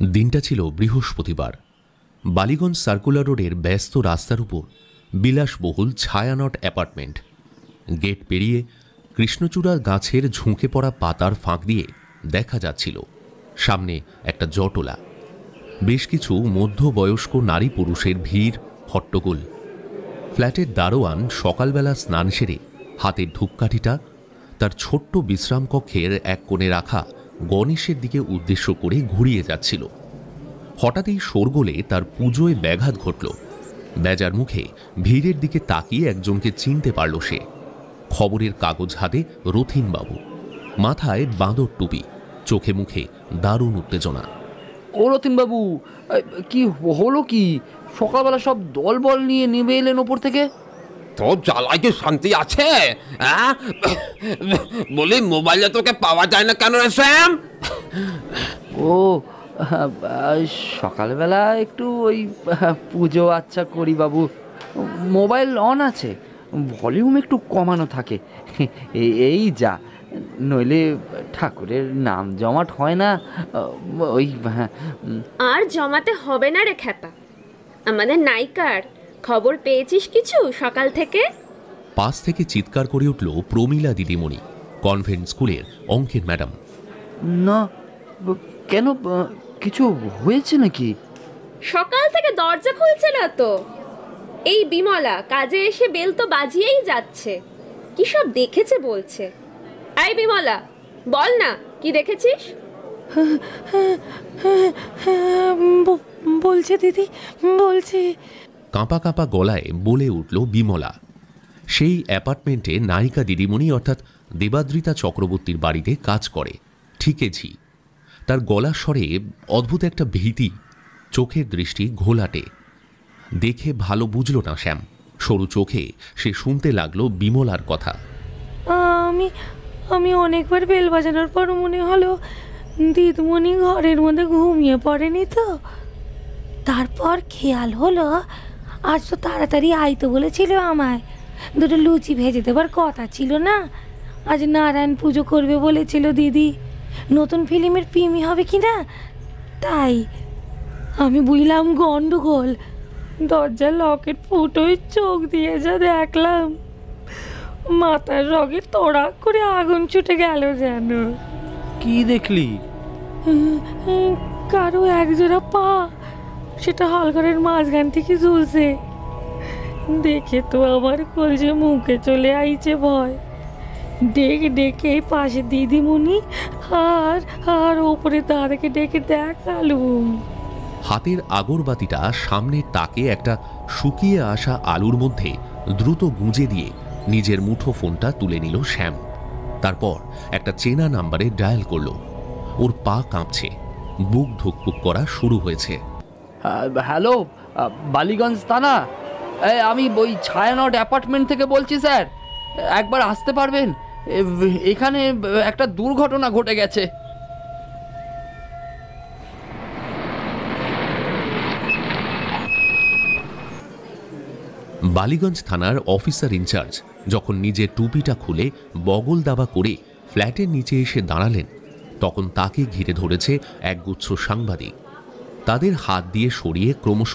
দিনটা ছিল বৃহস্পতিবার। বালিগঞ্জ সার্কুলার রোডের ব্যস্ত রাস্তার উপর বিলাসবহুল ছায়ানট অ্যাপার্টমেন্ট। গেট পেরিয়ে কৃষ্ণচূড়া গাছের ঝুঁকে পড়া পাতার ফাঁক দিয়ে দেখা যাচ্ছিল সামনে একটা জটলা। বেশ কিছু মধ্যবয়স্ক নারী পুরুষের ভিড়, হট্টগোল। ফ্ল্যাটের দারোয়ান সকালবেলা স্নান সেরে হাতের ধূপকাঠিটা তার ছোট্ট বিশ্রাম কক্ষের এক কোণে রাখা গণেশের দিকে উদ্দেশ্য করে ঘুরিয়ে যাচ্ছিল। হঠাৎই শোরগোলে তার পুজোয় ব্যাঘাত ঘটল। বেজার মুখে ভিড়ের দিকে তাকিয়ে একজনকে চিনতে পারল সে। খবরের কাগজ হাতে রথিনবাবু, মাথায় বাঁদর টুপি, চোখে মুখে দারুণ উত্তেজনা। ও রথিনবাবু, কি হলো? কি সকালবেলা সব দলবল নিয়ে নেমে এলেন ওপর থেকে? তোর জ্বালায় কি শান্তি আছে? বলি, মোবাইলে তোকে পাওয়া যায় না কেন রে শ্যাম? ও সকালবেলা একটু ওই পুজো আচ্ছা করি বাবু, মোবাইল অন আছে, ভলিউম একটু কমানো থাকে, এই যা। নইলে ঠাকুরের নাম জমাট হয় না। ওই আর জমাতে হবে না রে খ্যাপা। আমাদের নায়িকার খবর পেয়েছিস কিছু সকাল থেকে? পাশ থেকে চিৎকার করে উঠল প্রমীলা দিদিমণি, কনভেন্ট স্কুলের অঙ্কের ম্যাডাম। না, কেন? কিছু হয়েছে নাকি? সকাল থেকে দরজা খুলছে না তো। এই বিমলা কাজে এসে বেল তো বাজিয়েই যাচ্ছে, কি সব দেখেছে বলছে। এই বিমলা, বল না কি দেখেছিস? বলছে দিদি, বলছি। কাঁপা কাঁপা গলায় বলে উঠল বিমলা। সেই অ্যাপার্টমেন্টে নায়িকা দিদিমণি অর্থাৎ দেবাদ্রিতা চক্রবর্তীর বাড়িতে কাজ করে, ঠিকেছি। তার গলার স্বরে অদ্ভুত একটা ভীতি, চোখের দৃষ্টি ঘোলাটে। দেখে ভালো বুঝল না শ্যাম। সরু চোখে সে শুনতে লাগলো বিমলার কথা। আমি অনেকবার বেল বাজানোর পর মনে হলো দিদিমণি ঘরের মধ্যে ঘুমিয়ে পড়েনি তো। তারপর খেয়াল হলো আজ তো তাড়াতাড়ি আইতে বলেছিল আমায়। দুটো লুচি ভেজে দেবার কথা ছিল না? আজ নারায়ণ পুজো করবে বলেছিল দিদি, নতুন ফিল্মের প্রিমি হবে কি না, তাই আমি বুঝলাম গন্ডগোল। দরজার লকেট ফুটোয় চোখ দিয়ে যা দেখলাম, মাথার রগে তোড়া করে আগুন ছুটে গেল যেন। কি দেখলি? কারো একজোড়া পা, সেটা হলঘরের মাঝখান থেকে ঝুলছে। দেখে তো আমার কলজে মুখে চলে আইছে ভয়। ডেকে ডেকে পাশে দিদিমণি আর ওপরে দাদাকে ডেকে দেখালুম। হাতের আগরবাতিটা সামনের তাকে একটা শুকিয়ে আসা আলুর মধ্যে দ্রুত গুঁজে দিয়ে নিজের মুঠো ফোনটা তুলে নিল শ্যাম। তারপর একটা চেনা নাম্বারে ডায়াল করল। ওর পা কাঁপছে, বুক ধুকপুক করা শুরু হয়েছে। হ্যালো, বালিগঞ্জ থানা, আমি ওই ছায়ানট অ্যাপার্টমেন্ট থেকে বলছি স্যার। একবার আসতে পারবেন? এখানে একটা দুর্ঘটনা ঘটে গেছে। বালিগঞ্জ থানার অফিসার ইনচার্জ যখন নিজের টুপিটা খুলে বগল দাবা করে ফ্ল্যাটের নিচে এসে দাঁড়ালেন, তখন তাকে ঘিরে ধরেছে একগুচ্ছ সাংবাদিক। তাদের হাত দিয়ে সরিয়ে ক্রমশ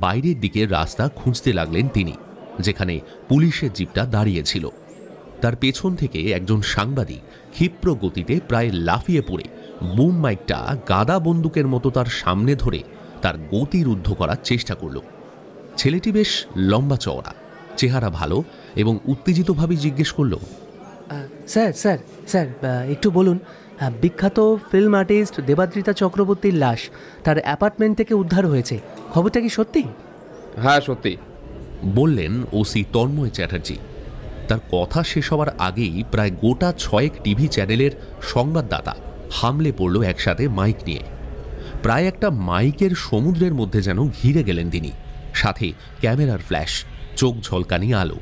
বাইরের দিকে রাস্তা খুঁজতে লাগলেন তিনি, যেখানে পুলিশের জিপটা দাঁড়িয়েছিল। তার পেছন থেকে একজন সাংবাদিক ক্ষিপ্র গতিতে প্রায় লাফিয়ে পড়ে বুম মাইকটা গাদা বন্দুকের মতো তার সামনে ধরে তার গতি রুদ্ধ করার চেষ্টা করল। ছেলেটি বেশ লম্বা চওড়া, চেহারা ভালো এবং উত্তেজিতভাবে জিজ্ঞেস করল, স্যার স্যার স্যার একটু বলুন, বিখ্যাত ফিল্ম আর্টিস্ট দেবাদ্রিতা চক্রবর্তীর লাশ তার অ্যাপার্টমেন্ট থেকে উদ্ধার হয়েছে, খবরটা কি সত্যি? হ্যাঁ সত্যি, বললেন ওসি তন্ময় চ্যাটার্জি। তার কথা শেষ হওয়ার আগেই প্রায় গোটা 6 টিভি চ্যানেলের সংবাদদাতা হামলে পড়ল একসাথে মাইক নিয়ে। প্রায় একটা মাইকের সমুদ্রের মধ্যে যেন ঘিরে গেলেন তিনি। সাথে ক্যামেরার ফ্ল্যাশ, চোখ ঝলকানি আলো।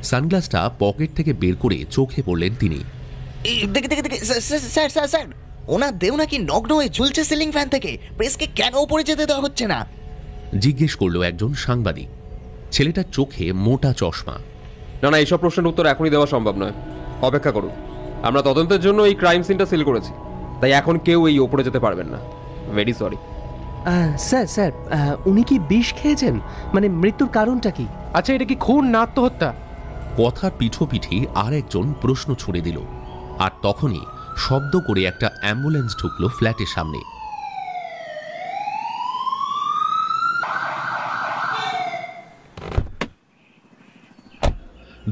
সানগ্লাসটা পকেট থেকে বের করে চোখে পড়লেন তিনি। দেখে স্যার স্যার স্যার, ওনার দেহ নাকি নগ্ন হয়ে ঝুলছে সিলিং ফ্যান থেকে। প্রেসকে কেন উপরে যেতে দেওয়া হচ্ছে না? জিজ্ঞেস করলো একজন সাংবাদিক। ছেলেটার চোখে মোটা চশমা। না না, এইসব প্রশ্নের উত্তর এখনই দেওয়া সম্ভব নয়, অপেক্ষা করুন। আমরা তদন্তের জন্য এই ক্রাইম সিনটা সিল করেছি, তাই এখন কেউ এই ওপরে যেতে পারবেন না। Very sorry. স্যার স্যার উনি কি বিষ খেয়েছেন? মানে মৃত্যুর কারণটা কি? আচ্ছা, এটা কি খুন না আত্মহত্যা? কথার পিঠোপিঠি আর একজন প্রশ্ন ছুড়ে দিল, আর তখনই শব্দ করে একটা অ্যাম্বুলেন্স ঢুকলো ফ্ল্যাটের সামনে।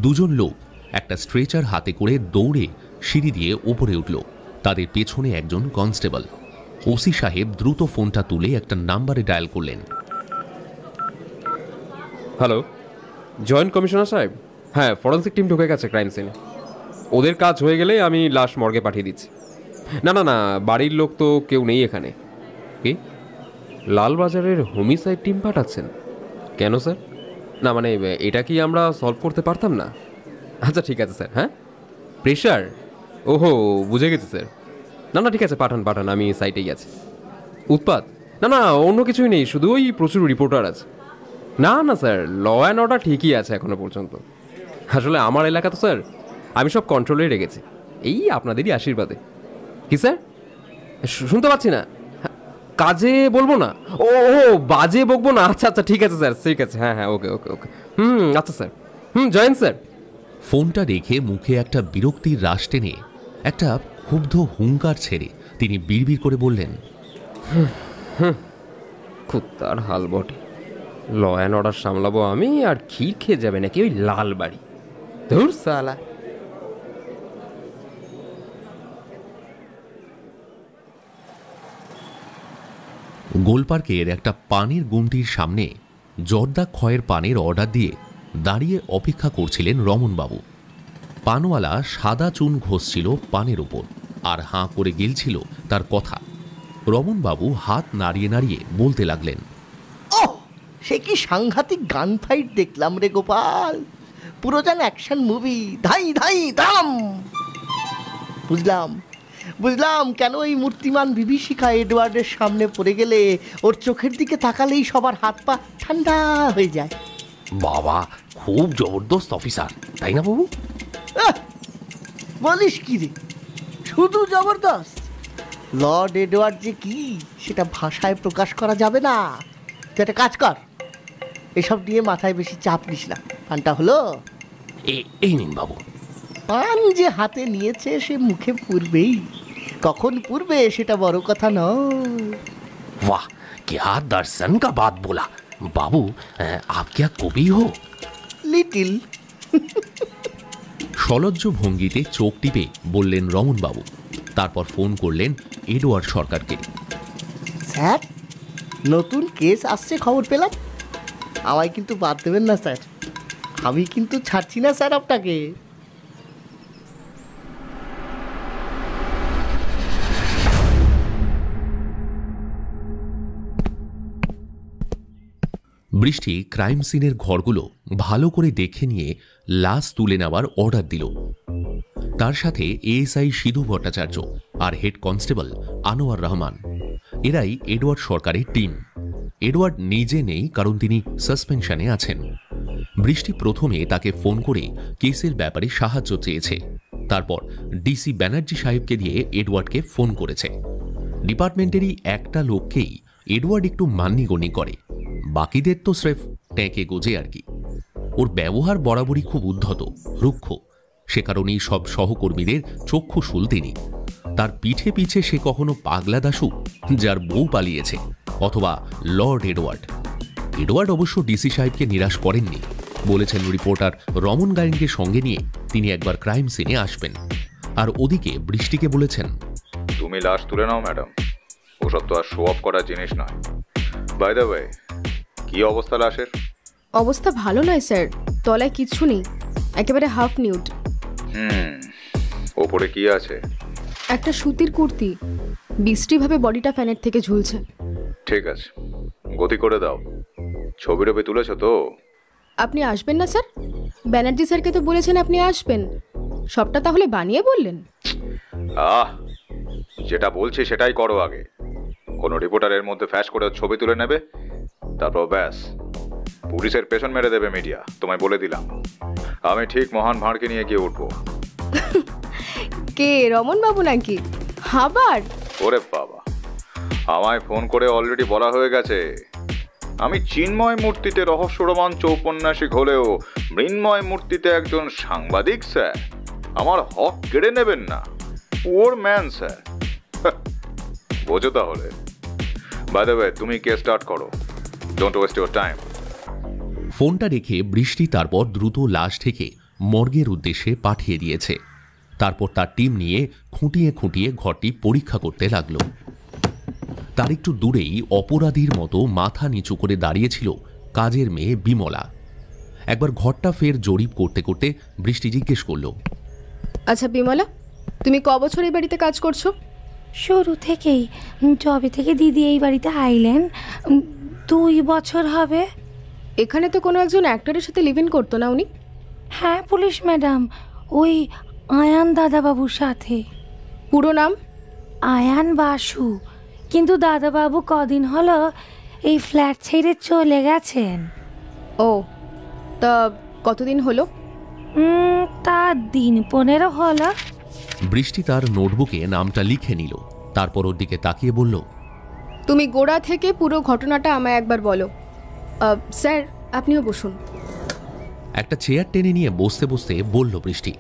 দুজন লোক একটা স্ট্রেচার হাতে করে দৌড়ে সিঁড়ি দিয়ে উপরে উঠল। তাদের পেছনে একজন কনস্টেবল। ওসি সাহেব দ্রুত ফোনটা তুলে একটা নাম্বারে ডায়াল করলেন। হ্যালো, জয়েন্ট কমিশনার সাহেব। হ্যাঁ, ফরেন্সিক টিম ঢুকে গেছে ক্রাইম সিনে। ওদের কাজ হয়ে গেলে আমি লাশ মর্গে পাঠিয়ে দিচ্ছি। না না না, বাড়ির লোক তো কেউ নেই এখানে। কি, লালবাজারের হোমিসাইড টিম পাঠাচ্ছেন? কেন স্যার? না মানে এটা কি আমরা সলভ করতে পারতাম না? আচ্ছা ঠিক আছে স্যার। হ্যাঁ, প্রেশার? ওহো, বুঝে গেছি স্যার। না না ঠিক আছে, পাঠান পাঠান, আমি সাইটেই আছি। উৎপাত? না না, অন্য কিছুই নেই, শুধু ওই প্রচুর রিপোর্টার আছে। না না স্যার, ল অ্যান্ড অর্ডার ঠিকই আছে এখনো পর্যন্ত। আসলে আমার এলাকা তো স্যার আমি সব কন্ট্রোলেই রেখেছি, এই আপনাদেরই আশীর্বাদে। কি স্যার? শুনতে পাচ্ছি না। কাজে বলবো না? ও ও, বাজে বকবো না? আচ্ছা আচ্ছা ঠিক আছে স্যার, ঠিক আছে। হ্যাঁ হ্যাঁ, ওকে ওকে ওকে। আচ্ছা স্যার। Join sir. ফোনটা রেখে মুখে একটা বিরক্তির রাশ টেনে একটা ক্ষুব্ধ হুঙ্কার ছেড়ে তিনি বিড়বিড় করে বললেন, কুত্তার হাল বটে। ল অ্যান্ড অর্ডার সামলাবো আমি, আর ক্ষীর খেয়ে যাবে নাকি ওই লাল বাড়ি। ধুর সালা। গোলপার্কের একটা পানের গুমটির সামনে জর্দা ক্ষয়ের পানের অর্ডার দিয়ে দাঁড়িয়ে অপেক্ষা করছিলেন রমনবাবু। পানওয়ালা সাদা চুন ঘষছিল পানের উপর, আর হাঁ করে গেলছিল তার কথা। রমনবাবু হাত নাড়িয়ে নাড়িয়ে বলতে লাগলেন, ওহ, সে কি সাংঘাতিক গান ফাইট দেখলাম রে গোপাল, পুরো যেন অ্যাকশন মুভি। ধাই ধাই দাম। বুঝলাম বুঝলাম কেন এই মূর্তিমান বিভীষিকা এডওয়ার্ডের সামনে পড়ে গেলে ওর চোখের দিকে তাকালেই সবার হাত পা ঠান্ডা হয়ে যায়। বাবা, খুব জবরদস্ত অফিসার, তাই না বাবু? বলিস কি রে, শুধু জবরদস্ত? লর্ড এডওয়ার্ড যে কি সেটা ভাষায় প্রকাশ করা যাবে না। তুই একটা কাজ কর, এসব নিয়ে মাথায় বেশি চাপ নিস না। পানটা হলো? এই নিন বাবু। পান যে হাতে নিয়েছে সে মুখে পুরবেই, কখন পুরবে সেটা বড় কথা নয়। वाह, क्या दर्शन का बात बोला बाबू। आप क्या कवि हो? লিটিল। সলজ্জ ভঙ্গিতে চোখ টিপে বললেন রমনবাবু। তারপর ফোন করলেন এডওয়ার্ড সরকারকে। স্যার, নতুন কেস আসছে খবর পেলাম। আমায় কিন্তু বাদ দেবেন না স্যার, আমি কিন্তু ছাড়ছি না স্যার আপনাকে। বৃষ্টি ক্রাইম সিনের ঘরগুলো ভালো করে দেখে নিয়ে লাশ তুলে নেওয়ার অর্ডার দিল। তার সাথে এএসআই সিধু ভট্টাচার্য আর হেড কনস্টেবল আনোয়ার রহমান, এরাই এডওয়ার্ড সরকারের টিম। এডওয়ার্ড নিজে নেই, কারণ তিনি সাসপেনশনে আছেন। বৃষ্টি প্রথমে তাকে ফোন করে কেসের ব্যাপারে সাহায্য চেয়েছে, তারপর ডিসি ব্যানার্জি সাহেবকে দিয়ে এডওয়ার্ডকে ফোন করেছে। ডিপার্টমেন্টেরই একটা লোককেই এডওয়ার্ড একটু মান্যিগণ্যি করে, বাকিদের তো স্রেফ ট্যাঁকে গোজে আর কি। ওর ব্যবহার বরাবরই খুব উদ্ধত, রুক্ষ, সে কারণেই সব সহকর্মীদের চক্ষুশূল তিনি। তার পিঠে পিছে সে কখনো পাগলা দাশু যার বউ পালিয়েছে, অথবা লর্ড এডওয়ার্ড। এডওয়ার্ড অবশ্য ডিসি সাহেবকে নিরাশ করেননি, বলেছেন রিপোর্টার রমন গায়েনকে সঙ্গে নিয়ে তিনি একবার ক্রাইম সিনে আসবেন। আর ওদিকে বৃষ্টিকে বলেছেন, তুমি লাশ তুলে নাও ম্যাডাম, ওসব তো আর শো অফ করার জিনিস নয়। বাই দ্য ওয়ে, কি অবস্থা লাশের? অবস্থা ভালো নয় স্যার, তলায় কিচ্ছু নেই, একেবারে হাফ নিউড। ওপরে কি আছে? একটা সুতির কুর্তি, বিশ্রীভাবে বডিটা ফ্যানের থেকে ঝুলছে। ঠিক আছে, গতি করে দাও। ছবি টবি তুলেছ তো? আপনি আসবেন না স্যার? ব্যানার্জি স্যারকে তো বলেছেন আপনি আসবেন, সবটা তাহলে বানিয়ে বললেন? যেটা বলছি সেটাই করো আগে। কোনো রিপোর্টারের মধ্যে ফ্যাশ করে ছবি তুলে নেবে, তারপর ব্যাস পুলিশের পেছন মেরে দেবে মিডিয়া। তোমায় বলে দিলাম, আমি ঠিক মহান ভাঁড়কে নিয়ে গিয়ে উঠবো। কে, রমন বাবু নাকি? আবার? ওরে বাবা, আমায় ফোন করে অলরেডি বলা হয়ে গেছে আমি চিন্ময় মূর্তিতে রহস্য রোমাঞ্চ ঔপন্যাসিক হলেও মৃন্ময় মূর্তিতে একজন সাংবাদিক স্যার। আমার হক কেড়ে নেবেন না। ওর ম্যান স্যার। বোঝো তাহলে। বাই দ্য ওয়ে, তুমি কে স্টার্ট করো। Don't waste your time. ফোনটা রেখে বৃষ্টি তারপর দ্রুত লাশ থেকে মর্গের উদ্দেশ্যে পাঠিয়ে দিয়েছে। তারপর তার টিম নিয়ে খুঁটিয়ে খুঁটিয়ে ঘরটি পরীক্ষা করতে লাগলো। তার একটু দূরেই অপরাধীর মতো মাথা নিচু করে দাঁড়িয়েছিল কাজের মেয়ে বিমলা। একবার ঘরটা ফের জরিপ করতে করতে বৃষ্টি জিজ্ঞেস করলো, আচ্ছা বিমলা, তুমি ক বছর এই বাড়িতে কাজ করছো? শুরু থেকেই, যবে থেকে দিদি এই বাড়িতে আইলেন 2 বছর হবে। এখানে তো কোনো একজন অ্যাক্টরের সাথে লিভ ইন করতো না উনি? হ্যাঁ পুলিশ ম্যাডাম, ওই আয়ান দাদাবাবুর সাথে। পুরো নাম? আয়ান বাসু। কিন্তু দাদাবাবু কদিন হলো এই ফ্ল্যাট ছেড়ে চলে গেছেন। ও, তা কতদিন হলো? তা দিন 15 হলো। বৃষ্টি তার নোটবুকে নামটা লিখে নিল। তারপর ওর দিকে তাকিয়ে বলল, তুমি গোড়া থেকে পুরো ঘটনাটা আমায় একবার বলো। স্যার, আপনিও বসুন। একটা চেয়ার টেনে নিয়ে বসতে বসতে বলল বৃষ্টি।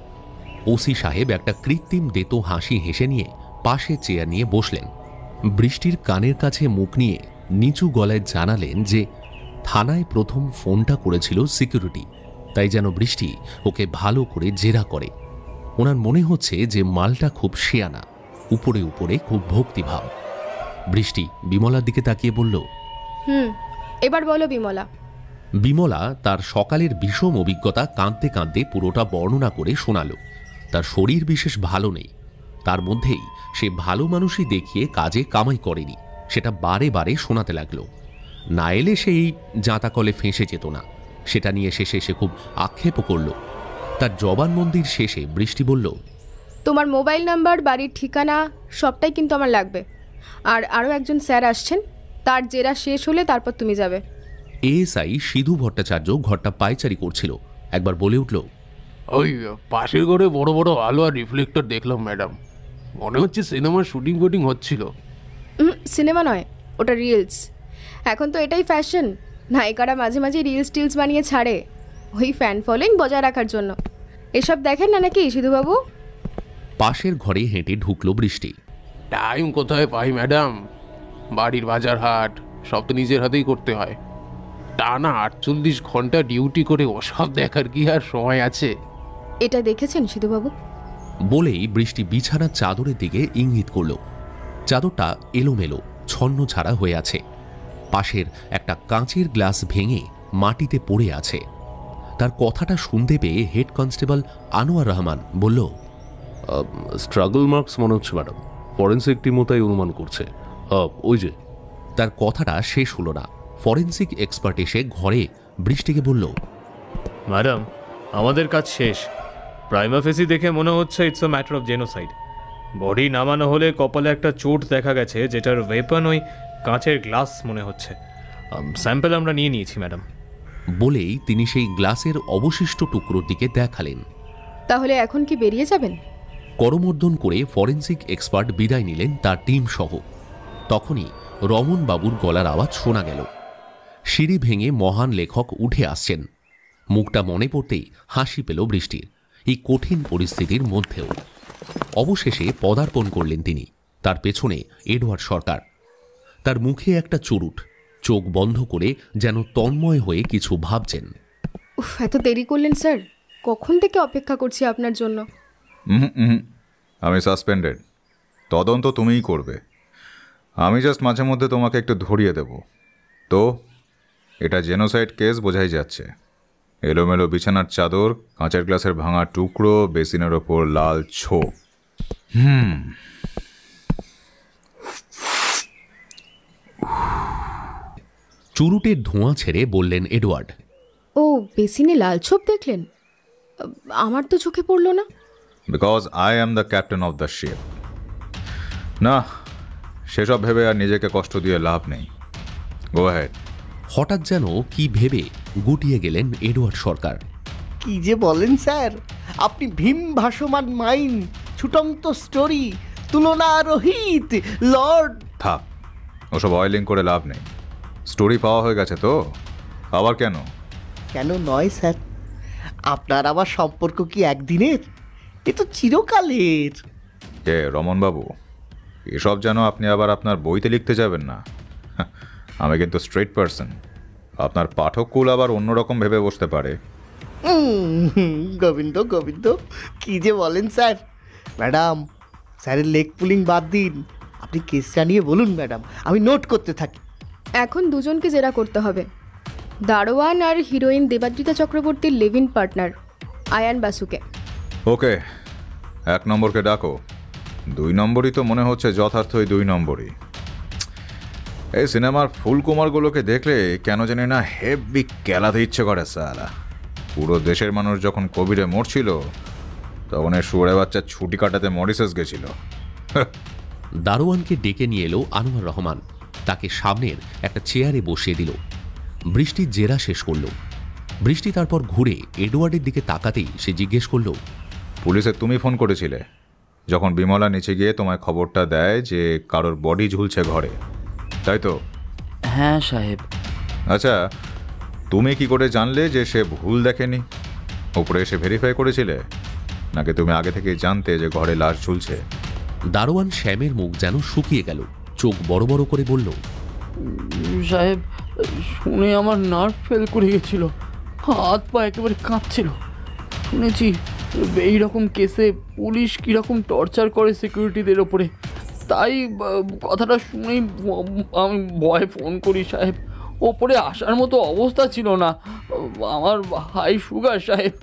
ওসি সাহেব একটা কৃত্রিম দেতো হাসি হেসে নিয়ে পাশে চেয়ার নিয়ে বসলেন। বৃষ্টির কানের কাছে মুখ নিয়ে নিচু গলায় জানালেন যে থানায় প্রথম ফোনটা করেছিল সিকিউরিটি, তাই যেন বৃষ্টি ওকে ভালো করে জেরা করে। ওনার মনে হচ্ছে যে মালটা খুব শেয়ানা, উপরে উপরে খুব ভক্তিভাব। বৃষ্টি বিমলার দিকে তাকিয়ে বলল, এবার বলো বিমলা। বিমলা তার সকালের বিষম অভিজ্ঞতা কাঁদতে কাঁদতে পুরোটা বর্ণনা করে শোনাল। তার শরীর বিশেষ ভালো নেই, তার মধ্যেই সে ভালো মানুষই দেখিয়ে কাজে কামাই করেনি, সেটা বারে বারে শোনাতে লাগলো। না এলে সেই জাঁতাকলে ফেঁসে যেত না, সেটা নিয়ে শেষে সে খুব আক্ষেপও করল। তার জবানবন্দির শেষে বৃষ্টি বলল, তোমার মোবাইল নাম্বার, বাড়ির ঠিকানা সবটাই কিন্তু আমার লাগবে। আর আরও একজন স্যার আসছেন, তার জেরা শেষ হলে তারপর তুমি যাবে। এএসআই সিধু ভট্টাচার্য ঘরটা পায়চারি করছিল। একবার বলে উঠল, ওই পাশের ঘরে বড় বড় আলো আর রিফ্লেক্টর দেখলাম ম্যাডাম, মনে হচ্ছে সিনেমার শুটিং ফুটিং হচ্ছিল। সিনেমা নয়, ওটা রিলস। এখন তো এটাই ফ্যাশন, নায়িকারা মাঝে মাঝে রিলস টিলস বানিয়ে ছাড়ে, ওই ফ্যান ফলোয়িং বজায় রাখার জন্য। এসব দেখেন না নাকি সিধুবাবু? পাশের ঘরে হেঁটে ঢুকলো বৃষ্টি। টাইম কোথায় পাই ম্যাডাম, বাড়ির বাজার হাট সব তো নিজের হাতেই করতে হয়। টানা 48 ঘন্টা ডিউটি করে ওসব দেখার কি আর সময় আছে? এটা দেখেছেন সিধুবাবু? বলেই বৃষ্টি বিছানার চাদরের দিকে ইঙ্গিত করল। চাদরটা এলোমেলো ছন্ন ছাড়া হয়ে আছে। পাশের একটা কাঁচের গ্লাস ভেঙে মাটিতে পড়ে আছে। তার কথাটা শুনতে পেয়ে হেড কনস্টেবল আনোয়ার রহমান বলল, স্ট্রাগল মার্কস মনে হচ্ছে ম্যাডাম, ফরেন্সিক টিমও তাই অনুমান করছে। ওই যে। তার কথাটা শেষ হলো না। ফরেন্সিক এক্সপার্ট এসে ঘরে বৃষ্টিকে বলল, ম্যাডাম, আমাদের কাজ শেষ। প্রাইমা ফেসি দেখে মনে হচ্ছে it's a matter of genocide. Body নামানো হলে কপালে একটা চোট দেখা গেছে, যেটার ওয়েপন ওই কাঁচের গ্লাস মনে হচ্ছে। স্যাম্পল আমরা নিয়ে নিয়েছি ম্যাডাম। বলেই তিনি সেই গ্লাসের অবশিষ্ট টুকরোর দিকে দেখালেন। তাহলে এখন কি বেরিয়ে যাবেন? করমর্দন করে ফরেন্সিক এক্সপার্ট বিদায় নিলেন তার টিম সহ। তখনই রমন বাবুর গলার আওয়াজ শোনা গেল। সিঁড়ি ভেঙে মহান লেখক উঠে আসছেন। মুখটা মনে পড়তেই হাসি পেল বৃষ্টির, এই কঠিন পরিস্থিতির মধ্যেও। অবশেষে পদার্পণ করলেন তিনি। তার পেছনে এডওয়ার্ড সরকার। তার মুখে একটা চুরুট, চোখ বন্ধ করে যেন তন্ময় হয়ে কিছু ভাবছেন। উফ, এত দেরি করলেন স্যার, কখন থেকে অপেক্ষা করছি আপনার জন্য। আমি সাসপেন্ডেড, তদন্ত তুমিই করবে। আমি জাস্ট মাঝে মধ্যে তোমাকে একটু ধরিয়ে দেব। তো এটা জেনোসাইড কেস বোঝাই যাচ্ছে। এলোমেলো বিছানার চাদর, কাঁচের গ্লাসের ভাঙা টুকরো, বেসিনের ওপর লাল ছোপ। চুরুটের ধোঁয়া ছেড়ে বললেন এডওয়ার্ড, ও বেসিনে লাল ছোপ দেখলেন? আমার তো চোখে পড়লো না। Because I am the captain of the ship. না, সেসব ভেবে আর নিজেকে কষ্ট দিয়ে লাভ নেই। Go ahead. হঠাৎ যেন কি ভেবে গুটিয়ে গেলেন এডওয়ার্ড সরকার। কি যে বলেন স্যার, আপনি ভীম ভাসমান মাইন, ছুটন্ত স্টোরি, তুলনা রহিত, লর্ড। থাক, ওসব অয়েলিং করে লাভ নেই। স্টোরি পাওয়া হয়ে গেছে তো, আবার কেন? কেন নয় স্যার, আপনার আমার সম্পর্ক কি একদিনের? এ তো চিরকালের। রমনবাবু, এসব যেন আপনি আবার আপনার বইতে লিখতে যাবেন না। আমি কিন্তু স্ট্রেট পারসন, আপনার পাঠককুল আবার অন্যরকম ভেবে বসতে পারে। গোবিন্দ গোবিন্দ, কি যে বলেন স্যার। ম্যাডাম, স্যারের লেগ পুলিং বাদ দিন, আপনি কেসটা নিয়ে বলুন ম্যাডাম, আমি নোট করতে থাকি। এখন দুজনকে জেরা করতে হবে। দারোয়ান আর হিরোইন দেবাদ্রিতা চক্রবর্তীর লিভ ইন পার্টনার আয়ান বাসুকে। ওকে, 1 নম্বরকে ডাকো। 2 নম্বরই তো মনে হচ্ছে যথার্থই 2 নম্বরই। এই সিনেমার ফুলকুমারগুলোকে দেখলে কেন জানি না হেভি কেলাতে ইচ্ছে করে সালা। পুরো দেশের মানুষ যখন কোভিডে মরছিল, তখন এই শুয়োরে বাচ্চা ছুটি কাটাতে মরিশাস গেছিল। দারোয়ানকে ডেকে নিয়ে এলো আনোয়ার রহমান। তাকে সামনের একটা চেয়ারে বসিয়ে দিল। বৃষ্টি জেরা শেষ করল। বৃষ্টি তারপর ঘুরে এডওয়ার্ডের দিকে তাকাতেই সে জিজ্ঞেস করল, পুলিশে তুমি ফোন করেছিলে যখন বিমলা নিচে গিয়ে তোমায় খবরটা দেয় যে কারোর বডি ঝুলছে ঘরে, তাই তো? হ্যাঁ সাহেব। আচ্ছা, তুমি কি করে জানলে যে সে ভুল দেখেনি? উপরে এসে ভেরিফাই করেছিলে, নাকি তুমি আগে থেকেই জানতে যে ঘরে লাশ ঝুলছে? দারোয়ান শ্যামের মুখ যেন শুকিয়ে গেল। চোখ বড় বড় করে বলল, সাহেব, শুনে আমার নার্ভ ফেল করে গেছিল, হাত পা একেবারে কাঁপছিল। শুনেছি এইরকম কেসে পুলিশ কীরকম টর্চার করে সিকিউরিটিদের ওপরে, তাই কথাটা শুনেই আমি ভয়ে ফোন করি সাহেব। ওপরে আসার মতো অবস্থা ছিল না, আমার হাই সুগার সাহেব।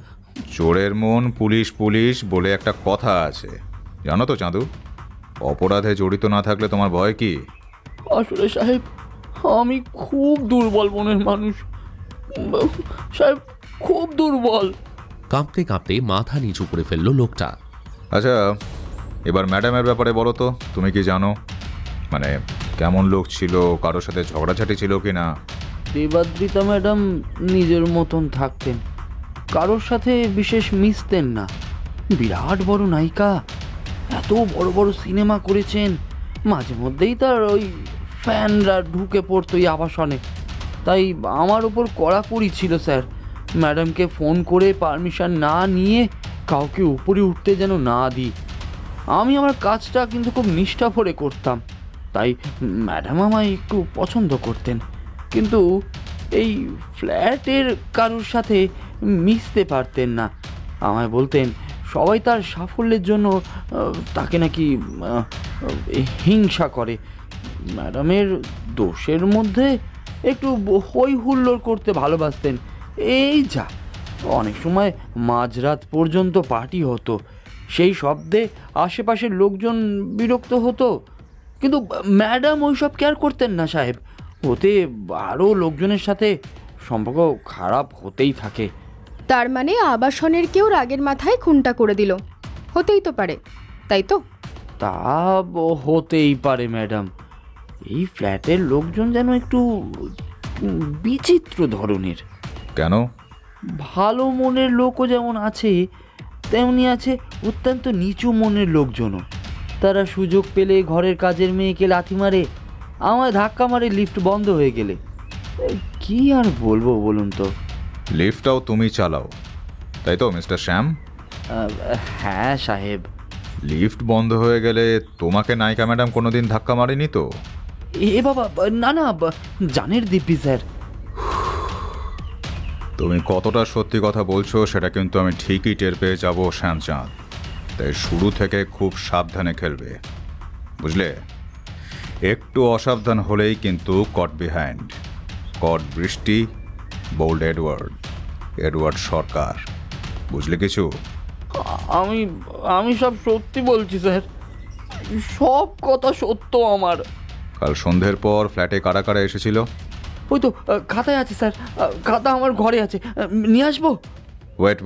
চোরের মন পুলিশ পুলিশ বলে একটা কথা আছে, জানো তো চাঁদু? অপরাধে জড়িত না থাকলে তোমার ভয় কি? আসলে সাহেব, আমি খুব দুর্বল মনের মানুষ সাহেব, খুব দুর্বল। কাঁপতে কাঁপতে মাথা নিচু করে ফেলল লোকটা। আচ্ছা, এবার ম্যাডামের ব্যাপারে বলো তো, তুমি কি জানো? মানে কেমন লোক ছিল, কারোর সাথে ঝগড়াঝাটি ছিল কি না? দেবাদ্রিতা ম্যাডাম নিজের মতন থাকতেন, কারোর সাথে বিশেষ মিশতেন না। বিরাট বড় নায়িকা, এত বড় বড় সিনেমা করেছেন, মাঝে মধ্যেই তার ওই ফ্যানরা ঢুকে পড়তো এই আবাসনে। তাই আমার ওপর কড়াকড়ি ছিল স্যার, ম্যাডামকে ফোন করে পারমিশন না নিয়ে কাউকে উপরে উঠতে যেন না দিই। আমি আমার কাজটা কিন্তু খুব নিষ্ঠা ভরে করতাম, তাই ম্যাডাম আমায় একটু পছন্দ করতেন। কিন্তু এই ফ্ল্যাটের কারোর সাথে মিশতে পারতেন না। আমায় বলতেন সবাই তার সাফল্যের জন্য তাকে নাকি হিংসা করে। ম্যাডামের দোষের মধ্যে একটু হই হুল্লোড় করতে ভালোবাসতেন। এই যা, অনেক সময় মাঝরাত পর্যন্ত পার্টি হতো, সেই শব্দে আশেপাশের লোকজন বিরক্ত হতো। কিন্তু ম্যাডাম ওইসব কেয়ার করতেন না সাহেব। ওতে আরও লোকজনের সাথে সম্পর্ক খারাপ হতেই থাকে। তার মানে আবাসনের কেউ রাগের মাথায় খুনটা করে দিল, হতেই তো পারে, তাই তো? তা হতেই পারে ম্যাডাম। এই ফ্ল্যাটের লোকজন যেন একটু বিচিত্র ধরনের। কেন? ভালো মনের লোকও যেমন আছে, তেমনি আছে অত্যন্ত নিচু মনের লোকজনও। তারা সুযোগ পেলে ঘরের কাজের মেয়েকে লাথি মারে, আমায় ধাক্কা মারে লিফট বন্ধ হয়ে গেলে। কি আর বলবো বলুন তো? লিফটটাও তুমি চালাও, তাই তো মিস্টার শ্যাম? হ্যাঁ সাহেব। লিফট বন্ধ হয়ে গেলে তোমাকে নায়িকা ম্যাডাম কোনোদিন ধাক্কা মারেনি তো? এ বাবা, না না, জানের দিব্যি স্যার। তুমি কতটা সত্যি কথা বলছো সেটা কিন্তু আমি ঠিকই টের পেয়ে যাবো শ্যামচাঁদ। তাই শুরু থেকে খুব সাবধানে খেলবে, বুঝলে? একটু অসাবধান হলেই কিন্তু কট বিহাইন্ড। কট বৃষ্টি, বোল্ড এডওয়ার্ড সরকার, বুঝলে কিছু? আমি সব সত্যি বলছি স্যার, সব কথা সত্য আমার। কাল সন্ধ্যের পর ফ্ল্যাটে কারা কারা এসেছিল? ওই তো খাতায় আছে স্যার, খাতা আমার ঘরে আছে, নিয়ে আসবো? ওয়েট,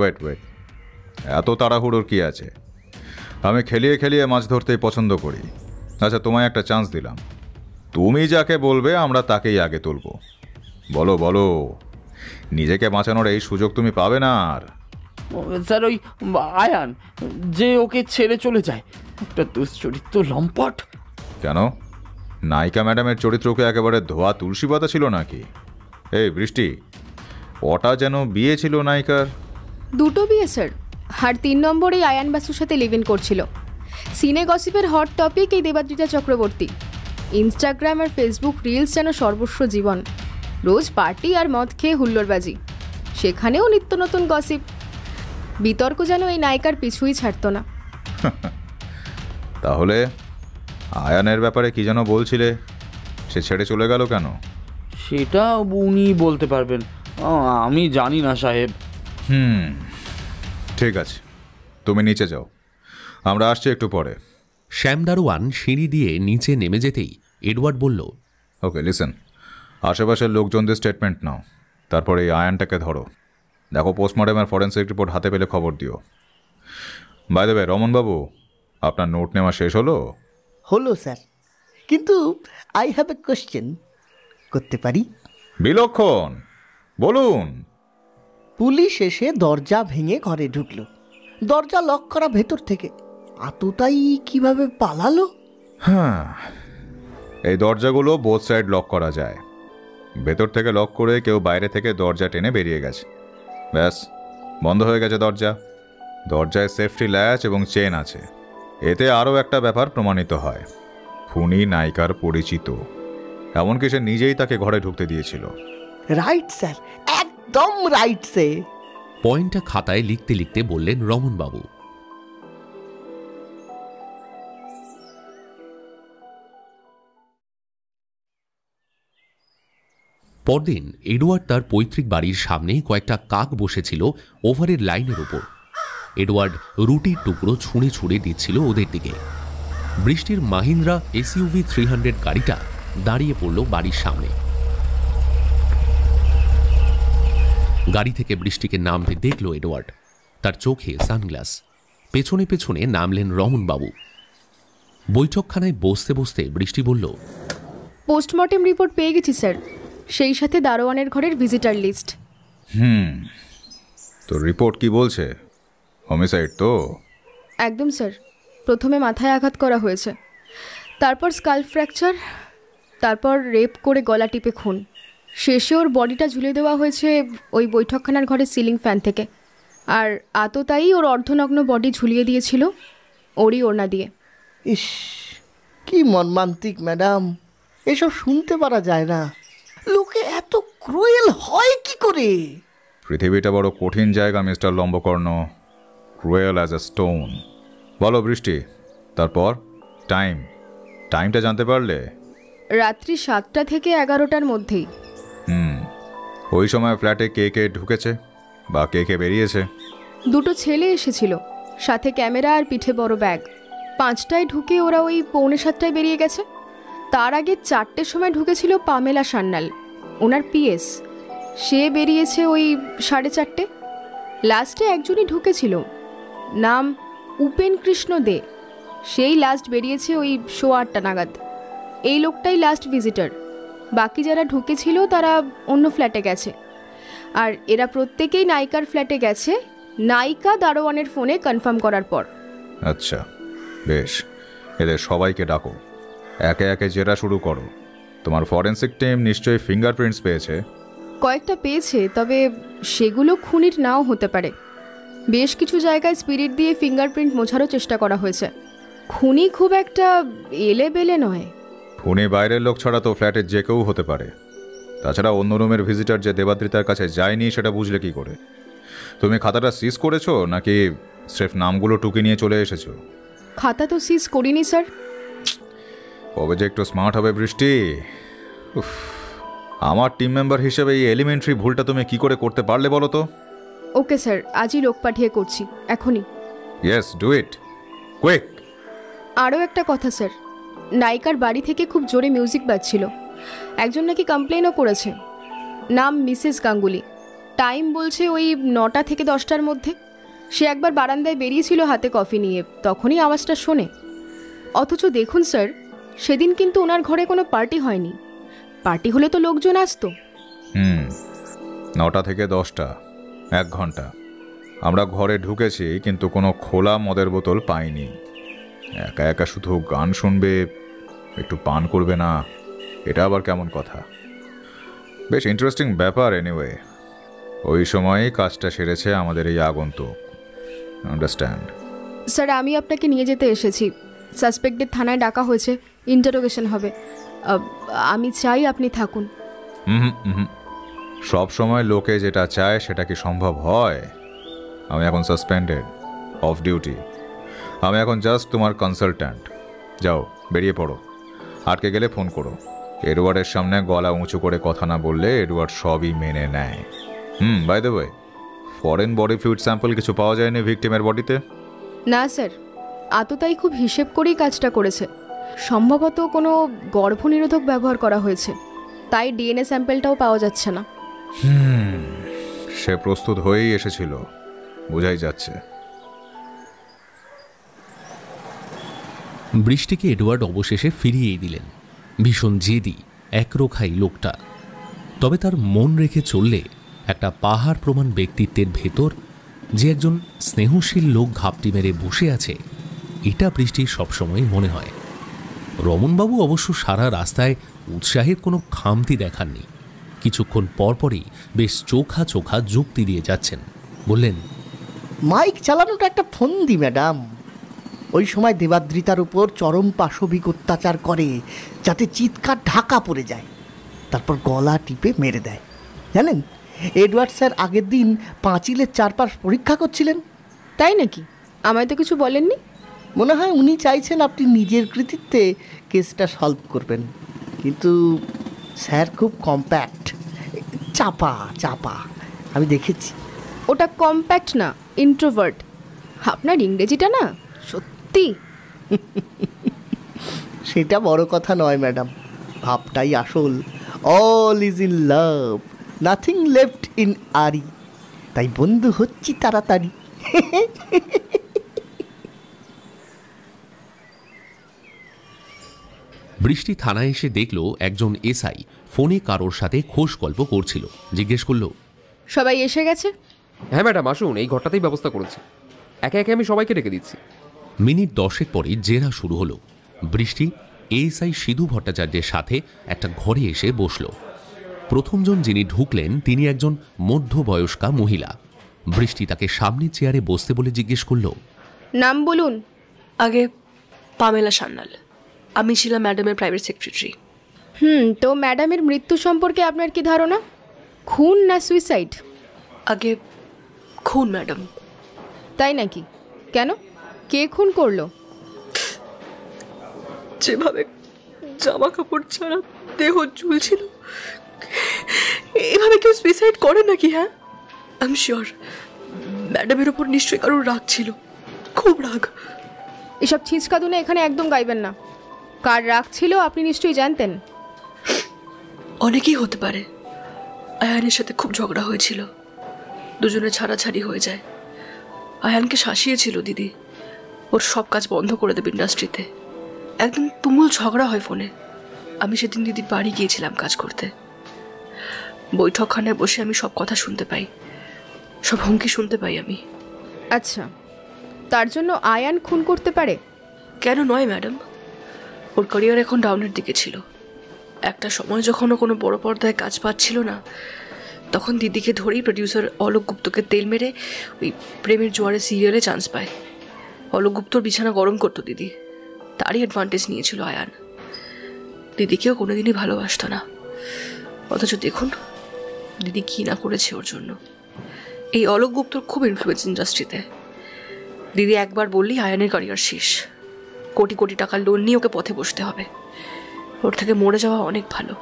এত তাড়াহুড়োর কি আছে? আমি খেলিয়ে খেলিয়ে মাছ ধরতেই পছন্দ করি। আচ্ছা, তোমায় একটা চান্স দিলাম, তুমি যাকে বলবে আমরা তাকেই আগে তুলব। বলো বলো, নিজেকে বাঁচানোর এই সুযোগ তুমি পাবে না আর। স্যার, ওই আয়ান যে ওকে ছেড়ে চলে যায়, একটা দুশ্চরিত্র লম্পট। কেন? নায়িকা ম্যাডামের চরিত্রকে একেবারে ধোয়া তুলসী পাতা ছিল নাকি? এই বৃষ্টি, কটা যেন বিয়ে ছিল নায়িকার? দুটো বিয়ে স্যার, আর 3 নম্বরে আয়ান বাসুর সাথে লিভ ইন করছিল। সিনে গসিপের হট টপিক এই দেবাদ্রিতা চক্রবর্তী। ইনস্টাগ্রাম আর ফেসবুক রিলস যেন সর্বস্ব জীবন। রোজ পার্টি আর মদ খেয়ে হুল্লোড়বাজি, সেখানেও নিত্য নতুন গসিপ। বিতর্ক যেন এই নায়িকার পিছুই ছাড়তো না। তাহলে আয়ানের ব্যাপারে কি যেন বলছিলে, সে ছেড়ে চলে গেল কেন? সেটা উনি বলতে পারবেন, আমি জানি না সাহেব। ঠিক আছে, তুমি নিচে যাও, আমরা আসছি একটু পরে। শ্যাম দারোয়ান সিঁড়ি দিয়ে নিচে নেমে যেতেই এডওয়ার্ড বলল, ওকে লিসেন, আশেপাশের লোকজনদের স্টেটমেন্ট নাও, তারপরে এই আয়ানটাকে ধরো। দেখো পোস্টমর্টম আর ফরেন্সিক রিপোর্ট হাতে পেলে খবর দিও। বাই দ্য ওয়ে, রমনবাবু, আপনার নোট নেওয়া শেষ হলো? হলো স্যার, কিন্তু আই হ্যাভ এ কোশ্চেন। করতে পারি? বিলক্ষণ, বলুন। পুলিশ এসে দরজা ভেঙে ঘরে ঢুকলো, দরজা লক করা ভেতর থেকে, আততায়ী কিভাবে পালালো? হ্যাঁ, এই দরজাগুলো বোথ সাইড লক করা যায়। ভেতর থেকে লক করে কেউ বাইরে থেকে দরজা টেনে বেরিয়ে গেছে, ব্যাস বন্ধ হয়ে গেছে দরজা। দরজায় সেফটি ল্যাচ এবং চেন আছে। এতে আরও একটা ব্যাপার প্রমাণিত হয়, খুনি নায়িকার পরিচিত, এমনকি সে নিজেই তাকে ঘরে ঢুকতে দিয়েছিল। রাইট স্যার, একদম রাইট। সে পয়েন্টটা খাতায় লিখতে লিখতে বললেন রমনবাবু। পরদিন এডওয়ার্ড তার পৈতৃক বাড়ির সামনে কয়েকটা কাক বসেছিল ওভারের লাইনের উপর। এডওয়ার্ড রুটির টুকরো ছুঁড়ে ছুঁড়ে দিচ্ছিল ওদের দিকে। বৃষ্টির মাহিন্দ্রা এসইউভি 300 গাড়িটা দাঁড়িয়ে পড়ল বাড়ির সামনে। গাড়ি থেকে বৃষ্টিকে নামতে দেখল এডওয়ার্ড, তার চোখে সানগ্লাস। পেছনে পেছনে নামলেন রমনবাবু। বৈঠকখানায় বসতে বসতে বৃষ্টি বলল, পোস্টমর্টেম রিপোর্ট পেয়ে গেছি স্যার, সেই সাথে দারোয়ানের ঘরের ভিজিটার লিস্ট। তো রিপোর্ট কি বলছে? হোমিসাইড তো? একদম স্যার, প্রথমে মাথায় আঘাত করা হয়েছে, তারপর স্কাল ফ্র্যাকচার, তারপর রেপ করে গলা টিপে খুন, শেষে ওর বডিটা ঝুলে দেওয়া হয়েছে ওই বৈঠকখানার ঘরের সিলিং ফ্যান থেকে। আর আততায়ী ওর অর্ধনগ্ন বডি ঝুলিয়ে দিয়েছিল ওরই ওড়না দিয়ে। ইস, কি মর্মান্তিক ম্যাডাম, এসব শুনতে পারা যায় না। লোকে এত ক্রুয়েল হয় কি করে? পৃথিবীটা বড় কঠিন জায়গা mister Lambakarna, cruel as a stone. বলো বৃষ্টি, তারপর টাইমটা জানতে পারলে? রাত্রি 7টা থেকে 11টার মধ্যেই। ওই সময় ফ্ল্যাটে কে কে ঢুকেছে বা কে কে বেরিয়েছে? 2টো ছেলে এসেছিল, সাথে ক্যামেরা আর পিঠে বড় ব্যাগ। 5টায় ঢুকে ওরা ওই 6:45টায় বেরিয়ে গেছে। তার আগে 4টের সময় ঢুকেছিল পামেলা সান্যাল, ওনার পিএস, সে বেরিয়েছে ওই 4:30। লাস্টে একজনই ঢুকেছিল, নাম উপেন কৃষ্ণ দে, সেই লাস্ট বেরিয়েছে ওই 8:15 নাগাদ। এই লোকটাই লাস্ট ভিজিটার, বাকি যারা ঢুকেছিল তারা অন্য ফ্ল্যাটে গেছে। আর এরা প্রত্যেকেই নায়িকার ফ্ল্যাটে গেছে নায়িকা দারোয়ানের ফোনে কনফার্ম করার পর। আচ্ছা বেশ, এদের সবাইকে ডাকো, একে একে জেরা শুরু করো। তোমার ফরেন্সিক টিম নিশ্চয়ই ফিঙ্গারপ্রিন্টস পেয়েছে? কয়েকটা পেয়েছে, তবে সেগুলো খুনির নাও হতে পারে। বেশ কিছু জায়গায় স্পিরিট দিয়ে ফিঙ্গারপ্রিন্ট মোছারও চেষ্টা করা হয়েছে। খুনি খুব একটা এলেবেলে নয়। খুনি বাইরের লোক ছাড়া তো ফ্ল্যাটের যে কেউ হতে পারে। তাছাড়া অন্য রুমের ভিজিটার যে দেবাদ্রিতার কাছে যায়নি সেটা বুঝলে কি করে? তুমি খাতাটা সিজ করেছো নাকি স্রেফ নামগুলো টুকে নিয়ে চলে এসেছো? খাতা তো সিজ করিনি স্যার। কবে যে একটু স্মার্ট হবে বৃষ্টি। আমার টিম মেম্বার হিসেবে এই এলিমেন্টারি ভুলটা তুমি কি করে করতে পারলে বলো তো? ওকে স্যার, আজই লোক পাঠিয়ে করছি, এখনই। Yes, do it quick. আরও একটা কথা স্যার, নায়িকার বাড়ি থেকে খুব জোরে মিউজিক বাজছিল। একজন নাকি কমপ্লেনও করেছে, নাম মিসেস গাঙ্গুলি। টাইম বলছে ওই 9টা থেকে 10টার মধ্যে। সে একবার বারান্দায় বেরিয়েছিল হাতে কফি নিয়ে, তখনই আওয়াজটা শোনে। অথচ দেখুন স্যার, সেদিন কিন্তু ওনার ঘরে কোনো পার্টি হয়নি। পার্টি হলে তো লোকজন আসতো। 9টা থেকে 10টা, 1 ঘন্টা। আমরা ঘরে ঢুকেছি কিন্তু কোনো খোলা মদের বোতল পাইনি। একা একা শুধু গান শুনবে, একটু পান করবে না? এটা আবার কেমন কথা? বেশ ইন্টারেস্টিং ব্যাপার। এনিওয়ে, ওই সময়ই কাজটা সেরেছে আমাদের এই আগন্তুক। আন্ডারস্ট্যান্ড? স্যার, আমি আপনাকে নিয়ে যেতে এসেছি। সাসপেক্টেড থানায় ডাকা হয়েছে, ইন্টারোগেশন হবে। আমি চাই আপনি থাকুন। সব সময় লোকে যেটা চায় সেটা কি সম্ভব হয়? আমি এখন সাসপেন্ডেড, অফ ডিউটি। আমি এখন জাস্ট তোমার কনসালট্যান্ট। যাও, বেরিয়ে পড়ো। আটকে গেলে ফোন করো। এডওয়ার্ডের সামনে গলা উঁচু করে কথা না বললে এডওয়ার্ড সবই মেনে নেয়। By the way, foreign body fluid sample কিছু পাওয়া যায়নি ভিকটিমের বডিতে? না স্যার, আততায়ী খুব হিসেব করেই কাজটা করেছে। সম্ভবত কোনো গর্ভনিরোধক ব্যবহার করা হয়েছে, তাই ডিএনএ স্যাম্পলটাও পাওয়া যাচ্ছে না। সে প্রস্তুত হয়েই এসেছিল, বোঝাই যাচ্ছে। বৃষ্টিকে এডওয়ার্ড অবশেষে ফিরিয়েই দিলেন। ভীষণ জেদি, একরোখাই লোকটা। তবে তার মন রেখে চললে একটা পাহাড় প্রমাণ ব্যক্তিত্বের ভেতর যে একজন স্নেহশীল লোক ঘাপটি মেরে বসে আছে, এটা বৃষ্টির সবসময় মনে হয়। রমনবাবু অবশ্য সারা রাস্তায় উৎসাহের কোনো খামতি দেখাননি। কিছুক্ষণ পরপরই বেশ চোখা চোখা যুক্তি দিয়ে যাচ্ছেন। বললেন, মাইক চালানোটা একটা ফন্দি ম্যাডাম। ওই সময় দেবাদ্রিতার উপর চরম পাশবিক অত্যাচার করে, যাতে চিৎকার ঢাকা পড়ে যায়, তারপর গলা টিপে মেরে দেয়। জানেন, এডওয়ার্ড স্যার আগের দিন পাঁচিলের চারপাশ পরীক্ষা করছিলেন। তাই নাকি? আমায় তো কিছু বলেননি। মনে হয় উনি চাইছেন আপনি নিজের কৃতিত্বে কেসটা সলভ করবেন, কিন্তু স্যার খুব কম্প্যাক্ট, চাপা চাপা। আমি দেখেছি। ওটা কম্প্যাক্ট না, ইন্ট্রোভার্ট। আপনার ইংরেজিটা না সত্যি। সেটা বড় কথা নয় ম্যাডাম, ভাবটাই আসল। All is in love, nothing left in আরি। তাই বন্ধু হচ্ছি তাড়াতাড়ি। বৃষ্টি থানায় এসে দেখল একজন এসআই ফোনে কারোর সাথে খোশ গল্প করছিল। জিজ্ঞেস করলো, সবাই এসে গেছে? হ্যাঁ ম্যাডাম, আসুন, এই ঘরটাতেই ব্যবস্থা করেছি। একে একে আমি সবাইকে ডেকে দিচ্ছি। মিনিট 10 পরে জেরা শুরু হলো। বৃষ্টি এএসআই সিধু ভট্টাচার্যের সাথে একটা ঘরে এসে বসল। প্রথমজন যিনি ঢুকলেন তিনি একজন মধ্যবয়স্কা মহিলা। বৃষ্টি তাকে সামনের চেয়ারে বসতে বলে জিজ্ঞেস করলো, নাম বলুন। আগে পামেলা সান্যাল, আমি ছিলাম ম্যাডামের প্রাইভেট সেক্রেটারি। তো ম্যাডামের মৃত্যু সম্পর্কে আপনার কি ধারণা? খুন না সুইসাইড? আগে খুন ম্যাডাম। তাই নাকি? কেন? কে খুন করলো? যেভাবে জামা কাপড় ছাড়া দেহ ঝুলছিল, এভাবে কেউ সুইসাইড করে নাকি? হ্যাঁ, আই এম শিওর ম্যাডামের ওপর নিশ্চয়ই কারোর রাগ ছিল, খুব রাগ। এসব ছিঁচকাদুনে এখানে একদম গাইবেন না। কার রাগ ছিল আপনি নিশ্চয়ই জানতেন। অনেকেই হতে পারে। আয়ানের সাথে খুব ঝগড়া হয়েছিল, দুজনে ছাড়াছাড়ি হয়ে যায়। আয়ানকে শাসিয়েছিল দিদি, ওর সব কাজ বন্ধ করে দেবে ইন্ডাস্ট্রিতে। একদম তুমুল ঝগড়া হয় ফোনে। আমি সেদিন দিদির বাড়ি গিয়েছিলাম কাজ করতে। বৈঠকখানায় বসে আমি সব কথা শুনতে পাই, সব হুমকি শুনতে পাই আমি। আচ্ছা, তার জন্য আয়ান খুন করতে পারে? কেন নয় ম্যাডাম, ওর ক্যারিয়ার এখন ডাউনের দিকে ছিল। একটা সময় যখন ও কোনো বড় পর্দায় কাজ পাচ্ছিল না, তখন দিদিকে ধরেই প্রডিউসার অলোক গুপ্তকে তেল মেরে ওই প্রেমের জোয়ারে সিরিয়ালে চান্স পায়। অলোক গুপ্তর বিছানা গরম করতো দিদি, তারই অ্যাডভান্টেজ নিয়েছিল আয়ান। দিদিকেও কোনোদিনই ভালোবাসতো না, অথচ দেখুন দিদি কী না করেছে ওর জন্য। এই অলোক গুপ্তর খুব ইনফ্লুয়েন্স ইন্ডাস্ট্রিতে। দিদি একবার বললেই আয়ানের ক্যারিয়ার শেষ। কোটি কোটি টাকার লোন নিয়ে ওকে পথে বসতে হবে, ওর থেকে মরে যাওয়া অনেক ভালো।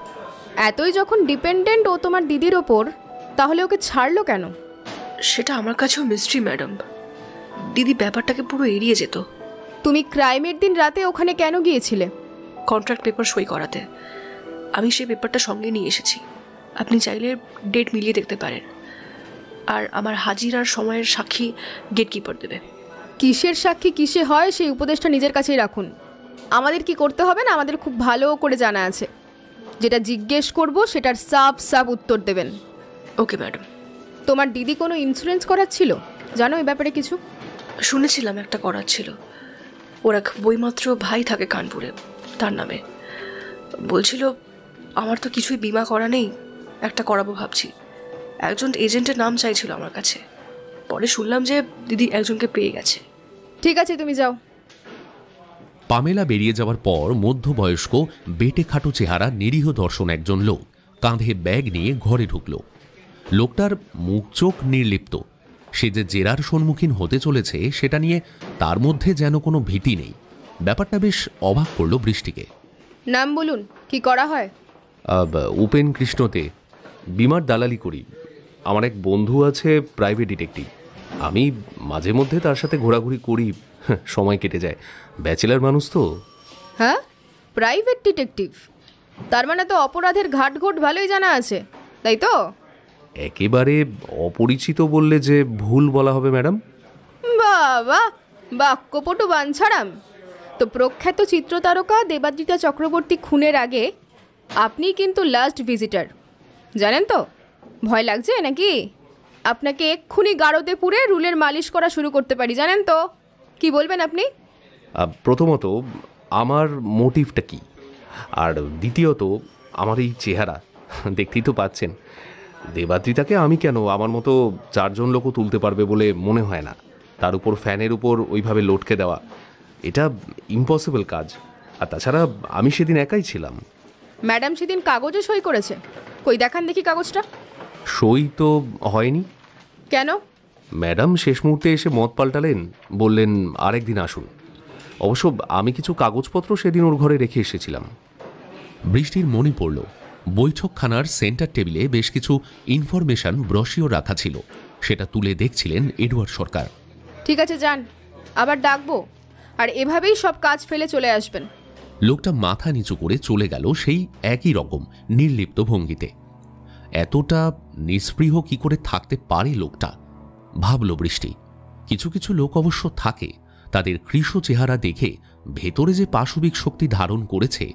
এতই যখন ডিপেন্ডেন্ট ও তোমার দিদির ওপর, তাহলে ওকে ছাড়লো কেন? সেটা আমার কাছেও মিস্ট্রি ম্যাডাম। দিদি ব্যাপারটাকে পুরো এড়িয়ে যেত। তুমি ক্রাইমের দিন রাতে ওখানে কেন গিয়েছিলে? কন্ট্রাক্ট পেপার সই করাতে। আমি সেই পেপারটা সঙ্গে নিয়ে এসেছি, আপনি চাইলে ডেট মিলিয়ে দেখতে পারেন। আর আমার হাজিরার সময়ের সাক্ষী গেটকিপার দেবে। কিসের সাক্ষী কিসে হয় সেই উপদেশটা নিজের কাছেই রাখুন। আমাদের কি করতে হবে না আমাদের খুব ভালো করে জানা আছে। যেটা জিজ্ঞেস করব সেটার সাফ সাফ উত্তর দেবেন। Okay madam. তোমার দিদি কোনো ইন্স্যুরেন্স করার ছিল, জানো এই ব্যাপারে কিছু? শুনেছিলাম একটা করার ছিল। ওর এক বইমাত্র ভাই থাকে কানপুরে, তার নামে। বলছিল আমার তো কিছুই বিমা করা নেই, একটা করাবো ভাবছি। একজন এজেন্টের নাম চাইছিল আমার কাছে, পরে শুনলাম যে দিদি একজনকে পেয়ে গেছে। ঠিক আছে, তুমি যাও। পামেলা বেরিয়ে যাওয়ার পর মধ্যবয়স্ক বেটে খাটো চেহারা নিরীহ দর্শন একজন লোক কাঁধে ব্যাগ নিয়ে ঘরে ঢুকল। লোকটার মুখ চোখ নির্লিপ্ত। সে যে জেরার সম্মুখীন হতে চলেছে সেটা নিয়ে তার মধ্যে যেন কোনো ভীতি নেই। ব্যাপারটা বেশ অবাক করল বৃষ্টিকে। নাম বলুন, কি করা হয়? উপেন কৃষ্ণতে, বিমার দালালি করি। আমার এক বন্ধু আছে প্রাইভেট ডিটেকটিভ, আমি মাঝে মধ্যে তার সাথে ঘোরাঘুরি করি, সময় কেটে যায়। ব্যাচেলার মানুষ তো। হ্যাঁ, প্রাইভেট ডিটেকটিভ, তার মানে তো অপরাধের ঘাটঘোট ভালোই জানা আছে, তাই তো? একেবারে অপরিচিত বললে যে ভুল বলা হবে ম্যাডাম। বাবা, বাক্যপটু বাঞ্ছারাম। তো প্রখ্যাত চিত্রতারকা দেবাদ্রিতা চক্রবর্তী খুনের আগে আপনি কিন্তু লাস্ট ভিজিটার, জানেন তো? ভয় লাগছে নাকি? আপনাকে এক্ষুনি গাড়োতে পুরে রুলের মালিশ করা শুরু করতে পারি, জানেন তো? কি বলবেন আপনি? প্রথমত আমার মোটিভটা কি, আর দ্বিতীয়ত আমার এই চেহারা দেখতেই তো পাচ্ছেন। দেবাদ্রিতাকে আমি কেন আমার মতো 4 জন লোকও তুলতে পারবে বলে মনে হয় না। তার উপর ফ্যানের উপর ওইভাবে লটকে দেওয়া, এটা ইম্পসিবল কাজ। আর তাছাড়া আমি সেদিন একাই ছিলাম। ম্যাডাম সেদিন কাগজে সই করেছে, কই দেখান দেখি কাগজটা। সই তো হয়নি। কেন? ম্যাডাম শেষ মুহূর্তে এসে মত পাল্টালেন, বললেন আরেকদিন আসুন। অবশ্য আমি কিছু কাগজপত্র সেদিন ওর ঘরে রেখে এসেছিলাম। বৃষ্টির মনে পড়ল বৈঠকখানার সেন্টার টেবিলে বেশ কিছু ইনফরমেশন ব্রশিও রাখা ছিল। সেটা তুলে দেখছিলেন এডওয়ার্ড সরকার। ঠিক আছে, যান, আবার ডাকবো, আর এভাবেই সব কাজ ফেলে চলে আসবেন। লোকটা মাথা নিচু করে চলে গেল সেই একই রকম নির্লিপ্ত ভঙ্গিতে। এতটা নিস্পৃহ কি করে থাকতে পারে লোকটা, ভাবল বৃষ্টি। কিছু কিছু লোক অবশ্য থাকে, তাদের কৃশ চেহারা দেখে ভেতরে যে পাশবিক শক্তি ধারণ করেছে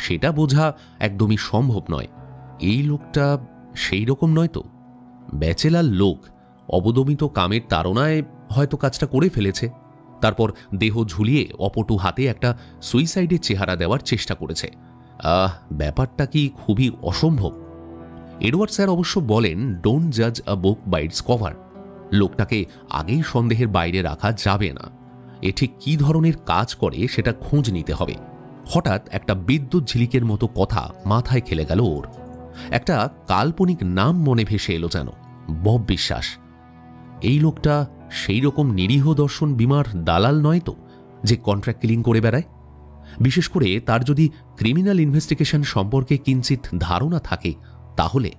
সেটা বোঝা একদমই সম্ভব নয়। এই লোকটা সেই রকম নয় তো। ব্যাচেলার লোক অবদমিত কামের তাড়নায় হয়তো কাজটা করে ফেলেছে, তারপর দেহ ঝুলিয়ে অপটু হাতে একটা সুইসাইডের চেহারা দেওয়ার চেষ্টা করেছে। ব্যাপারটা কি খুবই অসম্ভব? এডওয়ার্ড স্যার অবশ্য বলেন, ডোন্ট জাজ আ বুক বাই ইটস কভার। লোকটাকে আগেই সন্দেহের বাইরে রাখা যাবে না। এ ঠিক কী ধরনের কাজ করে সেটা খোঁজ নিতে হবে। হঠাৎ একটা বিদ্যুৎ ঝিলিকের মতো কথা মাথায় খেলে গেল ওর। একটা কাল্পনিক নাম মনে ভেসে এলো যেন, বব বিশ্বাস। এই লোকটা সেই রকম নিরীহ দর্শন বিমার দালাল নয় তো, যে কন্ট্রাক্ট কিলিং করে বেড়ায়? বিশেষ করে তার যদি ক্রিমিনাল ইনভেস্টিগেশন সম্পর্কে কিঞ্চিত ধারণা থাকে, তাহলে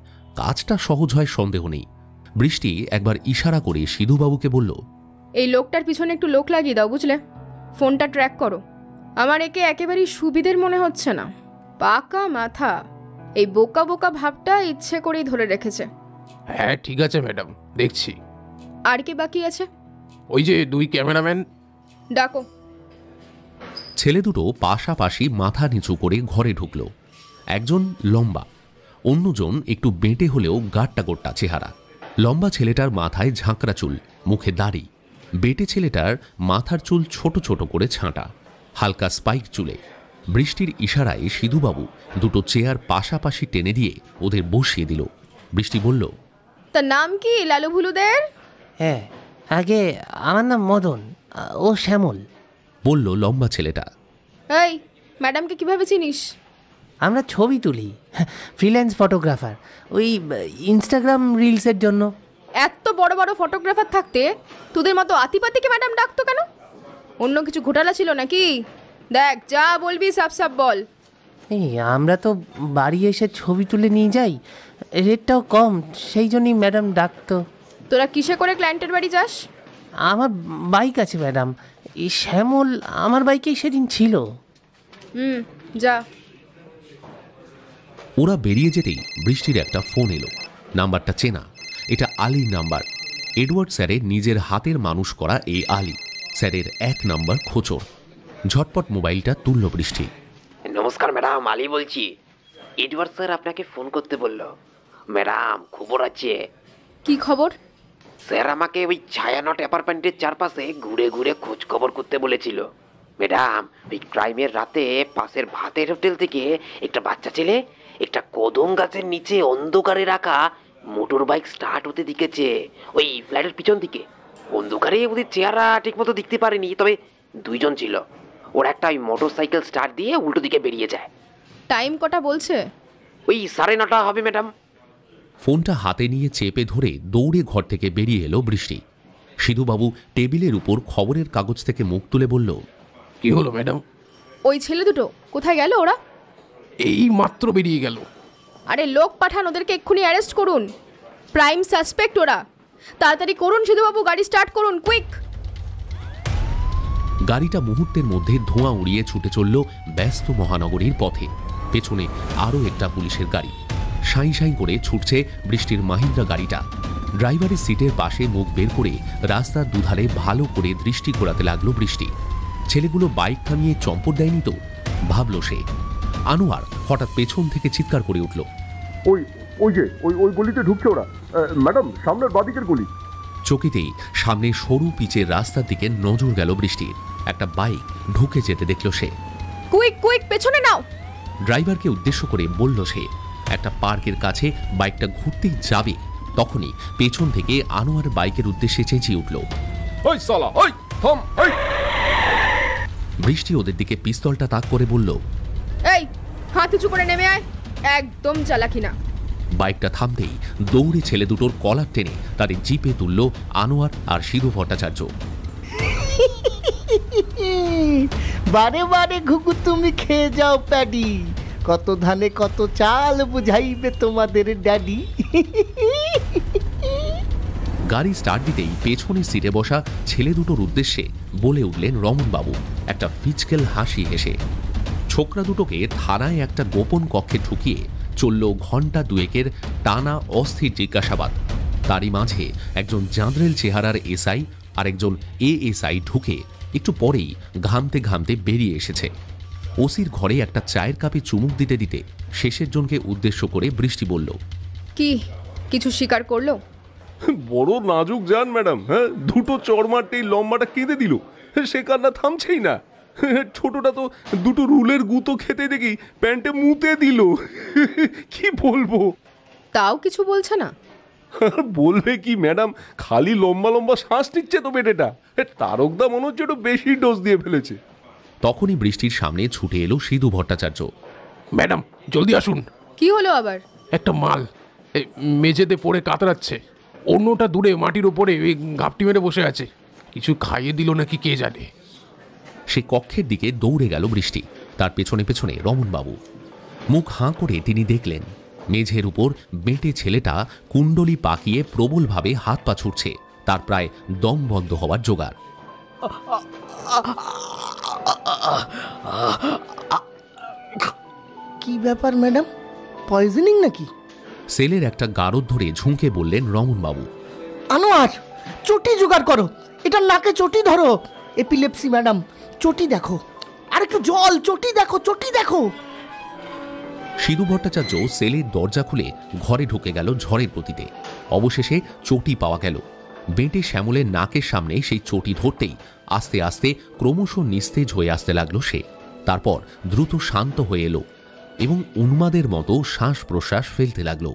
কাজটা সহজ হয় সন্দেহ নেই। বৃষ্টি একবার ইশারা করে সিধুবাবুকে বলল, এই লোকটার পিছনে একটু লোক লাগিয়ে দাও, বুঝলে? ফোনটা ট্র্যাক করো। আমার একে একেবারেই সুবিধের মনে হচ্ছে না। পাকা মাথা, এই বোকা বোকা ভাবটা ইচ্ছে করেই ধরে রেখেছে। হ্যাঁ ঠিক আছে ম্যাডাম, দেখছি। আর কে বাকি আছে? ওই যে 2 ক্যামেরাম্যান। ডাকো। ছেলে দুটো পাশাপাশি মাথা নিচু করে ঘরে ঢুকল। একজন লম্বা, অন্যজন একটু বেঁটে হলেও গাট্টা গোট্টা চেহারা। লম্বা ছেলেটার মাথায় ঝাঁকড়া চুল, মুখে দাড়ি। বেটে ছেলেটার মাথার চুল ছোট ছোট করে ছাঁটা, হালকা স্পাইক চুলে। বৃষ্টির ইশারায় সিধুবাবু দুটো চেয়ার পাশাপাশি টেনে দিয়ে ওদের বসিয়ে দিল। বৃষ্টি বলল, তার নাম কি লালু ভুলুদের? হ্যাঁ, আগে আমার নাম মদন, ও শ্যামল, বলল লম্বা ছেলেটা। এই ম্যাডামকে কিভাবে চিনিস? আমরা ছবি তুলি, ফ্রিল্যান্স ফটোগ্রাফার, ওই ইনস্টাগ্রাম রিলসের জন্য। এত বড় বড় ফটোগ্রাফার থাকতে তোদের মতো আতিপাতিকে ম্যাডাম ডাকতো কেন? অন্য কিছু ঘোটালা ছিল নাকি? দেখ, যা বলবি সাপ সাপ বল। এই আমরা তো বাড়ি এসে ছবি তুলে নিয়ে যাই, রেটটাও কম, সেই জন্যই ম্যাডাম ডাকতো। তোরা কিসে করে ক্লায়েন্টের বাড়ি যাস? আমার বাইক আছে ম্যাডাম, এই শ্যামল আমার বাইকেই সেদিন ছিল। যা। ওরা বেরিয়ে যেতেই বৃষ্টির একটা ফোন এলো। নাম্বারটা চেনা, এটা আলীর নাম্বার। এডওয়ার্ড স্যারের নিজের হাতের মানুষ করা এই আলী। স্যারের 1 নাম্বার খোঁচর। ঝটপট মোবাইলটা তুলল বৃষ্টি। নমস্কার ম্যাডাম, আলী বলছি। এডওয়ার্ড স্যার আপনাকে ফোন করতে বলল। ম্যাডাম, খবর আছে। কি খবর? স্যার আমাকে ওই ছায়ানট অ্যাপার্টমেন্টের চারপাশে ঘুরে ঘুরে খোঁজ খবর করতে বলেছিল। ম্যাডাম, ওই ক্রাইমের রাতে পাশের ভাতের হোটেল থেকে একটা বাচ্চা ছেলে একটা কদম গাছের নিচে অন্ধকারে রাখা মোটর বাইক স্টার্ট হতে দেখেছে, ওই ফ্ল্যাটের পিছন দিকে। অন্ধকারে ওদের চেহারা ঠিক মতো দেখতে পারেনি, তবে দুইজন ছিল। ওরা একটা ওই মোটর সাইকেল স্টার্ট দিয়ে উল্টো দিকে বেরিয়ে যায়। টাইম কটা বলছে? ওই 9:30 হবে ম্যাডাম। ফোনটা হাতে নিয়ে চেপে ধরে দৌড়ে ঘর থেকে বেরিয়ে এলো বৃষ্টি। সিধুবাবু টেবিলের উপর খবরের কাগজ থেকে মুখ তুলে বলল, কি হলো ম্যাডাম? ওই ছেলে দুটো কোথায় গেল ওরা? এই মাত্র বেরিয়ে গেল। আরে লোক পাঠান, ওদেরকে এক্ষুনি অ্যারেস্ট করুন। প্রাইম সাসপেক্ট ওরা। তাড়াতাড়ি করুন সিধুবাবু, গাড়ি স্টার্ট করুন, কুইক। গাড়িটা মুহূর্তের মধ্যে ধোঁয়া উড়িয়ে ছুটে চলল ব্যস্ত মহানগরীর পথে। পেছনে আরও একটা পুলিশের গাড়ি। সাঁই সাঁই করে ছুটছে বৃষ্টির মাহিন্দ্রা গাড়িটা। ড্রাইভারের সিটের পাশে মুখ বের করে রাস্তার দুধারে ভালো করে দৃষ্টি ঘোরাতে লাগলো বৃষ্টি। ছেলেগুলো বাইক থামিয়ে চম্পট দেয়নি তো, ভাবল সে। আনোয়ার হঠাৎ পেছন থেকে চিৎকার করে উঠল, ওই ওই যে ওই গলিতে ঢুকছে ওরা, ম্যাডাম সামনের বাদিকের গলি। চকিতেই সামনে সরু পিচের রাস্তার দিকে নজর গেল বৃষ্টির। একটা বাইক ঢুকে যেতে দেখল সে। কুইক কুইক, পেছনে নাও। ড্রাইভারকে উদ্দেশ্য করে বলল সে। একটা পার্কের কাছে বাইকটা ঘুরতেই যাবে, তখনই পেছন থেকে আনোয়ার বাইকের উদ্দেশ্যে চেঁচিয়ে উঠল, ওই সালা, ওই থাম, ওই। বৃষ্টি ওদের দিকে পিস্তলটা তাক করে বলল, এই হাত উঁচু করে নেমে আয়, একদম চালাকি না। বাইকটা থামতেই দৌড়ে ছেলে দুটোর কলার টেনে তাদের জিপে তুলল আনোয়ার আর সিধু ভট্টাচার্য। বারে বারে ঘুঘু তুমি খেয়ে যাও প্যাডি, কত ধানে কত চাল বুঝাইবে তোমাদের ড্যাডি। গাড়ি স্টার্ট দিতেই পেছনে সিটে বসা ছেলে দুটোর উদ্দেশ্যে বলে উঠলেন রমনবাবু একটা ফিচকেল হাসি হেসে। ছোকরা দুটোকে থানায় একটা গোপন কক্ষে ঢুকিয়ে চলল ঘণ্টা দুয়েকের টানা অস্থির জিজ্ঞাসাবাদ। তারই মাঝে একজন জাঁদরেল চেহারার এসআই আর একজন এএসআই ঢুকে একটু পরেই ঘামতে ঘামতে বেরিয়ে এসেছে। ওসির ঘরে একটা চায়ের কাপে চুমুক দিতে দিতে শেষের জনকে উদ্দেশ্য করে বৃষ্টি বলল, কি কিছু স্বীকার করলো? বড় নাজুক জান ম্যাডাম, হ্যাঁ, দুটো চড় মারতেই লম্বাটা কেঁদে দিল, সে কান্না থামছেই না। ছোটটা তো দুটো রুলের গুঁতো খেতে দেখি প্যান্টে মুতে দিল। কি বলবো? তাও কিছু বলছে না? বলবে কি ম্যাডাম, খালি লম্বা লম্বা শ্বাস নিচ্ছে তো বেটেটা। তারকদা মনে হচ্ছে একটু বেশি ডোজ দিয়ে ফেলেছে। তখনই বৃষ্টির সামনে ছুটে এলো সিধু ভট্টাচার্য। ম্যাডাম জলদি আসুন। কি হলো আবার? একটা মাল মেঝেতে পড়ে কাতরাচ্ছে, অন্যটা দূরে মাটির ওপরে ওই গাপটি মেরে বসে আছে। কিছু খাইয়ে দিল নাকি কে জানে। সে কক্ষের দিকে দৌড়ে গেল বৃষ্টি, তার পেছনে পেছনে রমনবাবু। মুখ হাঁ করে তিনি দেখলেন মেঝের উপর বেঁটে ছেলেটা কুণ্ডলি পাকিয়ে প্রবলভাবে হাত পা ছুটছে, তার প্রায় দম বন্ধ হওয়ার জোগাড়। কি ব্যাপার ম্যাডাম, পয়জনিং নাকি? সেলের একটা গারদ ধরে ঝুঁকে বললেন রমনবাবু। আনোয়ার, চটি জোগাড় করো, এটা নাকে চটি ধরো। এপিলেপসি ম্যাডাম, চটি দেখো, আর একটু জল, চটি দেখো, চটি দেখো। সিধু ভট্টাচার্য সেলের দরজা খুলে ঘরে ঢুকে গেল ঝড়ের গতিতে। অবশেষে চটি পাওয়া গেল। বেঁটে শ্যামলের নাকের সামনে সেই চটি ধরতেই আস্তে আস্তে ক্রমশ নিস্তেজ হয়ে আসতে লাগলো সে। তারপর দ্রুত শান্ত হয়ে এলো এবং উন্মাদের মতো শ্বাস প্রশ্বাস ফেলতে লাগলো।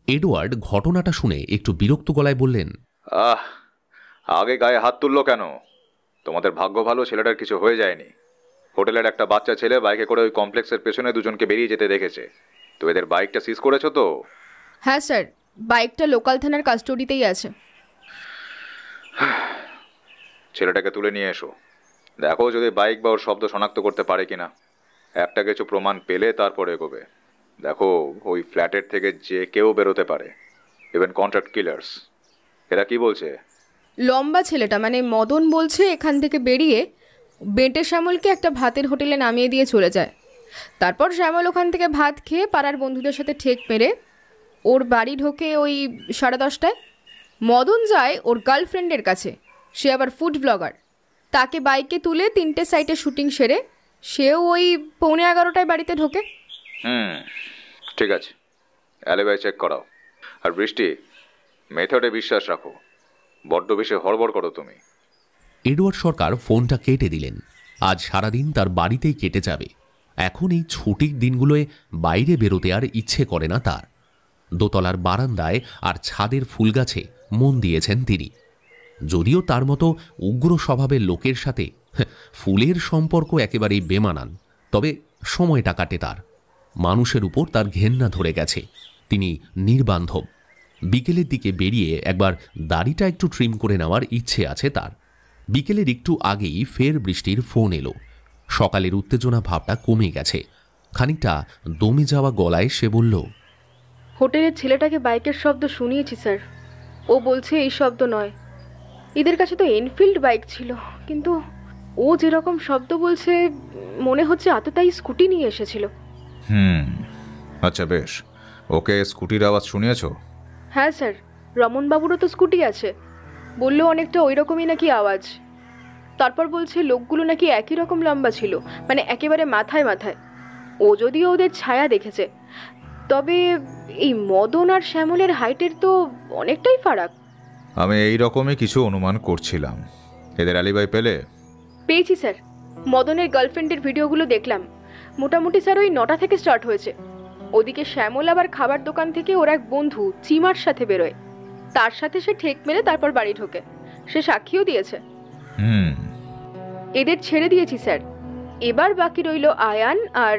এডওয়ার্ড ঘটনাটা শুনে একটু বিরক্ত গলায় বললেন, আগে গায়ে হাত তুললো কেন? তোমাদের ভাগ্য ভালো, ছেলেটার কিছু হয়ে যায়নি। হোটেলের একটা বাচ্চা ছেলে বাইকে করে ওই কমপ্লেক্সের পেছনে দুজনকে বেরিয়ে যেতে দেখেছে। তো এদের বাইকটা সিজ করেছো তো? হ্যাঁ স্যার, বাইকটা লোকাল থানার কাস্টডিতেই আছে। ছেলেটাকে তুলে নিয়ে এসো, দেখো যদি বাইক বা ওর শব্দ শনাক্ত করতে পারে কিনা। একটা কিছু প্রমাণ পেলে তারপর এগোবে। দেখো ওই ফ্ল্যাটের থেকে যে কেউ বেরোতে পারে, ইভেন কন্ট্রাক্ট কিলার্স। এরা কি বলছে? লম্বা ছেলেটা মানে মদন বলছে এখান থেকে বেরিয়ে বেঁটে শ্যামলকে একটা ভাতের হোটেলে নামিয়ে দিয়ে চলে যায়। তারপর শ্যামল ওখান থেকে ভাত খেয়ে পাড়ার বন্ধুদের সাথে ঠেক মেরে ওর বাড়ি ঢোকে ওই 10:30টায়। মদন যায় ওর গার্লফ্রেন্ডের কাছে, সে আবার ফুড ব্লগার। তাকে বাইকে তুলে 3টে সাইটে শুটিং সেরে সেও ওই 11:15টায় বাড়িতে ঢোকে। ঠিক আছে, অ্যালিবাই চেক করাও। আর বৃষ্টি, মেথডে বিশ্বাস রাখো। বড্ড বেশি হড়বড় করো তুমি। এডওয়ার্ড সরকার ফোনটা কেটে দিলেন। আজ সারাদিন তার বাড়িতেই কেটে যাবে। এখন এই ছুটির দিনগুলোয় বাইরে বেরোতে আর ইচ্ছে করে না তার। দোতলার বারান্দায় আর ছাদের ফুলগাছে মন দিয়েছেন তিনি। যদিও তার মতো উগ্র স্বভাবের লোকের সাথে ফুলের সম্পর্ক একেবারেই বেমানান, তবে সময়টা কাটে তার। মানুষের উপর তার ঘেন্না ধরে গেছে। তিনি নির্বান্ধব। বিকেলের দিকে বেরিয়ে একবার দাড়িটা একটু ট্রিম করে নেওয়ার ইচ্ছে আছে তার। বিকেলের একটু আগেই ফের বৃষ্টির ফোন এলো। সকালের উত্তেজনা ভাবটা কমে গেছে। খানিকটা দমে যাওয়া গলায় সে বলল, হোটেলের ছেলেটাকে বাইকের শব্দ শুনিয়েছি স্যার। ও বলছে এই শব্দ নয়, এদের কাছে তো এনফিল্ড বাইক ছিল, কিন্তু ও যেরকম শব্দ বলছে মনে হচ্ছে আততায়ী স্কুটি নিয়ে এসেছিল। আচ্ছা বেশ, ওকে স্কুটির আওয়াজ শুনিয়েছ? হ্যাঁ স্যার, রমনবাবুরও তো স্কুটি আছে, বললো অনেকটা ওই রকমই নাকি আওয়াজ। তারপর বলছে লোকগুলো নাকি একই রকম লম্বা ছিল, মানে একেবারে মাথায় মাথায়। ও যদিও ওদের ছায়া দেখেছে, তবে এই মদন আর শ্যামলের হাইটের তো অনেকটাই ফারাক। আমি এই রকমই কিছু অনুমান করছিলাম। এদের আলিবাই পেলে? পেয়েছি স্যার। মদনের গার্লফ্রেন্ডের ভিডিওগুলো দেখলাম। মোটামুটি স্যার ওই 9টা থেকে স্টার্ট হয়েছে। ওদিকে শ্যামল আবার খাবার দোকান থেকে ওর এক বন্ধু চিমার সাথে বেরোয়, তার সাথে সে ঠেক মেরে তারপর বাড়ি ঢোকে। সে সাক্ষীও দিয়েছে। এদের ছেড়ে দিয়েছি স্যার। এবার বাকি রইল আয়ান আর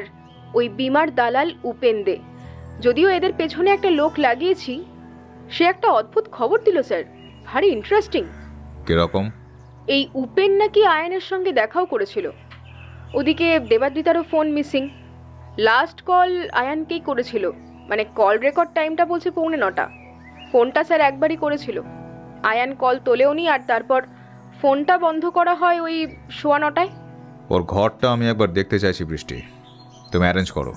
ওই বিমার দালাল উপেন দে। যদিও এদের পেছনে একটা লোক লাগিয়েছি, সে একটা অদ্ভুত খবর দিল স্যার, ভারী ইন্টারেস্টিং। কিরকম? এই উপেন নাকি আয়ানের সঙ্গে দেখাও করেছিল। ওদিকে দেবাদ্রিতারও ফোন মিসিং। লাস্ট কল আয়ানকেই করেছিল, মানে কল রেকর্ড টাইমটা বলছে 9:45। ফোনটা স্যার একবারই করেছিল। আয়ান কল তোলেওনি, আর তারপর ফোনটা বন্ধ করা হয় ওই 9:15। ওর ঘরটা আমি একবার দেখতে চাইছি বৃষ্টি, তুমি অ্যারেঞ্জ করো।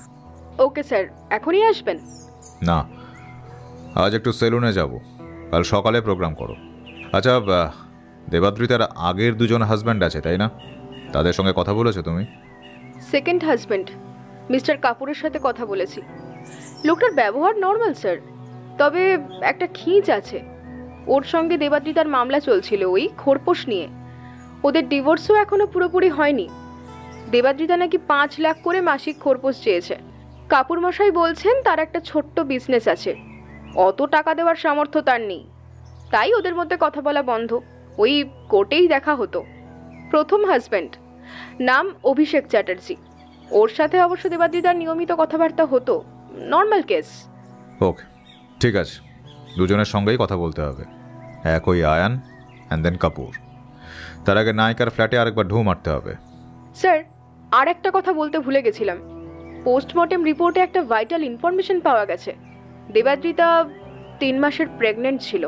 ওকে স্যার, এখনই আসবেন? না, আজ একটু সেলুনে যাব, কাল সকালে প্রোগ্রাম করো। আচ্ছা, দেবাদ্রিতার আগের দুজন হাজব্যান্ড আছে তাই না? তাদের সঙ্গে কথা বলেছো তুমি? সেকেন্ড হাজব্যান্ড মিস্টার কাপুরের সাথে কথা বলেছি। লোকটার ব্যবহার নর্মাল স্যার, তবে একটা খিঁচ আছে। ওর সঙ্গে দেবাদ্রিতার মামলা চলছিল ওই খোরপোশ নিয়ে। ওদের ডিভোর্সও এখনো পুরোপুরি হয়নি। দেবাদ্রিতা নাকি 5 লাখ করে মাসিক খোরপোশ চেয়েছে। কাপুর মশাই বলছেন তার একটা ছোট্ট বিজনেস আছে, অত টাকা দেওয়ার সামর্থ্য তার নেই। তাই ওদের মধ্যে কথা বলা বন্ধ, ওই কোর্টেই দেখা হতো। প্রথম হাজব্যান্ড নাম অভিষেক চ্যাটার্জি। ওর সাথে অবশ্য দেবাদ্রিতার নিয়মিত কথাবার্তা হতো, নর্মাল কেস। ওকে, ঠিক আছে, দুজনের সঙ্গেই কথা বলতে হবে। এক ওই আয়ান অ্যান্ড দেন কাপুর। তার আগে নায়িকার ফ্ল্যাটে আরেকবার ঢু মারতে হবে। স্যার, আর একটা কথা বলতে ভুলে গেছিলাম। পোস্টমর্টেম রিপোর্টে একটা ভাইটাল ইনফরমেশন পাওয়া গেছে। দেবাদ্রিতা 3 মাসের প্রেগনেন্ট ছিল।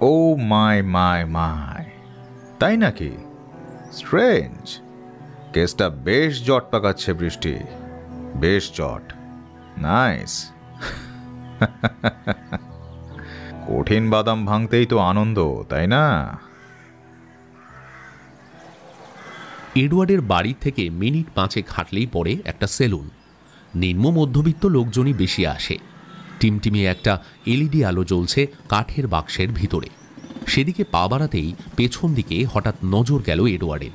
ও মাই মাই মাই, তাই নাকি? স্ট্রেঞ্জ। কেসটা বেশ জট পাকাচ্ছে বৃষ্টি, বেশ জট। নাইস। কঠিন বাদাম ভাঙতেই তো আনন্দ, তাই না? এডওয়ার্ডের বাড়ি থেকে মিনিট 5 হাঁটলেই পড়ে একটা সেলুন। নিম্ন মধ্যবিত্ত লোকজনই বেশি আসে। টিমটিমে একটা এলইডি আলো জ্বলছে কাঠের বাক্সের ভিতরে। সেদিকে পা বাড়াতেই পেছন দিকে হঠাৎ নজর গেল এডওয়ার্ডের।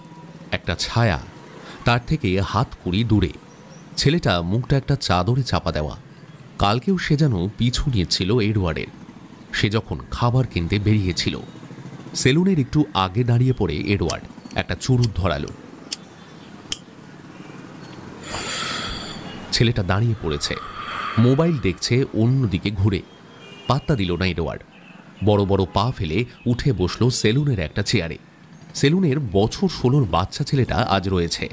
একটা ছায়া, তার থেকে হাত কুড়ি দূরে। ছেলেটা মুখটা একটা চাদরে চাপা দেওয়া। কালকেও সে যেন পিছু নিয়েছিল এডওয়ার্ডের। সে যখন খাবার কিনতে বেরিয়েছিল। সেলুনের একটু আগে দাঁড়িয়ে পড়ে এডওয়ার্ড একটা চুরুট ধরালো। ছেলেটা দাঁড়িয়ে পড়েছে, মোবাইল দেখছে অন্যদিকে ঘুরে। পাত্তা দিল না এডওয়ার্ড। বড় বড় পা ফেলে উঠে বসলো সেলুনের একটা চেয়ারে। সেলুনের বছর 16 বাচ্চা ছেলেটা আজ রয়েছে।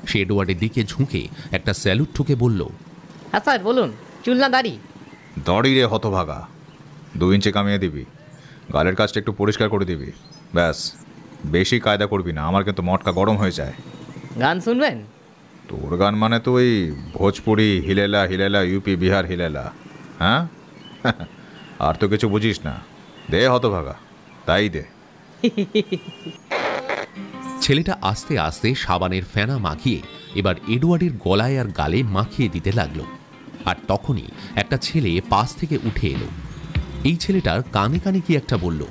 সে এডওয়ার্ডের দিকে ঝুঁকে একটা স্যালুট ঠুকে বলল, হ্যাঁ স্যার বলুন, চুল না দাড়ি? দাড়ি রে হতভাগা, 2 ইঞ্চি কামিয়ে দিবি, গালের কাজটা একটু পরিষ্কার করে দিবি, ব্যাস। বেশি কায়দা করবি না, আমার কিন্তু মটকা গরম হয়ে যায়। গান শুনবেন? তোর গান মানে তো ওই ভোজপুরি হিলেলা হিলেলা, ইউপি বিহার হিলেলা। হ্যাঁ, আর তো কিছু বুঝিস না। দে হতভাগা, তাই দে। ছেলেটা আস্তে আস্তে সাবানের ফেনা মাখিয়ে এবার এডওয়ার্ডের গলায় আর গালে মাখিয়ে দিতে লাগলো। আর তখনই একটা ছেলে পাশ থেকে উঠে এলো। এই ছেলেটার কানে কানে কি একটা বলল।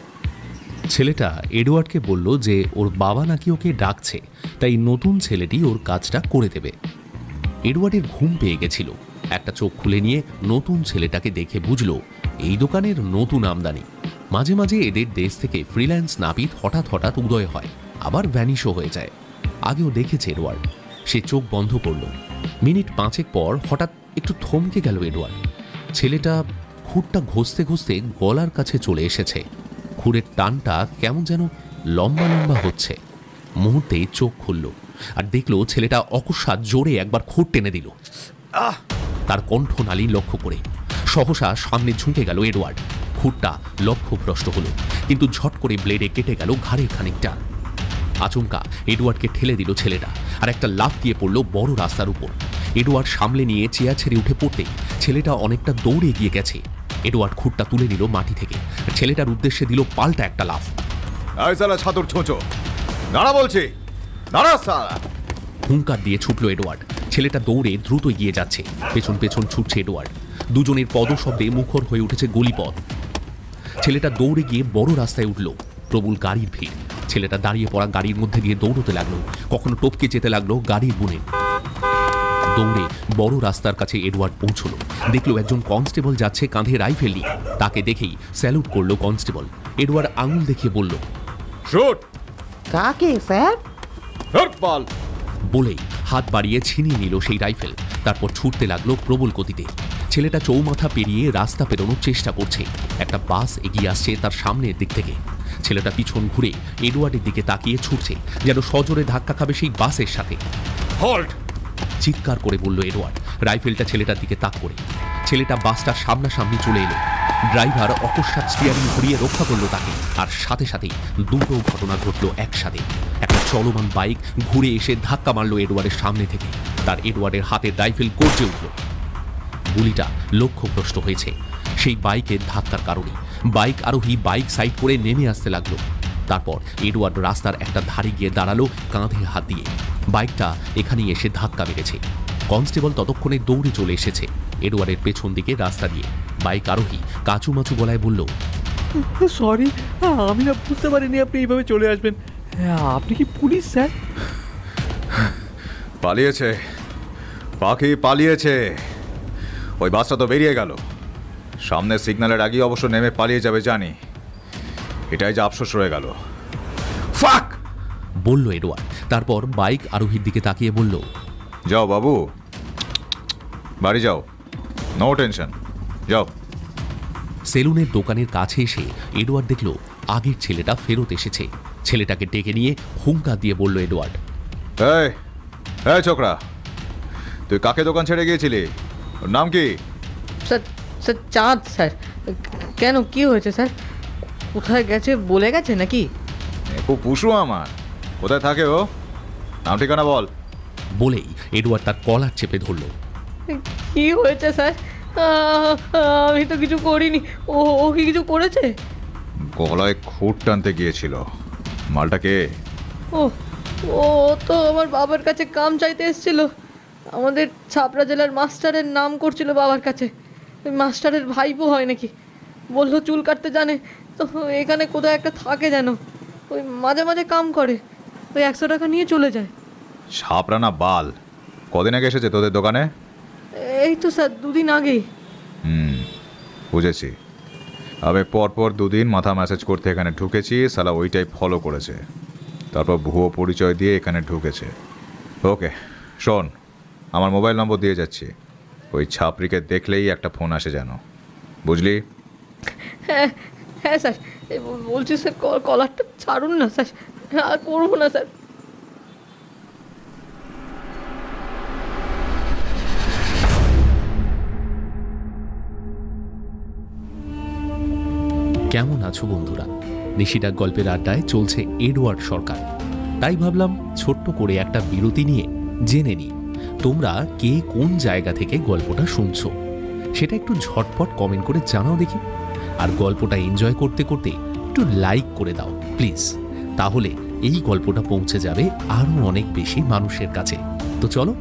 ছেলেটা এডওয়ার্ডকে বলল যে ওর বাবা নাকি ওকে ডাকছে, তাই নতুন ছেলেটি ওর কাজটা করে দেবে। এডওয়ার্ডের ঘুম পেয়ে গেছিল। একটা চোখ খুলে নিয়ে নতুন ছেলেটাকে দেখে বুঝল এই দোকানের নতুন আমদানি। মাঝে মাঝে এদের দেশ থেকে ফ্রিল্যান্স নাপিত হঠাৎ হঠাৎ উদয় হয়, আবার ভ্যানিশও হয়ে যায়। আগেও দেখেছে এডওয়ার্ড। সে চোখ বন্ধ করল। মিনিট 5 পর হঠাৎ একটু থমকে গেল এডওয়ার্ড। ছেলেটা খুঁটটা ঘষতে ঘষতে গলার কাছে চলে এসেছে। খুঁড়ের টানটা কেমন যেন লম্বা লম্বা হচ্ছে। মুহূর্তেই চোখ খুলল আর দেখলো ছেলেটা অকস্মাৎ জোরে একবার খুঁট টেনে দিল। তার কণ্ঠনালী লক্ষ্য করে সহসা সামনে ঝুঁকে গেল এডওয়ার্ড। খুঁটটা লক্ষ্যভ্রষ্ট হলো, কিন্তু ঝট করে ব্লেডে কেটে গেল ঘাড়ের খানিকটা। আচমকা এডওয়ার্ডকে ঠেলে দিল ছেলেটা আর একটা লাফ দিয়ে পড়ল বড় রাস্তার উপর। এডওয়ার্ড সামলে নিয়ে চেয়ার ছেড়ে উঠে পড়তেই ছেলেটা অনেকটা দৌড়ে এগিয়ে গেছে। এডওয়ার্ড খুঁটটা তুলে নিল মাটি থেকে, ছেলেটার উদ্দেশ্যে দিল পাল্টা একটা লাফ। ছাতুর ছোঁচো, দাঁড়া বলছি, দাঁড়া শালা! হুঙ্কার দিয়ে ছুটল এডওয়ার্ড। ছেলেটা দৌড়ে দ্রুত এগিয়ে যাচ্ছে, পেছন পেছন ছুটছে এডওয়ার্ড। দুজনের পদশব্দে মুখর হয়ে উঠেছে গলিপথ। ছেলেটা দৌড়ে গিয়ে বড় রাস্তায় উঠল। প্রবল গাড়ির ভিড়। ছেলেটা দাঁড়িয়ে পড়া গাড়ির মধ্যে দিয়ে দৌড়তে লাগলো, কখনো টপকে যেতে লাগলো গাড়ির বুনে। দৌড়ে বড় রাস্তার কাছে এডওয়ার্ড পৌঁছল। দেখলো একজন কনস্টেবল যাচ্ছে কাঁধে রাইফেল নিয়ে। তাকে দেখেই স্যালুট করলো কনস্টেবল। এডওয়ার্ড আঙুল দেখিয়ে বলল, শুট। কাকে স্যার? বলেই হাত বাড়িয়ে ছিনিয়ে নিল সেই রাইফেল। তারপর ছুটতে লাগলো প্রবল গতিতে। ছেলেটা চৌমাথা পেরিয়ে রাস্তা পেরোনোর চেষ্টা করছে। একটা বাস এগিয়ে আসছে তার সামনের দিক থেকে। ছেলেটা পিছন ঘুরে এডওয়ার্ডের দিকে তাকিয়ে ছুটছে, যেন সজোরে ধাক্কা খাবে সেই বাসের সাথে। হল্ট! চিৎকার করে বলল এডওয়ার্ড, রাইফেলটা ছেলেটার দিকে তাক করে। ছেলেটা বাসটার সামনাসামনি চলে এলো। ড্রাইভার অকস্মাৎ স্টিয়ারিং ঘুরিয়ে রক্ষা করলো তাকে, আর সাথে সাথেই দুটো ঘটনা ঘটলো একসাথে। একটা চলমান বাইক ঘুরে এসে ধাক্কা মারল এডওয়ার্ডের সামনে থেকে। তার এডওয়ার্ডের হাতের রাইফেল গর্জে উঠল। গুলিটা লক্ষ্যভ্রষ্ট হয়েছে সেই বাইকের ধাক্কার কারণে। বাইক আরোহী বাইক সাইড করে নেমে আসতে লাগলো। তারপর এডওয়ার্ড রাস্তার একটা ধারে গিয়ে দাঁড়ালো কাঁধে হাত দিয়ে। বাইকটা এখানেই এসে ধাক্কা মেরেছে। কনস্টেবল ততক্ষণে দৌড়ে চলে এসেছে এডওয়ার্ডের পেছন দিকে রাস্তা দিয়ে। বাইক আরোহী কাচুমাচু গলায় বলল, সরি, আমি না বুঝতে পারিনি আপনি এইভাবে চলে আসবেন। আপনি কি পুলিশ স্যার? পালিয়েছে, পাখি পালিয়েছে। ওই বাসটা তো বেরিয়ে গেল। সামনের সিগন্যালের আগেই অবশ্য নেমে পালিয়ে যাবে জানি। এটাই যে আফসোস রয়ে গেল। ফাক! বলল এডওয়ার্ড। তারপর বাইক আরোহীর দিকে তাকিয়ে বলল, যাও বাবু, বাড়ি যাও, নো টেনশন, যাও। সেলুনের দোকানের কাছে এসে এডওয়ার্ড দেখল আগের ছেলেটা ফেরত এসেছে। ছেলেটাকে ডেকে নিয়ে হুঙ্কার দিয়ে বলল এডওয়ার্ড, এই ছোকরা, তুই কাকে দোকান ছেড়ে গিয়েছিলি? ওর নাম কি? স্যার স্যার চাঁদ স্যার। কেন, কি হয়েছে স্যার? কোথায় গেছে বলে গেছে নাকি? খুব পুষু আমার। কোথায় থাকে ও? নাম ঠিকানা বল। বলেই এডওয়ার্ড তার কলার চেপে ধরল। কি হয়েছে স্যার? আমি তো কিছু করিনি। ও কি কিছু করেছে? গলায় খুঁট টানতে গিয়েছিল। মালটা কে? ও তো আমার বাবার কাছে কাম চাইতে এসেছিল। আমাদের ছাপড়া জেলার মাস্টারের নাম করছিল বাবার কাছে। ওই মাস্টারের ভাইপো হয় নাকি। বললো চুল কাটতে জানে, তো এখানে কোথাও একটা থাকে যেন। ওই মাঝে মাঝে কাম করে, ওই 100 টাকা নিয়ে চলে যায়। ছাপড়া না বাল? কদিন আগে এসেছে তোদের দোকানে? এই তো স্যার 2 দিন আগেই। বুঝেছি। আমি পরপর 2 দিন মাথা ম্যাসেজ করতে এখানে ঢুকেছি, সালা ওইটাই ফলো করেছে। তারপর ভুয়ো পরিচয় দিয়ে এখানে ঢুকেছে। ওকে শোন, আমার মোবাইল নম্বর দিয়ে যাচ্ছি। ওই ছাপড়িকে দেখলেই একটা ফোন আসে যেন, বুঝলি? হ্যাঁ হ্যাঁ স্যার, বলছি স্যার কলারটা ছাড়ুন না স্যার, আর করবো না স্যার। কেমন আছো বন্ধুরা? নিশিডাক গল্পের আড্ডায় চলছে এডওয়ার্ড সরকার। তাই ভাবলাম ছোট্ট করে একটা বিরতি নিয়ে জেনে নিই তোমরা কে কোন জায়গা থেকে গল্পটা শুনছো। সেটা একটু ঝটপট কমেন্ট করে জানাও দেখি। আর গল্পটা এনজয় করতে করতে একটু লাইক করে দাও প্লিজ। তাহলে এই গল্পটা পৌঁছে যাবে আরও অনেক বেশি মানুষের কাছে। তো চলো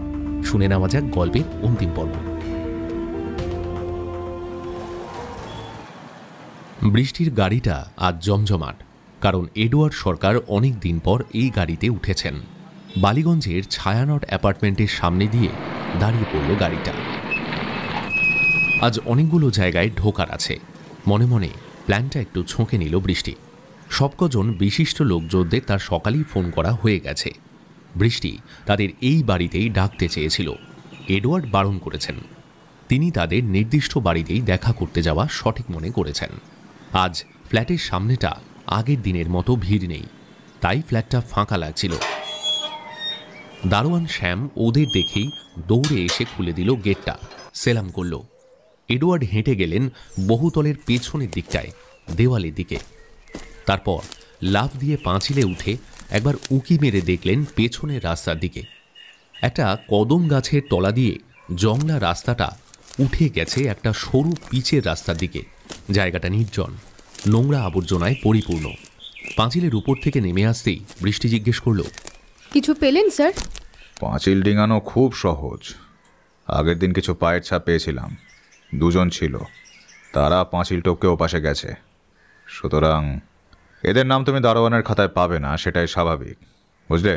শুনে নেওয়া যাক গল্পের অন্তিম পর্ব। বৃষ্টির গাড়িটা আজ জমজমাট। কারণ এডওয়ার্ড সরকার অনেক দিন পর এই গাড়িতে উঠেছেন। বালিগঞ্জের ছায়ানট অ্যাপার্টমেন্টের সামনে দিয়ে দাঁড়িয়ে পড়ল গাড়িটা। আজ অনেকগুলো জায়গায় ঢোকার আছে। মনে মনে প্ল্যানটা একটু ছুঁকে নিল বৃষ্টি। সব কজন বিশিষ্ট লোকজনদের তার সকালেই ফোন করা হয়ে গেছে। বৃষ্টি তাদের এই বাড়িতেই ডাকতে চেয়েছিল, এডওয়ার্ড বারণ করেছেন। তিনি তাদের নির্দিষ্ট বাড়িতেই দেখা করতে যাওয়া সঠিক মনে করেছেন। আজ ফ্ল্যাটের সামনেটা আগের দিনের মতো ভিড় নেই, তাই ফ্ল্যাটটা ফাঁকা লাগছিল। দারোয়ান শ্যাম ওদের দেখেই দৌড়ে এসে খুলে দিল গেটটা, সেলাম করল। এডওয়ার্ড হেঁটে গেলেন বহুতলের পেছনের দিকটায়, দেওয়ালের দিকে। তারপর লাফ দিয়ে পাঁচিলে উঠে একবার উঁকি মেরে দেখলেন পেছনের রাস্তার দিকে। একটা কদম গাছের তলা দিয়ে জংলা রাস্তাটা উঠে গেছে একটা সরু পিচের রাস্তার দিকে। জায়গাটা নির্জন, নোংরা আবর্জনায় পরিপূর্ণ। পাঁচিলের উপর থেকে নেমে আসতেই বৃষ্টি জিজ্ঞেস করল, কিছু পেলেন স্যার? পাঁচিল ডিঙানো খুব সহজ। আগের দিন কিছু পায়ের ছাপ পেয়েছিলাম, দুজন ছিল, তারা পাঁচিল টপকে ওপাশে গেছে। সুতরাং এদের নাম তুমি দারোয়ানের খাতায় পাবে না, সেটাই স্বাভাবিক, বুঝলে?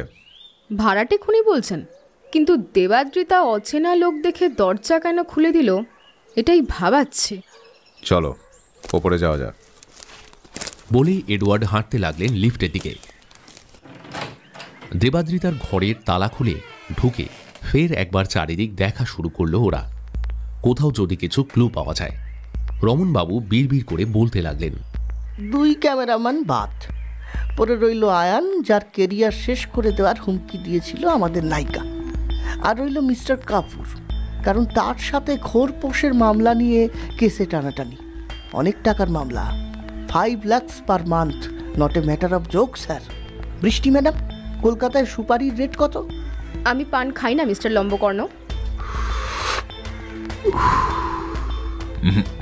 ভাড়াটে খুনি বলছেন, কিন্তু দেবাদ্রিতা অচেনা লোক দেখে দরজা কেন খুলে দিল এটাই ভাবাচ্ছে। চলো ওপরে যাওয়া যাক। বলেই এডওয়ার্ড হাঁটতে লাগলেন লিফটের দিকে। দেবাদ্রিতার ঘরের তালা খুলে ঢুকে ফের একবার চারিদিক দেখা শুরু করলো ওরা, কোথাও যদি কিছু ক্লু পাওয়া যায়। রমনবাবু বিড়বিড় করে বলতে লাগলেন, 2 ক্যামেরাম্যান বাদ পরে রইল আয়ান, যার কেরিয়ার শেষ করে দেওয়ার হুমকি দিয়েছিল আমাদের নায়িকা। আর রইল মিস্টার কাপুর, কারণ তার সাথে খোরপোশের মামলা নিয়ে কেসে টানাটানি। অনেক টাকার মামলা, 5 lakhs per month, not a matter of joke sir. বৃষ্টি ম্যাডাম, কলকাতায় সুপারির রেট কত? আমি পান খাই না মিস্টার লম্বকর্ণ।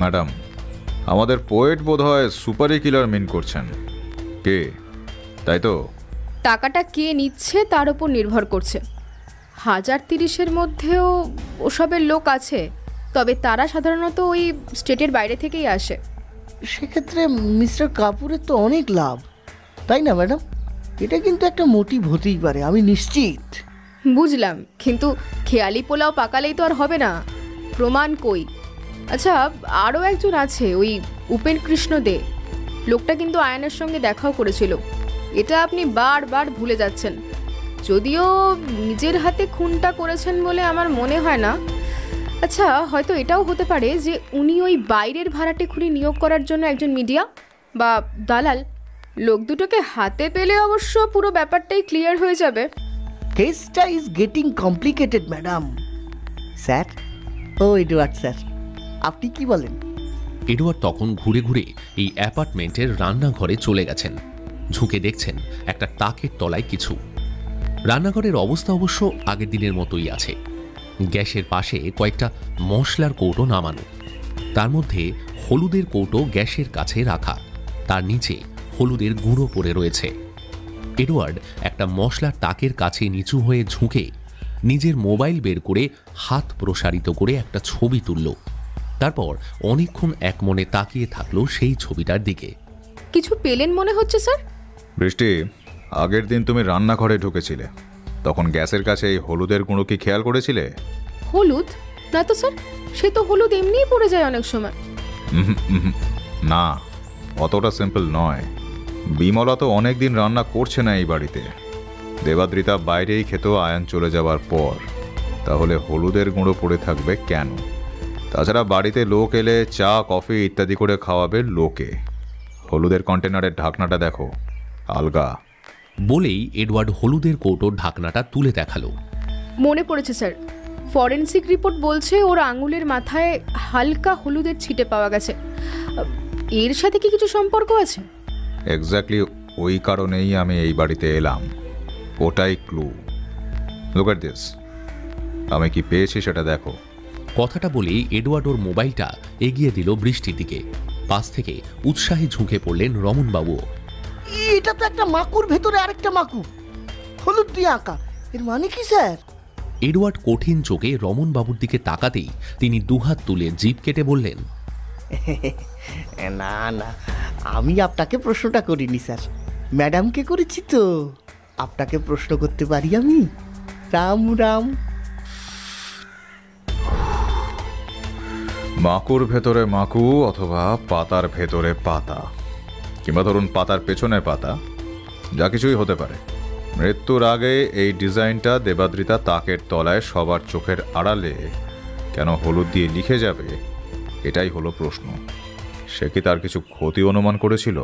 ম্যাডাম, আমাদের পোয়েট বোধহয় সুপারি কিলার মিন করছেন। কে, তাই তো? টাকাটা কে নিচ্ছে তার উপর নির্ভর করছে। 1030-এর মধ্যেও ওসবের লোক আছে, তবে তারা সাধারণত ওই স্টেটের বাইরে থেকেই আসে। সেক্ষেত্রে মিস্টার কাপুরের তো অনেক লাভ, তাই না ম্যাডাম? এটা কিন্তু একটা মোটিভ হতেই পারে, আমি নিশ্চিত। বুঝলাম, কিন্তু খেয়ালি পোলাও পাকালেই তো আর হবে না, প্রমাণ কই? আচ্ছা, আরও একজন আছে, ওই উপেন কৃষ্ণ দে। লোকটা কিন্তু আয়নের সঙ্গে দেখাও করেছিল। এটা আপনি বারবার ভুলে যাচ্ছেন। যদিও নিজের হাতে খুনটা করেছেন বলে আমার মনে হয় না। আচ্ছা, হয়তো এটাও হতে পারে যে উনি ওই বাইরের ভাড়াটে খুনি নিয়োগ করার জন্য একজন মিডিয়া বা দালাল। লোক দুটোকে হাতে পেলে অবশ্য পুরো ব্যাপারটাই ক্লিয়ার হয়ে যাবে। কেসটা is getting complicated madam. Sir, ও এডওয়ার্ড স্যার, আপনি কি বলেন? এডওয়ার্ড তখন ঘুরে ঘুরে এই অ্যাপার্টমেন্টের রান্নাঘরে চলে গেছেন। ঝুঁকে দেখছেন একটা তাকের তলায় কিছু। রান্নাঘরের অবস্থা অবশ্য আগের দিনের মতোই আছে। গ্যাসের পাশে কয়েকটা মশলার কৌটো নামানো, তার মধ্যে হলুদের কৌটো গ্যাসের কাছে রাখা, তার নিচে হলুদের গুঁড়ো পড়ে রয়েছে। এডওয়ার্ড একটা মশলার তাকের কাছে নিচু হয়ে ঝুঁকে নিজের মোবাইল বের করে হাত প্রসারিত করে একটা ছবি তুলল। তারপর অনেকক্ষণ একমনে তাকিয়ে থাকলো সেই ছবিটার দিকে। কিছু পেলেন মনে হচ্ছে স্যার? বৃষ্টি, আগের দিন তুমি রান্নাঘরে ঢুকেছিলে, তখন গ্যাসের কাছে এই হলুদের গুঁড়ো কি খেয়াল করেছিলে? হলুদ না তো স্যার, সে তো হলুদ এমনিই পড়ে যায় অনেক সময়। না, অতটা সিম্পল নয়। বিমলা তো অনেকদিন রান্না করছে না এই বাড়িতে। দেবাদ্রিতা বাইরেই খেত আয়ান চলে যাওয়ার পর, তাহলে হলুদের গুঁড়ো পড়ে থাকবে কেন? তাছাড়া বাড়িতে লোক এলে চা কফি ইত্যাদি করে খাওয়াবে লোকে। হলুদের কন্টেনারের ঢাকনাটা দেখো, আলগা। বলেই এডওয়ার্ড হলুদের কৌটোর ঢাকনাটা তুলে দেখালো। মনে পড়েছে স্যার, ফরেনসিক রিপোর্ট বলছে ওর আঙুলের মাথায় হালকা হলুদের ছিটে পাওয়া গেছে। এর সাথে কি কিছু সম্পর্ক আছে? এক্স্যাক্টলি ওই কারণেই আমি এই বাড়িতে এলাম, ওটাই ক্লু। লুক এট দিস, আমি কি পেয়েছি সেটা দেখো। কথাটা বলেই এডওয়ার্ড ওর মোবাইলটা এগিয়ে দিল বৃষ্টির দিকে। পাশ থেকে উৎসাহে ঝুঁকে পড়লেন রমনবাবু। এটা তো একটা মাকুর ভেতরে আরেকটা মাকু, হলুদ দিয়ে আঁকা। এর মানে কি স্যার? এডওয়ার্ড কঠিন চোখে রমনবাবুর দিকে তাকাতেই তিনি দুহাত তুলে জিভ কেটে বললেন, না না, আমি আপনাকে প্রশ্নটা করিনি স্যার। ম্যাডামকে করেছি তো। আপনাকে প্রশ্ন করতে পারি আমি? রাম রাম। মাকুর ভেতরে মাকু অথবা পাতার ভেতরে পাতা, কিংবা ধরুন পাতার পেছনে পাতা, যা কিছুই হতে পারে। মৃত্যুর আগে এই ডিজাইনটা দেবাদ্রিতা তাকের তলায় সবার চোখের আড়ালে কেন হলুদ দিয়ে লিখে যাবে, এটাই হলো প্রশ্ন। সে কি তার কিছু ক্ষতি অনুমান করেছিল,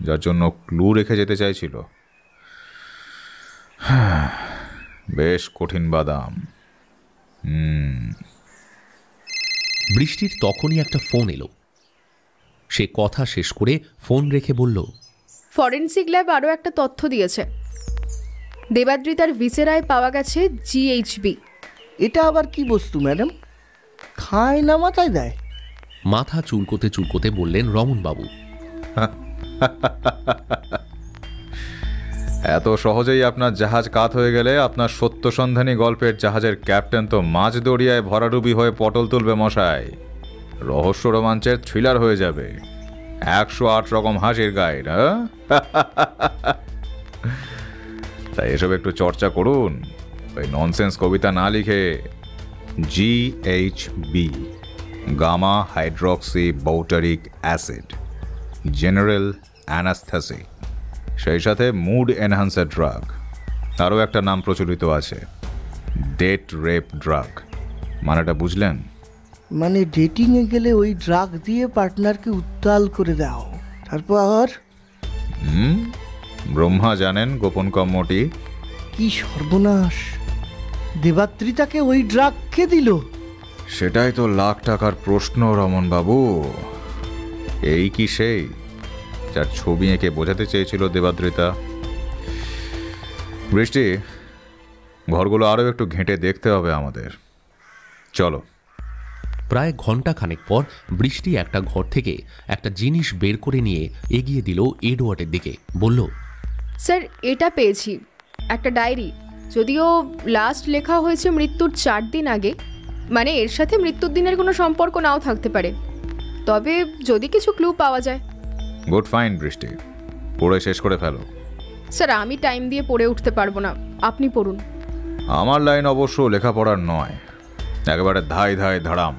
যার জন্য ক্লু রেখে যেতে চাইছিল? বেশ কঠিন বাদাম। বৃষ্টির তখনই একটা ফোন এলো। সে কথা শেষ করে ফোন রেখে বলল, ফরেনসিক ল্যাব আরও একটা তথ্য দিয়েছে। দেবাদ্রিতার ভিসেরায় পাওয়া গেছে জিএইচবি। এটা আবার কি বস্তু ম্যাডাম? খায় না মাথায় দেয়? মাথা চুলকোতে চুলকোতে বললেন রমনবাবু। এত সহজেই আপনার জাহাজ কাত হয়ে গেলে আপনার সত্যসন্ধানী গল্পের জাহাজের ক্যাপ্টেন তো মাঝ দরিয়ায় ভরাডুবি হয়ে পটল তুলবে মশাই। রহস্য রোমাঞ্চের থ্রিলার হয়ে যাবে। 108 রকম হাসির গাইড। তাই এসব একটু চর্চা করুন, ওই ননসেন্স কবিতা না লিখে। GHB, gamma hydroxy butyric acid, general anaesthetic, সেই সাথে মুড এনহান্সার ড্রাগ। আরও একটা নাম প্রচলিত আছে, ডেট রেপ ড্রাগ। মানেটা বুঝলেন? মানে ডেটিংয়ে গেলে ওই ড্রাগ দিয়ে পার্টনারকে উত্তাল করে দাও, তারপর? ব্রহ্মা জানেন গোপন কর্মটি। কি সর্বনাশ! দেবাদ্রিতাকে ওই ড্রাগ কে দিল? সেটাই তো লাখ টাকার প্রশ্ন রমন বাবু। এই কি সেই যার ছবি এঁকে বোঝাতে চেয়েছিল দেবাদ্রিতা? বৃষ্টি, ঘরগুলো আরও একটু ঘেঁটে দেখতে হবে আমাদের। চলো। প্রায় ঘন্টাখানেক পর বৃষ্টি একটা ঘর থেকে একটা জিনিস বের করে নিয়ে এগিয়ে দিল এডওয়ার্ডের দিকে। বলল, স্যার এটা পেয়েছি, একটা ডায়েরি। যদিও লাস্ট লেখা হয়েছে মৃত্যুর 4 দিন আগে, মানে এর সাথে মৃত্যুর দিনের কোনো সম্পর্ক নাও থাকতে পারে, তবে যদি কিছু ক্লু পাওয়া যায়। গুড ফাইন বৃষ্টি, পড়ে শেষ করে ফেলো। স্যার আমি টাইম দিয়ে পড়ে উঠতে পারবো না, আপনি পড়ুন। আমার লাইন অবশ্য লেখাপড়ার নয়, একেবারে ধাই ধাই ধাড়াম,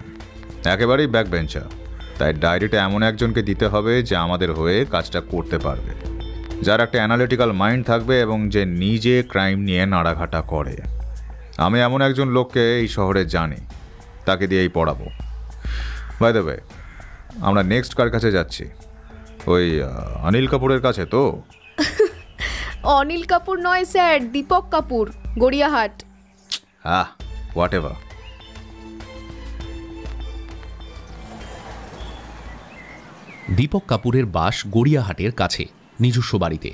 একেবারেই ব্যাক বেঞ্চার। তাই ডায়েরিটা এমন একজনকে দিতে হবে যে আমাদের হয়ে কাজটা করতে পারবে, যার একটা অ্যানালিটিক্যাল মাইন্ড থাকবে এবং যে নিজে ক্রাইম নিয়ে নাড়াঘাটা করে। আমি এমন একজন লোককে এই শহরে জানি, তাকে দিয়েই পড়াবো। বাই দ্য ওয়ে, আমরা নেক্সট কার কাছে যাচ্ছি? ওই অনিল কাপুরের কাছে তো? অনিল কাপুর নয় sir, Deepak Kapoor, Gariahat. Whatever. Deepak কাপুরের বাস গড়িয়াহাটের কাছে নিজস্ব বাড়িতে।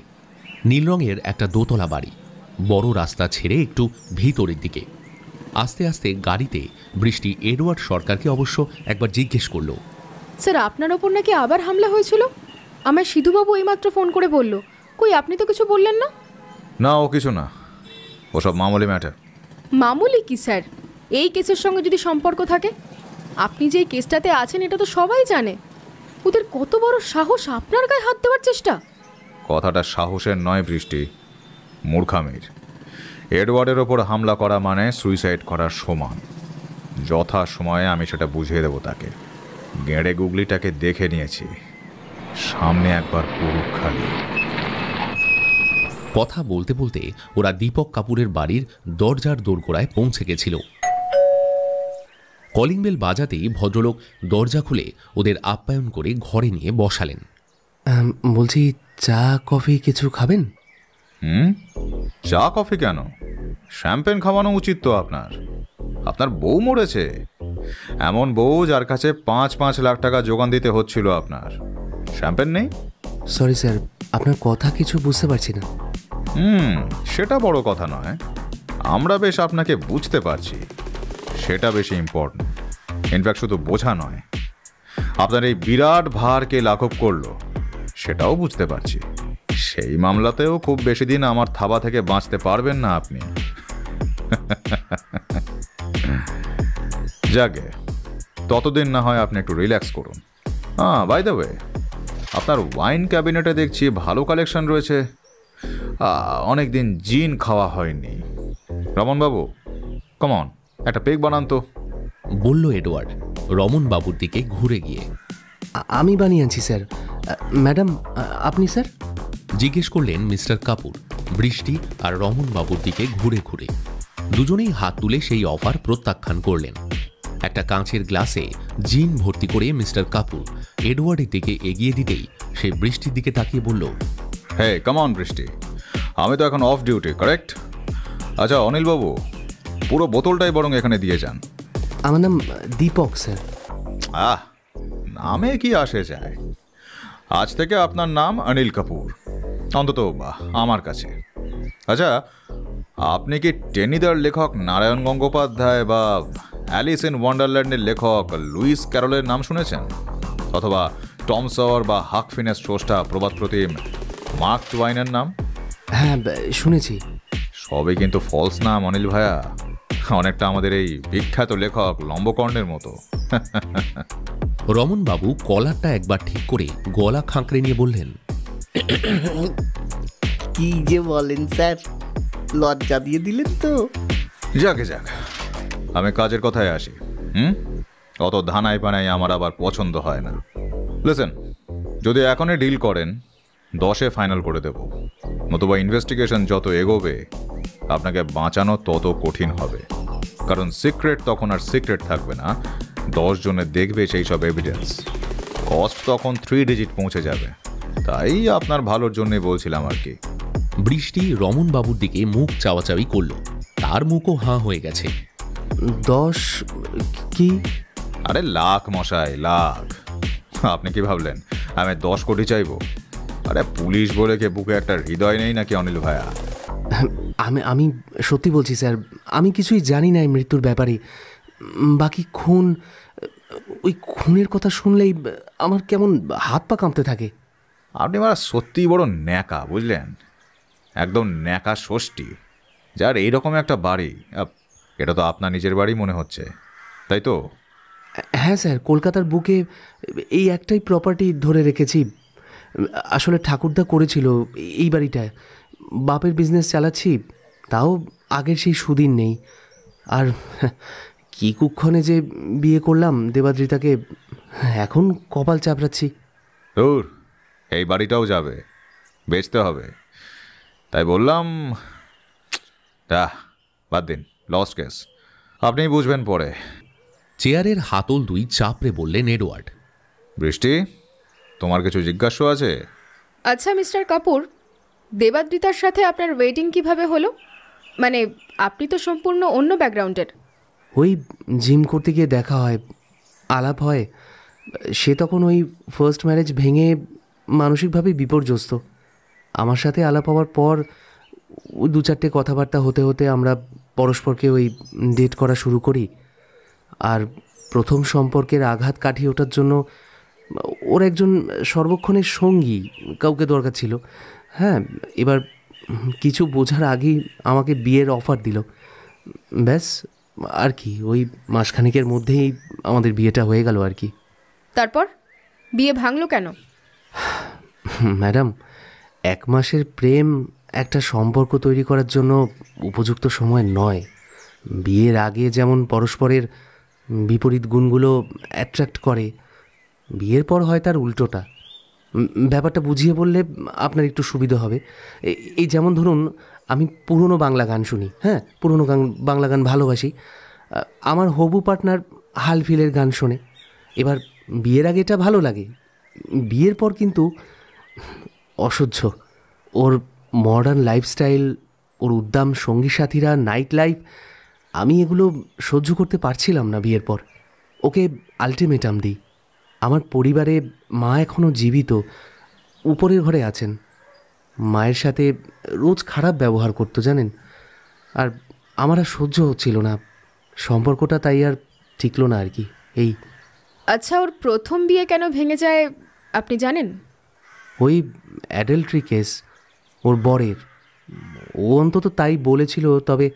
নীল রঙের একটা দোতলা বাড়ি, বড় রাস্তা ছেড়ে একটু ভিতরের দিকে। আস্তে আস্তে গাড়িতে বৃষ্টি এডওয়ার্ড সরকারকে অবশ্য একবার জিজ্ঞেস করল, স্যার আপনার ওপর নাকি আবার হামলা হয়েছিল? আমায় সিধুবাবু এইমাত্র ফোন করে বলল। কই আপনি তো কিছু বললেন না? না, ও কিছু না, ওসব মামুলি ম্যাটার। মামুলি কি স্যার? এই কেসের সঙ্গে যদি সম্পর্ক থাকে? আপনি যে এই কেসটাতে আছেন এটা তো সবাই জানে। ওদের কত বড় সাহস আপনার গায়ে হাত দেওয়ার চেষ্টা! কথাটা সাহসের নয় বৃষ্টি, মূর্খামির। এডওয়ার্ডের ওপর হামলা করা মানে সুইসাইড করার সমান। যথা সময়ে আমি সেটা বুঝিয়ে দেবো তাকে। গেঁড়ে গুগলিটাকে দেখে নিয়েছি, সামনে একবার পুরুষ খালি। কথা বলতে বলতে ওরা দীপক কাপুরের বাড়ির দরজার দোরগোড়ায় পৌঁছে গেছিল। কলিং বেল বাজাতেই ভদ্রলোক দরজা খুলে ওদের আপ্যায়ন করে ঘরে নিয়ে বসালেন। বলছি, চা কফি কিছু খাবেন? চা কফি কেন? শ্যাম্পেন খাওয়ানো উচিত তো আপনার। আপনার বউ মরেছে, এমন বউ যার কাছে 5-5 লাখ টাকা যোগান দিতে হচ্ছিল আপনার। শ্যাম্পেন নেই? সরি স্যার, আপনার কথা কিছু বুঝতে পারছি না। সেটা বড় কথা নয়, আমরা বেশ আপনাকে বুঝতে পারছি, সেটা বেশি ইম্পর্টেন্ট। ইনফ্যাক্ট শুধু বোঝা নয়, আপনার এই বিরাট ভারকে লাঘব করলো সেটাও বুঝতে পারছি। সেই মামলাতেও খুব বেশি দিন আমার থাবা থেকে বাঁচতে পারবেন না আপনি। যাকে ততদিন না হয় আপনি একটু রিল্যাক্স করুন। বাই দ্য ওয়ে, আপনার ওয়াইন ক্যাবিনেটে দেখছি ভালো কালেকশন রয়েছে। অনেক দিন জিন খাওয়া হয়নি। রমনবাবু, কমন, একটা পেগ বানান তো, বলল এডওয়ার্ড রমন বাবুর দিকে ঘুরে গিয়ে। আমি বানিয়ে আনছি স্যার। ম্যাডাম, আপনি স্যার? জিজ্ঞেস করলেন মিস্টার কাপুর বৃষ্টি আর রমন বাবুর দিকে ঘুরে ঘুরে। দুজনেই হাত তুলে সেই অফার প্রত্যাখ্যান করলেন। একটা কাঁচের গ্লাসে জিন ভর্তি করে মিস্টার কাপুর এডওয়ার্ডের দিকে এগিয়ে দিতেই সে বৃষ্টির দিকে তাকিয়ে বলল, হে কমন বৃষ্টি, আমি তো এখন অফ ডিউটি, কারেক্ট? আচ্ছা অনিলবাবু, পুরো বোতলটাই বরং এখানে দিয়ে যান। আমার নাম দীপক স্যার। নামে কি আসে যায়, আজ থেকে আপনার নাম অনিল কাপুর, অন্তত আমার কাছে। আচ্ছা, আপনি কি টেনিদার লেখক নারায়ণ গঙ্গোপাধ্যায় বা অ্যালিস ইন ওয়ান্ডারল্যান্ডের লেখক লুইস ক্যারলের নাম শুনেছেন? অথবা টম সওয়ার বা হাক ফিনেস স্রষ্টা প্রবাদ প্রতিম মার্ক টুয়াইনের নাম? হ্যাঁ, শুনেছি। সবই কিন্তু ফলস নাম অনিল ভাইয়া, অনেকটা আমাদের এই বিখ্যাত লেখক লম্বকর্ণের মতো। রমন বাবু কলারটা একবার ঠিক করে গলা খাঁকড়ে নিয়ে বললেন, কি যে বলেন স্যার, লজ্জা দিয়ে দিলেন তো। যাকে যাক, আমি কাজের কথায় আসি। অত ধানাই পানাই আমার আবার পছন্দ হয় না। লিসেন, যদি এখনই ডিল করেন 10-এ ফাইনাল করে দেব, নতুবা ইনভেস্টিগেশন যত এগোবে আপনাকে বাঁচানো তত কঠিন হবে। কারণ সিক্রেট তখন আর সিক্রেট থাকবে না, 10 জনে দেখবে সেই সব এভিডেন্স। কস্ট তখন 3 ডিজিট পৌঁছে যাবে। তাই আপনার ভালোর জন্যই বলছিলাম আর কি। বৃষ্টি রমন বাবুর দিকে মুখ চাওয়াচাওয়ি করল, তার মুখও হাঁ হয়ে গেছে। 10 কি? আরে লাখ মশাই, লাখ। আপনি কি ভাবলেন আমি 10 কোটি চাইবো? আরে পুলিশ বলে কে বুকে একটা হৃদয় নেই নাকি অনিল ভাইয়া? আমি সত্যি বলছি স্যার, আমি কিছুই জানি না এই মৃত্যুর ব্যাপারে। বাকি ওই খুনের কথা শুনলেই আমার কেমন হাত পা কাঁপতে থাকে। আপনি মারা সত্যিই বড় ন্যাকা, বুঝলেন? একদম ন্যাকা ষষ্ঠী, যার এইরকম একটা বাড়ি। এটা তো আপনার নিজের বাড়ি মনে হচ্ছে, তাই তো? হ্যাঁ স্যার, কলকাতার বুকে এই একটাই প্রপার্টি ধরে রেখেছি। আসলে ঠাকুরদা করেছিল এই বাড়িটায়। বাপের বিজনেস চালাচ্ছি, তাও আগের সেই সুদিন নেই। আর কি কুক্ষণে যে বিয়ে করলাম দেবাদ্রিতাকে, এখন কপাল চাপড়াচ্ছি। দূর, এই বাড়িটাও যাবে, বেচতে হবে। তাই বললাম, বাদ দিন, লস্ট কেস, আপনিই বুঝবেন পরে। চেয়ারের হাতল দুই চাপড়ে বললেন এডওয়ার্ড। বৃষ্টি, তোমার কিছু জিজ্ঞাসা আছে? আচ্ছা মিস্টার কাপুর, দেবাদ্রিতার সাথে আপনার ওয়েটিং কিভাবে হলো? মানে আপনি তো সম্পূর্ণ অন্য ব্যাকগ্রাউন্ডের। ওই জিম করতে গিয়ে দেখা হয়, আলাপ হয়। সে তখন ওই ফার্স্ট ম্যারেজ ভেঙে মানসিকভাবে বিপর্যস্ত। আমার সাথে আলাপ হওয়ার পর ওই 2-4টে কথাবার্তা হতে হতে আমরা পরস্পরকে ওই ডেট করা শুরু করি। আর প্রথম সম্পর্কের আঘাত কাটিয়ে ওঠার জন্য ওর একজন সর্বক্ষণের সঙ্গী কাউকে দরকার ছিল। হ্যাঁ, এবার কিছু বোঝার আগেই আমাকে বিয়ের অফার দিল। ব্যাস, আর কি, ওই মাসখানেকের মধ্যেই আমাদের বিয়েটা হয়ে গেল আর কি। তারপর বিয়ে ভাঙলো কেন? ম্যাডাম, 1 মাসের প্রেম একটা সম্পর্ক তৈরি করার জন্য উপযুক্ত সময় নয়। বিয়ের আগে যেমন পরস্পরের বিপরীত গুণগুলো অ্যাট্রাক্ট করে, বিয়ের পর হয় তার উল্টোটা। ব্যাপারটা বুঝিয়ে বললে আপনার একটু সুবিধা হবে। এই যেমন ধরুন, আমি পুরনো বাংলা গান শুনি, হ্যাঁ, পুরনো বাংলা গান ভালোবাসি। আমার হবু পার্টনার হালফিলের গান শোনে। এবার বিয়ের আগে এটা ভালো লাগে, বিয়ের পর কিন্তু অসহ্য। ওর মডার্ন লাইফস্টাইল, ওর উদ্দাম সঙ্গী সাথীরা, নাইট লাইফ, আমি এগুলো সহ্য করতে পারছিলাম না বিয়ের পর। ওকে আলটিমেটাম দিই। আমার পরিবারে মা এখনও জীবিত, উপরের ঘরে আছেন। মায়ের সাথে রোজ খারাপ ব্যবহার করতো জানেন, আর আমার আর সহ্য হচ্ছিল না। সম্পর্কটা তাই আর টিকলো না আর কি। এই আচ্ছা, ওর প্রথম বিয়ে কেন ভেঙে যায় আপনি জানেন? ওই অ্যাডাল্ট্রি কেস ওর বরের। ও অন্তত তাই বলেছিল। তবে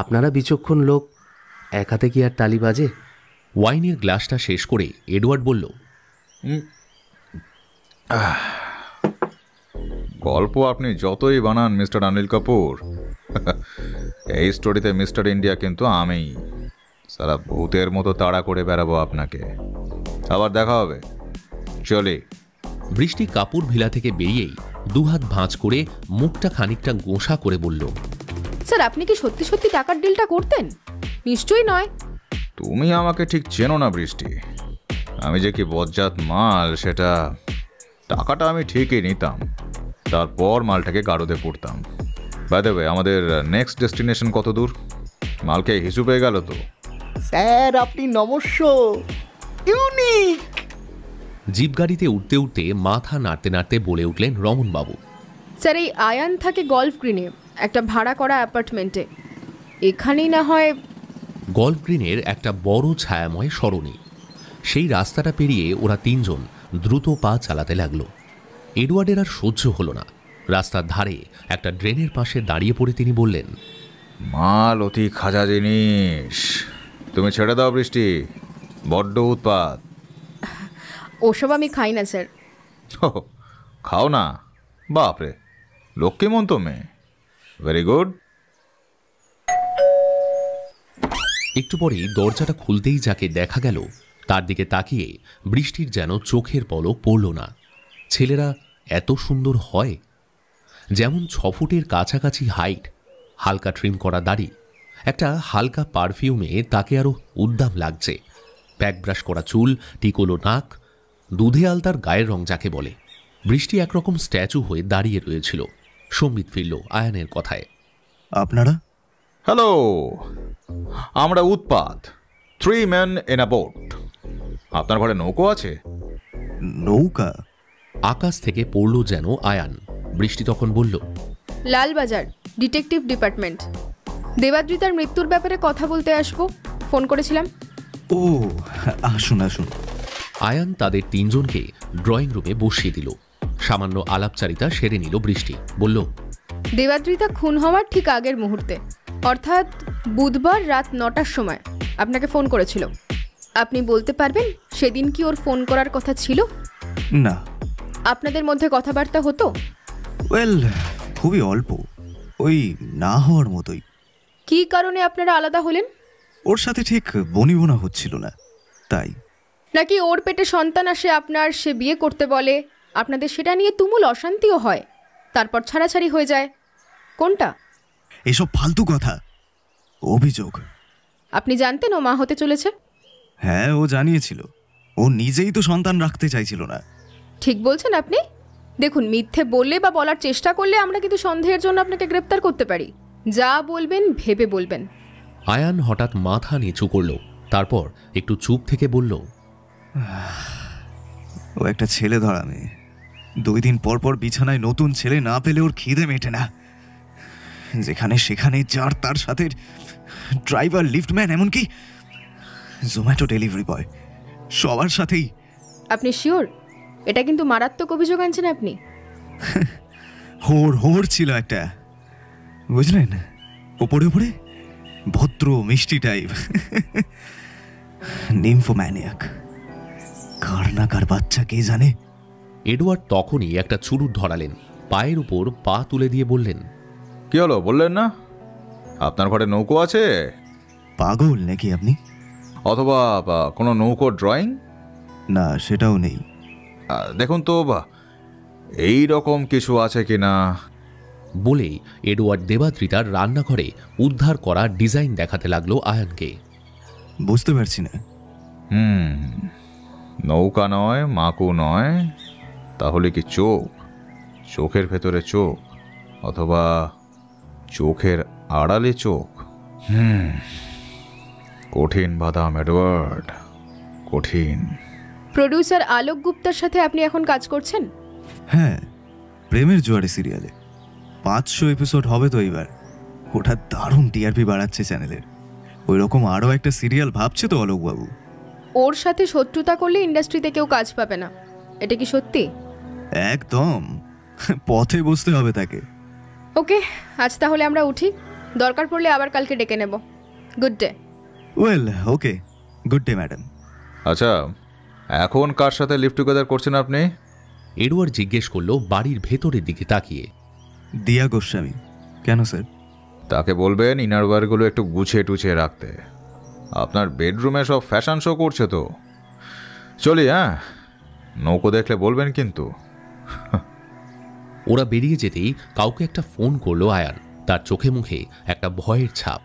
আপনারা বিচক্ষণ লোক, এক হাতে কি আর তালি বাজে? ওয়াইনের গ্লাসটা শেষ করে এডওয়ার্ড বলল, গল্প আপনি যতই বানান মিস্টার অনিল কাপুর, এই স্টোরিতে মিস্টার ইন্ডিয়া কিন্তু আমিই। সারা ভূতের মতো তাড়া করে বেড়াবো আপনাকে। আবার দেখা হবে, চলি। বৃষ্টি কাপুর ভিলা থেকে বেরিয়েই দুহাত ভাঁজ করে মুখটা খানিকটা গোঁসা করে বলল, স্যার আপনি কি সত্যি সত্যি টাকার ডিলটা করতেন? নিশ্চয়ই নয়। তুমি আমাকে ঠিক চেনো না বৃষ্টি। আমি যে কি বজ্জাত মাল সেটা, টাকাটা আমি ঠিকই নিতাম, তারপর মালটাকে গাড়োতে পড়তাম। বাই দ্য ওয়ে, আমাদের নেক্সট ডেস্টিনেশন কত দূর? মালকে হিসু পেয়ে গেল তো? স্যার আপনি নমস্য, ইউনিক। জিপ গাড়িতে উঠতে উঠতে মাথা নাড়তে নাড়তে বলে উঠলেন রমনবাবু, স্যার এই আয়ান থাকে গল্ফ গ্রিনে একটা ভাড়া করা অ্যাপার্টমেন্টে। এখানেই না হয়। গল্ফ গ্রিনের একটা বড় ছায়াময় সরণি। সেই রাস্তাটা পেরিয়ে ওরা তিনজন দ্রুত পা চালাতে লাগলো। এডওয়ার্ডের আর সহ্য হলো না। রাস্তার ধারে একটা ড্রেনের পাশে দাঁড়িয়ে পড়ে তিনি বললেন, মাল অতি খাজা জিনিস, তুমি ছেড়ে দাও বৃষ্টি, বড্ড উৎপাত। ওসব আমি খাই না স্যার। খাও না? বাপরে, লক্ষ্মী মন তো মেয়ে, ভেরি গুড। একটু পরেই দরজাটা খুলতেই যাকে দেখা গেল তার দিকে তাকিয়ে বৃষ্টির যেন চোখের পলক পড়ল না। ছেলেরা এত সুন্দর হয়? যেমন 6 ফুটের কাছাকাছি হাইট, হালকা ট্রিম করা দাড়ি, একটা হালকা পারফিউমে তাকে আরও উদ্দাম লাগছে। প্যাক ব্রাশ করা চুল, টিকোলো নাক, দুধে আলতার গায়ের রং যাকে বলে। বৃষ্টি একরকম স্ট্যাচু হয়ে দাঁড়িয়ে রয়েছিল। সম্বিত ফিরল আয়ানের কথায়, আপনারা? হ্যালো, আমরা উৎপাত, 3 men in a boat। আপনার ঘরে নৌকো আছে? নৌকা? আকাশ থেকে পড়ল যেন আয়ান। বৃষ্টি তখন বলল, লালবাজার ডিটেকটিভ ডিপার্টমেন্ট। দেবাদ্রিতার মৃত্যুর ব্যাপারে কথা বলতে আসবো, ফোন করেছিলাম। ও আসুন আসুন। আয়ান তাদের তিনজনকে ড্রয়িং রুমে বসিয়ে দিল। সামান্য আলাপচারিতা সেরে নিল বৃষ্টি। বলল, দেবাদ্রিতা খুন হওয়ার ঠিক আগের মুহূর্তে, অর্থাৎ বুধবার রাত 9টার সময় আপনাকে ফোন করেছিল। আপনি বলতে পারবেন সেদিন কি ওর ফোন করার কথা ছিল? না। আপনাদের মধ্যে কথাবার্তা হতো? ওয়েল, খুবই অল্প, ওই না হওয়ার মতোই। কি কারণে আপনারা আলাদা হলেন? ওর সাথে ঠিক বনিবনা হচ্ছিল না, তাই। নাকি ওর পেটে সন্তান আসে আপনার, সে বিয়ে করতে বলে, আপনাদের সেটা নিয়ে তুমুল অশান্তিও হয়, তারপর ছাড়াছাড়ি হয়ে যায়? কোনটা? এসব ফালতু কথা, অভিযোগ। আপনি জানতেন ও মা হতে চলেছে? হ্যাঁ, ও জানিয়েছিল। ও নিজেই তো সন্তান রাখতে চাইছিল না। ঠিক বলছেন আপনি। দেখুন, মিথ্যে বললে বা বলার চেষ্টা করলে আমরা কিন্তু সন্দেহের জন্য আপনাকে গ্রেপ্তার করতে পারি। যা বলবেন ভেবে বলবেন। আয়ান হঠাৎ মাথা নিচু করল, তারপর একটু চুপ থেকে বলল, ও একটা ছেলে ধরা মেয়ে। 2 দিন পর পর বিছানায় নতুন ছেলে না পেলে ওর খিদে মেটে না। যেখানে সেখানে যার তার সাথে ড্রাইভার, লিফটম্যান, এমনকি জোম্যাটো ডেলিভারি বয়, সবার সাথেই। আপনি শিওর? এটা কিন্তু মারাত্মক অভিযোগ আনছেন আপনি। হোর ছিল একটা, বুঝলেন? ওপরে ওপরে ভদ্র মিষ্টি টাইপ, নিম্ফোম্যানিয়াক। কার না কার বাচ্চা কে জানে। এডওয়ার্ড তখনই একটা চুরুট ধরালেন, পায়ের উপর পা তুলে দিয়ে বললেন, কি হলো বললেন না? আপনার ঘরে নৌকো আছে? পাগল নাকি আপনি? অথবা কোনো নৌকো ড্রয়িং? না, সেটাও নেই। দেখুন তো এই রকম কিছু আছে কিনা। বলেই এডওয়ার্ড দেবাদ্রিতার রান্নাঘরে উদ্ধার করা ডিজাইন দেখাতে লাগলো আয়ানকে। বুঝতে পারছি না। নৌকা নয়, মাকু নয়, তাহলে কি চোখ? চোখের ভেতরে চোখ, অথবা চোখের আড়ালে চোখ। কঠিন বাদাম এডওয়ার্ড, কঠিন। প্রোডিউসার আলোক গুপ্তার সাথে আপনি এখন কাজ করছেন? হ্যাঁ, প্রেমের জোয়ারে সিরিয়ালে 500 এপিসোড হবে তো এইবার। ওটা দারুণ টিআরপি বাড়াচ্ছে চ্যানেলের। ওই রকম আরও একটা সিরিয়াল ভাবছে তো অলোকবাবু। ওর সাথে শত্রুতা করলে ইন্ডাস্ট্রিতে কেউ কাজ পাবে না, এটা কি সত্যি? একদম, পথে বসতে হবে তাকে। ওকে, আজ তাহলে আমরা উঠি, দরকার পড়লে আবার কালকে ডেকে নেব। Good day. ওয়েল, ওকে, গুড ডে ম্যাডাম। আচ্ছা, এখন কার সাথে লিভ টুগেদার করছেন আপনি? এডওয়ার্ড জিজ্ঞেস করলো বাড়ির ভেতরের দিকে তাকিয়ে। দিয়া গোস্বামী। কেন স্যার? তাকে বলবেন ইনারওয়্যারগুলো একটু গুছিয়ে টুছিয়ে রাখতে। আপনার বেডরুমে সব ফ্যাশন শো করছে তো। চলি, হ্যাঁ? নৌকো দেখলে বলবেন কিন্তু। ওরা বেরিয়ে যেতেই কাউকে একটা ফোন করলো আয়ান। তার চোখে মুখে একটা ভয়ের ছাপ।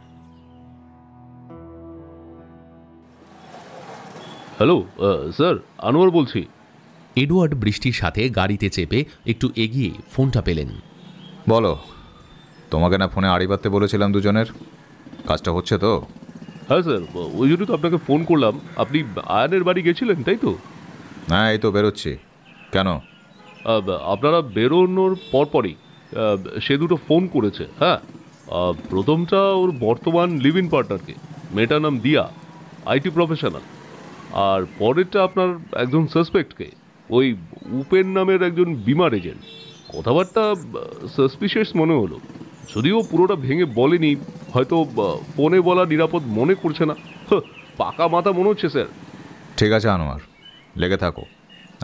হ্যালো স্যার, আনোয়ার বলছি। এডওয়ার্ড বৃষ্টির সাথে গাড়িতে চেপে একটু এগিয়ে ফোনটা পেলেন। বলো, তোমাকে না ফোনে আড়ি বাঁধতে বলেছিলাম দুজনের? কাজটা হচ্ছে তো? হ্যাঁ স্যার, ওই জন্য তো আপনাকে ফোন করলাম। আপনি আয়ানের বাড়ি গেছিলেন তাই তো? হ্যাঁ, এই তো বেরোচ্ছি। কেন? আপনারা বেরোনোর পরপরই সে দুটো ফোন করেছে। হ্যাঁ, প্রথমটা ওর বর্তমান লিভ ইন পার্টনারকে, মেয়েটার নাম দিয়া, আইটি প্রফেশনাল। আর পরেরটা আপনার একজন সাসপেক্টকে, ওই উপেন নামের একজন বিমার এজেন্ট। কথাবার্তা সাসপিশিয়াস মনে হলো, যদিও পুরোটা ভেঙে বলেনি। হয়তো ফোনে বলা নিরাপদ মনে করছে না। পাকা মাথা মনে হচ্ছে স্যার। ঠিক আছে আনোয়ার, লেগে থাকো।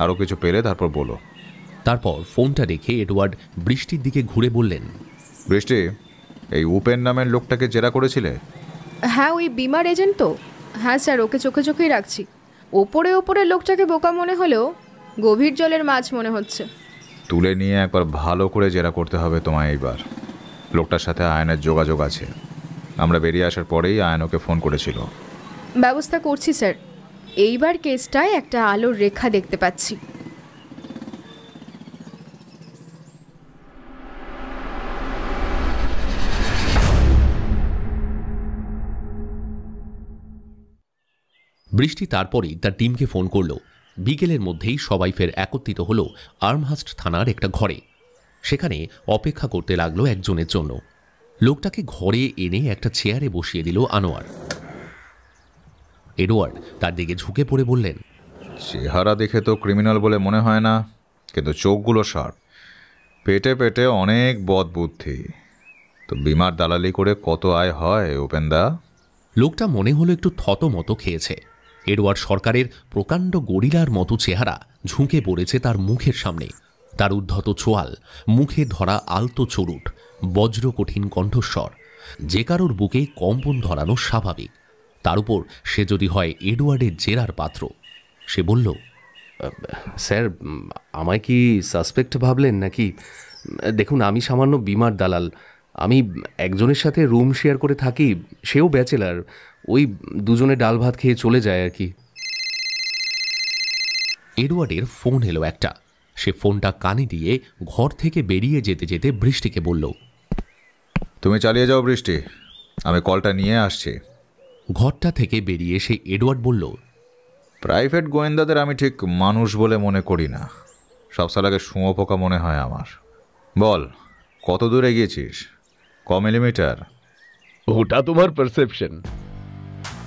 আরও কিছু পেলে তারপর বলো। তারপর ফোনটা রেখে এডওয়ার্ড বৃষ্টির দিকে ঘুরে বললেন, বৃষ্টি, এই উপেন নামের লোকটাকে জেরা করেছিলে? হ্যাঁ, ওই বিমার এজেন্ট তো। হ্যাঁ স্যার, ওকে চোখে চোখেই রাখছি। ওপরে ওপরে লোকটাকে বোকা মনে হলেও গভীর জলের মাছ মনে হচ্ছে। তুলে নিয়ে একবার ভালো করে জেরা করতে হবে তোমায় এইবার। লোকটার সাথে আয়নের যোগাযোগ আছে। আমরা বেরিয়ে আসার পরেই আয়ন ওকে ফোন করেছিল। ব্যবস্থা করছি স্যার। এইবার কেসটায় একটা আলোর রেখা দেখতে পাচ্ছি। বৃষ্টি তারপরেই তার টিমকে ফোন করলো। বিকেলের মধ্যেই সবাই ফের একত্রিত হলো আর্মহাস্ট থানার একটা ঘরে। সেখানে অপেক্ষা করতে লাগলো একজনের জন্য। লোকটাকে ঘরে এনে একটা চেয়ারে বসিয়ে দিল আনোয়ার। এডওয়ার্ড তার দিকে ঝুঁকে পড়ে বললেন, চেহারা দেখে তো ক্রিমিনাল বলে মনে হয় না, কিন্তু চোখগুলো শার্প। পেটে পেটে অনেক বদবুদ্ধি। তো বিমার দালালি করে কত আয় হয় উপেন্দা? লোকটা মনে হলো একটু থতমত খেয়েছে। এডওয়ার্ড সরকারের প্রকাণ্ড গরিলার মতো চেহারা ঝুঁকে পড়েছে তার মুখের সামনে। তার উদ্ধত চোয়াল, মুখে ধরা আলতো চরুট, বজ্র কঠিন কণ্ঠস্বর, যে কারোর বুকে কম্পন ধরানো স্বাভাবিক। তার উপর সে যদি হয় এডওয়ার্ডের জেরার পাত্র। সে বলল, স্যার, আমায় কি সাসপেক্ট ভাবলেন নাকি? দেখুন, আমি সামান্য বিমার দালাল। আমি একজনের সাথে রুম শেয়ার করে থাকি, সেও ব্যাচেলার। ওই দুজনে ডাল ভাত খেয়ে চলে যায় আর কি। এডওয়ার্ডের ফোন এলো একটা। সে ফোনটা কানে দিয়ে ঘর থেকে বেরিয়ে যেতে যেতে বৃষ্টিকে বলল, তুমি চালিয়ে যাও বৃষ্টি, আমি কলটা নিয়ে আসছি। ঘরটা থেকে বেরিয়ে এসে এডওয়ার্ড বলল, প্রাইভেট গোয়েন্দাদের আমি ঠিক মানুষ বলে মনে করি না। সব সালাকে শুঁয়োপোকা মনে হয় আমার। বল, কত দূরে গিয়েছিস? ক মিলিমিটার? ওটা তোমার পারসেপশন।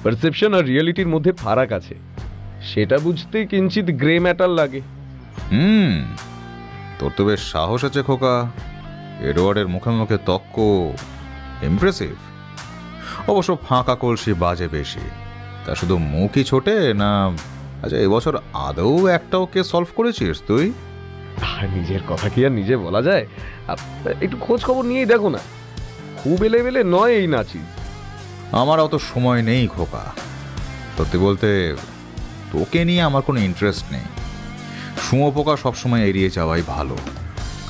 পারসেপশন আর রিয়েলিটির মধ্যে ফারাক আছে, সেটা বুঝতে কিঞ্চিত গ্রে ম্যাটার লাগে। তোর তো বেশ সাহস আছে খোকা। এডওয়ার্ডের মুখে মুখে তক্ক, ইমপ্রেসিভ। অবশ্য ফাঁকা কলসি বাজে বেশি। তা শুধু মুখই ছোটে না? আচ্ছা, এবছর আদৌ একটাও কেস সলভ করেছিস তুই? নিজের কথা কি আর নিজে বলা যায়? একটু খোঁজ খবর নিয়েই দেখো না। খুব এলেবেলে নয় এই নাচি। আমার অত সময় নেই খোকা। সত্যি বলতে তোকে নিয়ে আমার কোনো ইন্টারেস্ট নেই। শুঁয়োপোকা সবসময় এড়িয়ে যাওয়াই ভালো।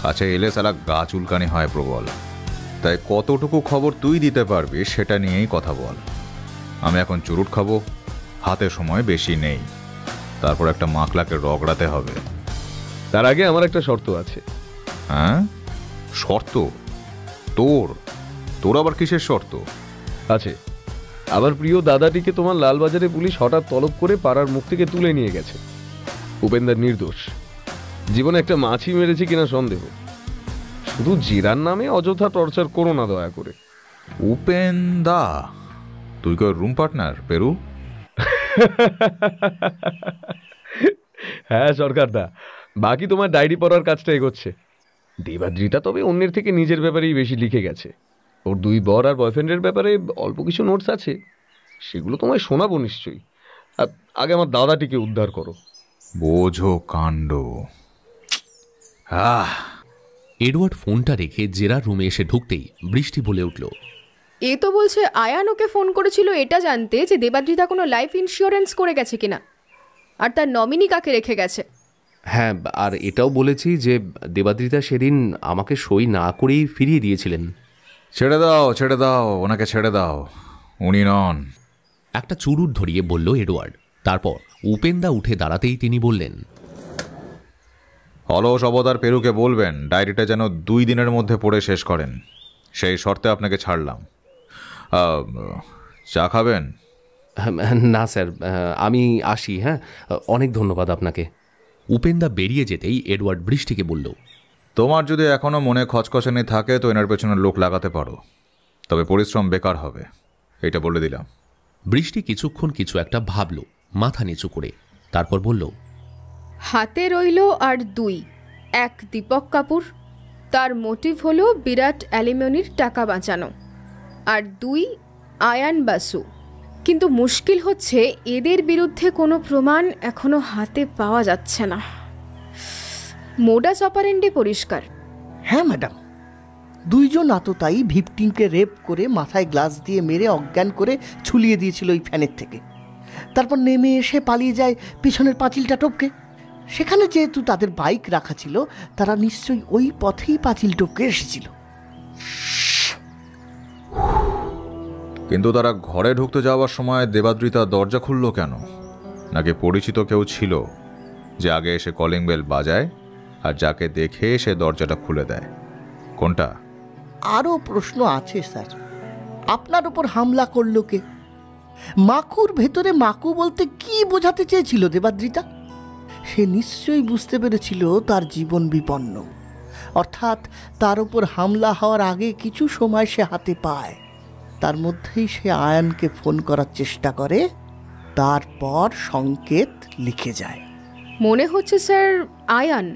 কাছে এলে সালা গা চুলকানি হয় প্রবল। তাই কতটুকু খবর তুই দিতে পারবি সেটা নিয়েই কথা বল। আমি এখন চুরুট খাবো, হাতে সময় বেশি নেই। তারপর একটা মাকলাকে রগড়াতে হবে। তার আগে আমার একটা শর্ত আছে। হ্যাঁ? শর্ত? তোর তোর আবার কিসের শর্ত আছে? আমার প্রিয় দাদাটিকে তোমার লালবাজারে পুলিশ হঠাৎ তলব করে পাড়ার মুখ থেকে তুলে নিয়ে গেছে। উপেন্দার নির্দোষ। জীবনে একটা মাছি মেরেছে কিনা সন্দেহ। শুধু জিরার নামে অযথা টর্চার করো না দয়া করে। উপেন্দা? তুই কি রুম পার্টনার পেরু? হ্যাঁ সরকারদা, বাকি তোমার ডায়েরি পড়ার কাজটা এগোচ্ছে। দেবাদ্রিতা তবে অন্যের থেকে নিজের ব্যাপারেই বেশি লিখে গেছে। ওর দুই বর আর বয়ফ্রেন্ডের ব্যাপারে অল্প কিছু নোটস আছে, সেগুলো তোমায় শোনাবো নিশ্চয়ই। আগে আমার দাদাটিকে উদ্ধার করো। বোঝো কাণ্ড। এডওয়ার্ড ফোনটা রেখে জেরার রুমে এসে ঢুকতেই বৃষ্টি বলে উঠল, এ তো বলছে আয়ান ওকে ফোন করেছিল এটা জানতে যে দেবাদ্রিতা কোনো লাইফ ইন্স্যুরেন্স করে গেছে কিনা, আর তার নমিনি কাকে রেখে গেছে। হ্যাঁ, আর এটাও বলেছি যে দেবাদ্রিতা সেদিন আমাকে সই না করেই ফিরিয়ে দিয়েছিলেন। ছেড়ে দাও, ওনাকে ছেড়ে দাও, উনি নন। একটা চুরুট ধরিয়ে বলল এডওয়ার্ড। তারপর উপেন্দা উঠে দাঁড়াতেই তিনি বললেন, অলস অবতার পেরুকে বলবেন ডায়েরিটা যেন 2 দিনের মধ্যে পড়ে শেষ করেন, সেই শর্তে আপনাকে ছাড়লাম। চা খাবেন? না স্যার, আমি আসি। হ্যাঁ, অনেক ধন্যবাদ আপনাকে। উপেন্দা বেরিয়ে যেতেই এডওয়ার্ড বৃষ্টিকে বলল, তোমার যদি এখনও মনে খচখচানি থাকে তো এনার পেছনে লোক লাগাতে পারো, তবে পরিশ্রম বেকার হবে, এটা বলে দিলাম। বৃষ্টি কিছুক্ষণ কিছু একটা ভাবল মাথা নিচু করে, তারপর বলল, হাতে রইল আর 2, 1 দীপক কাপুর, তার মোটিভ হলো বিরাট অ্যালিমনির টাকা বাঁচানো, আর 2 আয়ান বাসু। কিন্তু মুশকিল হচ্ছে এদের বিরুদ্ধে কোনো প্রমাণ এখনো হাতে পাওয়া যাচ্ছে না। মোডাস অপারেন্ডি পরিষ্কার। হ্যাঁ ম্যাডাম, 2 জন আততায়ী ভিকটিমকে রেপ করে মাথায় গ্লাস দিয়ে মেরে অজ্ঞান করে ঝুলিয়ে দিয়েছিল ওই ফ্যানের থেকে। তারপর নেমে এসে পালিয়ে যায় পিছনের পাঁচিলটা টপকে। সেখানে যেহেতু তাদের বাইক রাখা ছিল, তারা নিশ্চয়ই ওই পথেই পাঁচিল টপকে এসেছিল। কিন্তু তারা ঘরে ঢুকতে যাওয়ার সময় দেবাদ্রিতা দরজা খুলল কেন? নাকি পরিচিত কেউ ছিল যে আগে এসে কলিং বেল বাজায় আর যাকে দেখে সে দরজাটা খুলে দেয়? কোনটা? আরও প্রশ্ন আছে স্যার। আপনার উপর হামলা করলো কে? মাকুর ভেতরে মাকু বলতে কি বোঝাতে চেয়েছিল দেবাদ্রিতা? সে নিশ্চয়ই বুঝতে পেরেছিল তার জীবন বিপন্ন, অর্থাৎ তার উপর হামলা হওয়ার আগে কিছু সময় সে হাতে পায়। তার মধ্যেই সে আয়ানকে ফোন করার চেষ্টা করে, তারপর সংকেত লিখে যায়। মনে হচ্ছে স্যার আয়ান।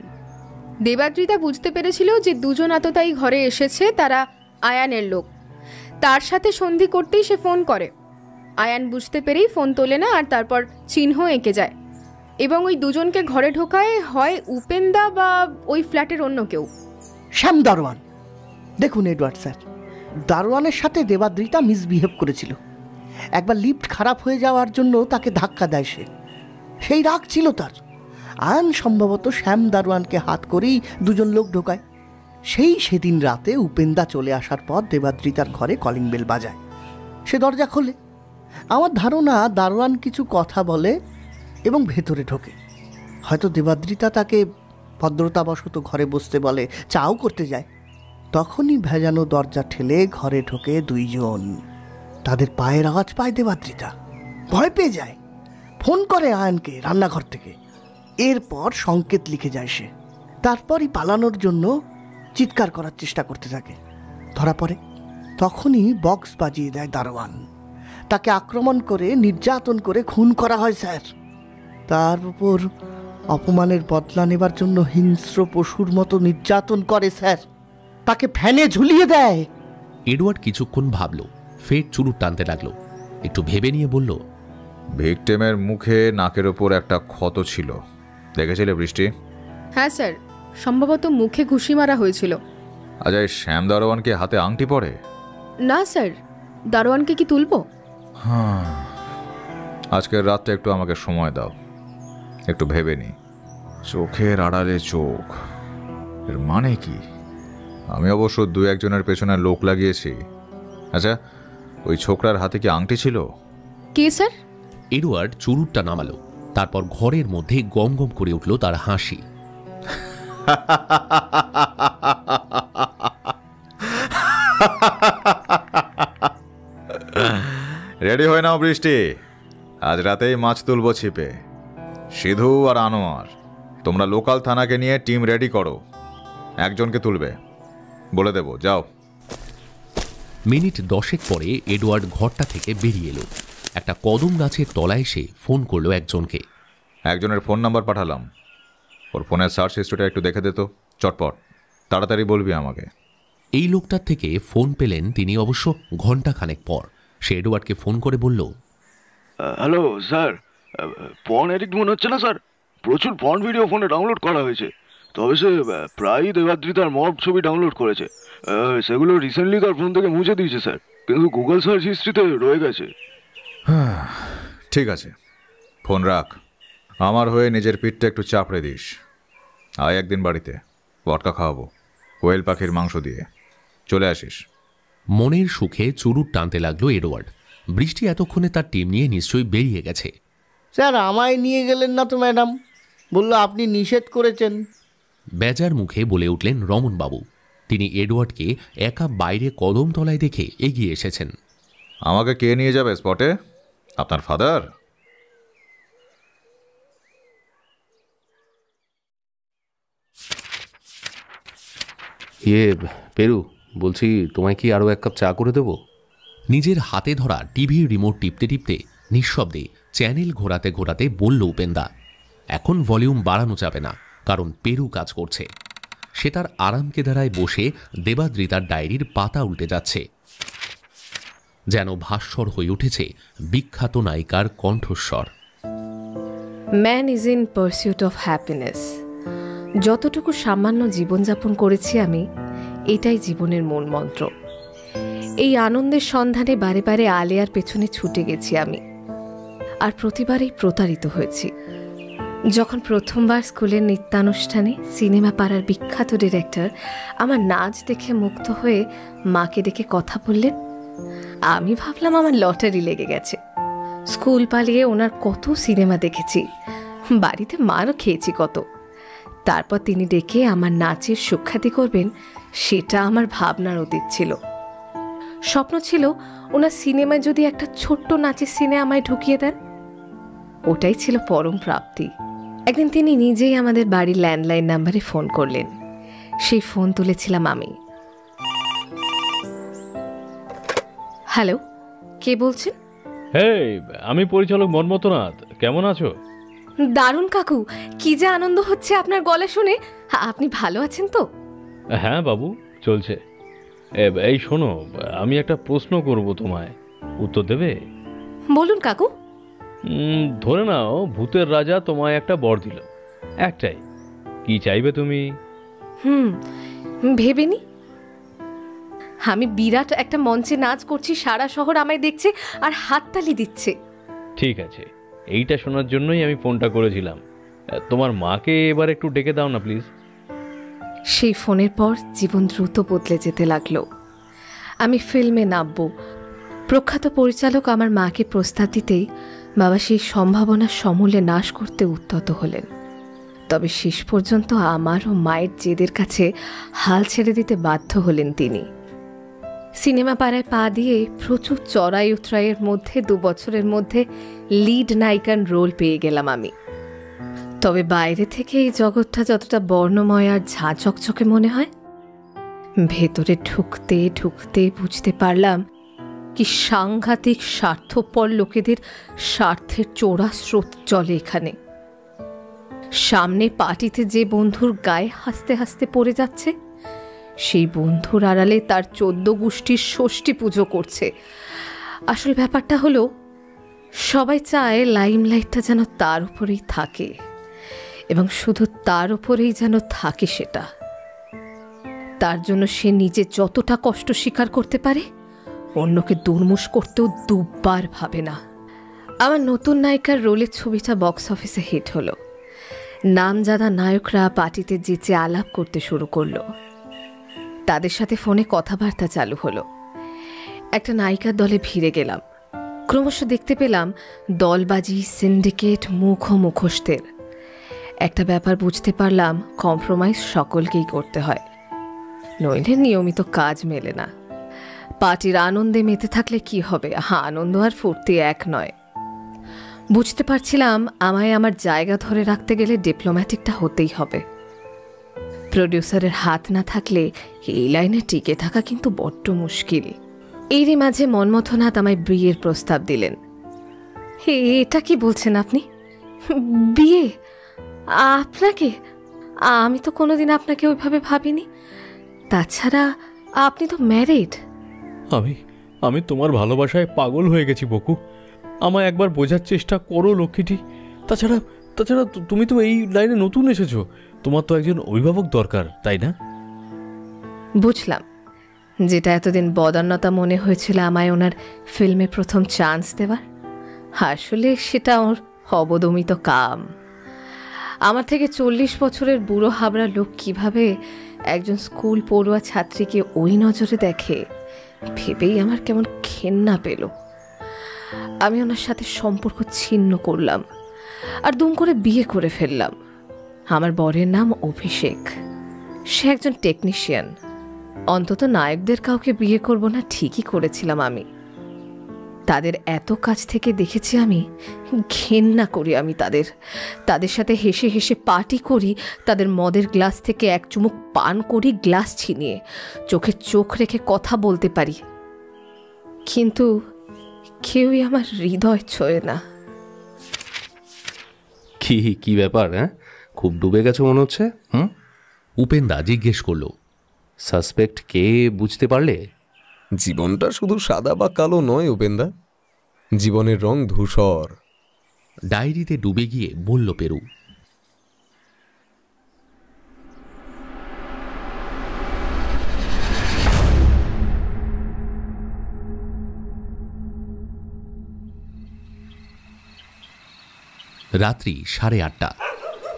দেবাদ্রিতা বুঝতে পেরেছিল যে 2 জন আততায়ী ঘরে এসেছে, তারা আয়ানের লোক। তার সাথে সন্ধি করতেই সে ফোন করে। আয়ান বুঝতে পেরেই ফোন তোলে না, আর তারপর চিহ্ন এঁকে যায় এবং ওই 2 জনকে ঘরে ঢোকায় হয় উপেন্দা বা ওই ফ্ল্যাটের অন্য কেউ। শ্যাম দারোয়ান। দেখুন এডওয়ার্ড স্যার, দারোয়ানের সাথে দেবাদ্রিতা মিসবিহেভ করেছিল। একবার লিফট খারাপ হয়ে যাওয়ার জন্য তাকে ধাক্কা দেয় সে, সেই রাগ ছিল তার। আয়ান সম্ভবত শ্যাম দারোয়ানকে হাত করেই 2 জন লোক ঢোকায়। সেদিন রাতে উপেন্দা চলে আসার পর দেবাদ্রিতার ঘরে কলিং বেল বাজায়। সে দরজা খোলে। আমার ধারণা দারোয়ান কিছু কথা বলে এবং ভেতরে ঢোকে। হয়তো দেবাদ্রিতা তাকে ভদ্রতাবশত ঘরে বসতে বলে, চাও করতে যায়। তখনই ভেজানো দরজা ঠেলে ঘরে ঢোকে 2 জন। তাদের পায়ের আওয়াজ পায় দেবাদ্রিতা, ভয় পেয়ে যায়, ফোন করে আয়ানকে রান্নাঘর থেকে। এরপর সংকেত লিখে যায় সে। তারপরই পালানোর জন্য চিৎকার করার চেষ্টা করতে থাকে। ধরা পড়ে। তখনই বক্স বাজিয়ে দেয় দারোয়ান। তাকে আক্রমণ করে নির্যাতন করে খুন করা হয় স্যার। তার উপর অপমানের বদলা নেবার জন্য হিংস্র পশুর মতো নির্যাতন করে স্যার। তাকে ফ্যানে ঝুলিয়ে দেয়। এডওয়ার্ড কিছুক্ষণ ভাবল, ফের চুরুট টানতে লাগলো। একটু ভেবে নিয়ে বলল, ভিকটিমের মুখে নাকের ওপর একটা ক্ষত ছিল, দেখেছিলে বৃষ্টি? হ্যাঁ স্যার, সম্ভবত মুখে ঘুষি মারা হয়েছিল। আচ্ছা, এই শ্যাম দারোয়ানকে হাতে আংটি পরে? না স্যার, দারোয়ানকে কি তুলবো? হ্যাঁ, আজকের রাতটা একটু আমাকে সময় দাও, একটু ভেবে নি। চোখের আড়ালে চোখ, এর মানে কি? আমি অবশ্য 2-1 জনের পেছনে লোক লাগিয়েছি। আচ্ছা, ওই ছোকরার হাতে কি আংটি ছিল? কে স্যার? এডওয়ার্ড চুরুটটা নামালো। তারপর ঘরের মধ্যে গম গম করে উঠল তার হাসি। রেডি হয়ে নাও বৃষ্টি, আজ রাতেই মাছ তুলবো ছিপে। সিধু আর আনোয়ার, তোমরা লোকাল থানাকে নিয়ে টিম রেডি করো। 1 জনকে তুলবে, বলে দেব, যাও। মিনিট 10 পরে এডওয়ার্ড ঘরটা থেকে বেরিয়ে এলো। একটা কদম গাছের তলায় এসে ফোন করলো 1 জনকে। 1 জনের ফোন নাম্বার পাঠালাম, ওর ফোনের সার্চ হিস্ট্রিটা একটু দেখে দে তো, চটপট, তাড়াতাড়ি বলবি আমাকে। এই লোকটার থেকে ফোন পেলেন তিনি অবশ্য ঘণ্টাখানেক পর। সে এডওয়ার্ডকে ফোন করে বলল, হ্যালো স্যার, পর্ন এডিক্ট মনে হচ্ছে না স্যার? প্রচুর পর্ন ভিডিও ফোনে ডাউনলোড করা হয়েছে। তবে সে প্রায়ই দেবাদ্রিতার মর্গ ছবি ডাউনলোড করেছে। সেগুলো রিসেন্টলি তার ফোন থেকে মুছে দিয়েছে স্যার, কিন্তু গুগল সার্চ হিস্ট্রিতে রয়ে গেছে। ঠিক আছে, ফোন রাখ। আমার হয়ে নিজের পিঠটা একটু চাপড়ে দিস। আয় একদিন বাড়িতে, ভটকা খাওয়াবো, কোয়েল পাখির মাংস দিয়ে। চলে আসিস। মনের সুখে চুরুট টানতে লাগলো এডওয়ার্ড। বৃষ্টি এতক্ষণে তার টিম নিয়ে নিশ্চয়ই বেরিয়ে গেছে। স্যার আমায় নিয়ে গেলেন না তো ম্যাডাম, বললো আপনি নিষেধ করেছেন। বেজার মুখে বলে উঠলেন রমনবাবু। তিনি এডওয়ার্ডকে একা বাইরে কদমতলায় দেখে এগিয়ে এসেছেন। আমাকে কে নিয়ে যাবে স্পটে? আপনার ফাদার? পেরু, বলছি তোমায় কি আরও এক কাপ চা করে দেবো? নিজের হাতে ধরা টিভির রিমোট টিপতে টিপতে নিঃশব্দে চ্যানেল ঘোরাতে ঘোরাতে বলল উপেন্দা। এখন ভলিউম বাড়ানো যাবে না, কারণ পেরু কাজ করছে। সে তার আরাম কেদারায় বসে দেবাদ্রিতার ডায়েরির পাতা উল্টে যাচ্ছে। যেন ভাস্বর হয়ে উঠেছে বিখ্যাত নায়িকার কণ্ঠস্বর। Man is in pursuit of happiness. যতটুকু সামান্য জীবনযাপন করেছি আমি, এটাই জীবনের মূল মন্ত্র। এই আনন্দের সন্ধানে বারে বারে আলেয়ার পেছনে ছুটে গেছি আমি, আর প্রতিবারেই প্রতারিত হয়েছি। যখন প্রথমবার স্কুলের নৃত্যানুষ্ঠানে সিনেমা পাড়ার বিখ্যাত ডিরেক্টর আমার নাচ দেখে মুগ্ধ হয়ে মাকে ডেকে কথা বললেন, আমি ভাবলাম আমার লটারি লেগে গেছে। স্কুল পালিয়ে ওনার কত সিনেমা দেখেছি, বাড়িতে মারও খেয়েছি কত। তারপর তিনি ডেকে আমার নাচের সুখ্যাতি করবেন, সেটা আমার ভাবনার অতীত ছিল। স্বপ্ন ছিল ওনার সিনেমায় যদি একটা ছোট্ট নাচের সিনে আমায় ঢুকিয়ে দেন, ওটাই ছিল পরম প্রাপ্তি। একদিন তিনি নিজেই আমাদের বাড়ির ল্যান্ডলাইন নাম্বারে ফোন করলেন। সেই ফোন তুলেছিলাম আমি। হ্যালো, কে বলছেন? হেই, আমি পরিচালক মন্মথনাথ। কেমন আছো? দারুণ কাকু, কি যে আনন্দ হচ্ছে আপনার গলা শুনে। আপনি ভালো আছেন তো? হ্যাঁ বাবু, চলছে। এই শোনো, আমি একটা প্রশ্ন করব তোমায়, উত্তর দেবে? বলুন কাকু। ধরে নাও ভূতের রাজা তোমায় একটা বর দিল, একটাই, কি চাইবে তুমি? ভেবেনি। আমি বিরাট একটা মঞ্চে নাচ করছি, সারা শহর আমায় দেখছে আর হাততালি দিচ্ছে। ঠিক আছে, এইটা শোনার জন্যই আমি ফোনটা করেছিলাম। তোমার মাকে এবার একটু ডেকে দাও না প্লিজ। সেই ফোনের পর জীবন দ্রুত বদলে যেতে লাগলো। আমি ফিল্মে নামবো। প্রখ্যাত পরিচালক আমার মাকে প্রস্তাব দিতেই বাবা সেই সম্ভাবনা সমূলে নাশ করতে উদ্যত হলেন। তবে শেষ পর্যন্ত আমার ও মায়ের জেদের কাছে হাল ছেড়ে দিতে বাধ্য হলেন তিনি। সিনেমা পাড়ায় পা দিয়ে প্রচুর চড়াই উতরাইয়ের মধ্যে 2 বছরের মধ্যে লিড নায়িকার রোল পেয়ে গেলাম আমি। তবে বাইরে থেকে এই জগৎটা যতটা বর্ণময় আর ঝাঁ চকচকে মনে হয়, ভেতরে ঢুকতে ঢুকতে বুঝতে পারলাম কি সাংঘাতিক স্বার্থপর লোকেদের স্বার্থের চোরা স্রোত চলে এখানে। সামনে পার্টিতে যে বন্ধুর গায়ে হাসতে হাসতে পড়ে যাচ্ছে, সেই বন্ধুর আড়ালে তার 14 গোষ্ঠীর ষষ্ঠী পুজো করছে। আসল ব্যাপারটা হলো, সবাই চায় লাইমলাইটটা যেন তার উপরেই থাকে, এবং শুধু তার উপরেই যেন থাকে সেটা। তার জন্য সে নিজে যতটা কষ্ট স্বীকার করতে পারে, অন্যকে দুর্মুষ করতেও দুবার ভাবে না। আমার নতুন নায়িকার রোলের ছবিটা বক্স অফিসে হিট হলো। নামজাদা নায়করা পার্টিতে যেচে আলাপ করতে শুরু করলো। তাদের সাথে ফোনে কথাবার্তা চালু হলো। একটা নায়িকার দলে ভিড়ে গেলাম। ক্রমশ দেখতে পেলাম দলবাজি, সিন্ডিকেট, মুখোশদের। একটা ব্যাপার বুঝতে পারলাম, কম্প্রোমাইজ সকলকেই করতে হয়, নইলে নিয়মিত কাজ মেলে না। পার্টির আনন্দে মেতে থাকলে কি হবে? আনন্দ আর ফুর্তি এক নয়। বুঝতে পারছিলাম আমায় আমার জায়গা ধরে রাখতে গেলে ডিপ্লোম্যাটিকটা হতেই হবে। প্রডিউসারের হাত না থাকলে এই লাইনে টিকে থাকা কিন্তু বড্ড মুশকিল। এরই মাঝে মন্মথনাথ আমায় বিয়ের প্রস্তাব দিলেন। এটা কি বলছেন আপনি? বিয়ে? আপনাকে? আমি তো কোনোদিন আপনাকে ওইভাবে ভাবিনি। তাছাড়া আপনি তো ম্যারিড। আমি তোমার ভালোবাসায় পাগল হয়ে গেছি বকু। আমায় একবার বোঝার চেষ্টা করো লক্ষ্মীটি। তাছাড়া তুমি তো এই লাইনে নতুন এসেছো, তোমার তো একজন অভিভাবক দরকার, তাই না? বুঝলাম, যেটা এতদিন বদান্যতা মনে হয়েছিল আমায় ওনার ফিল্মে প্রথম চান্স দেওয়ার, আসলে সেটা ওর অবদমিত কাম। আমার থেকে 40 বছরের বুড়ো হাবড়া লোক কিভাবে একজন স্কুল পড়ুয়া ছাত্রীকে ওই নজরে দেখে ভেবেই আমার কেমন ঘেন্না পেল। আমি ওনার সাথে সম্পর্ক ছিন্ন করলাম আর দুম করে বিয়ে করে ফেললাম। আমার বরের নাম অভিষেক, সে একজন টেকনিশিয়ান। অন্তত নায়কদের কাউকে বিয়ে করব না ঠিকই করেছিলাম আমি। তাদের এত কাছ থেকে দেখেছি আমি, ঘেন্না করি আমি তাদের সাথে হেসে হেসে পার্টি করি, তাদের মদের গ্লাস থেকে এক চুমুক পান করি গ্লাস ছিনিয়ে, চোখে চোখ রেখে কথা বলতে পারি, কিন্তু কেউই আমার হৃদয় ছোঁয় না। কি ব্যাপার? হ্যাঁ, খুব ডুবে গেছো মনে হচ্ছে। উপেন্দা জিজ্ঞেস করলো, সাসপেক্ট কে বুঝতে পারলে? জীবনটা শুধু সাদা বা কালো নয় উপেন্দা, জীবনের রং ধূসর। ডায়েরিতে ডুবে গিয়ে বলল পেরু। রাত্রি 8:30।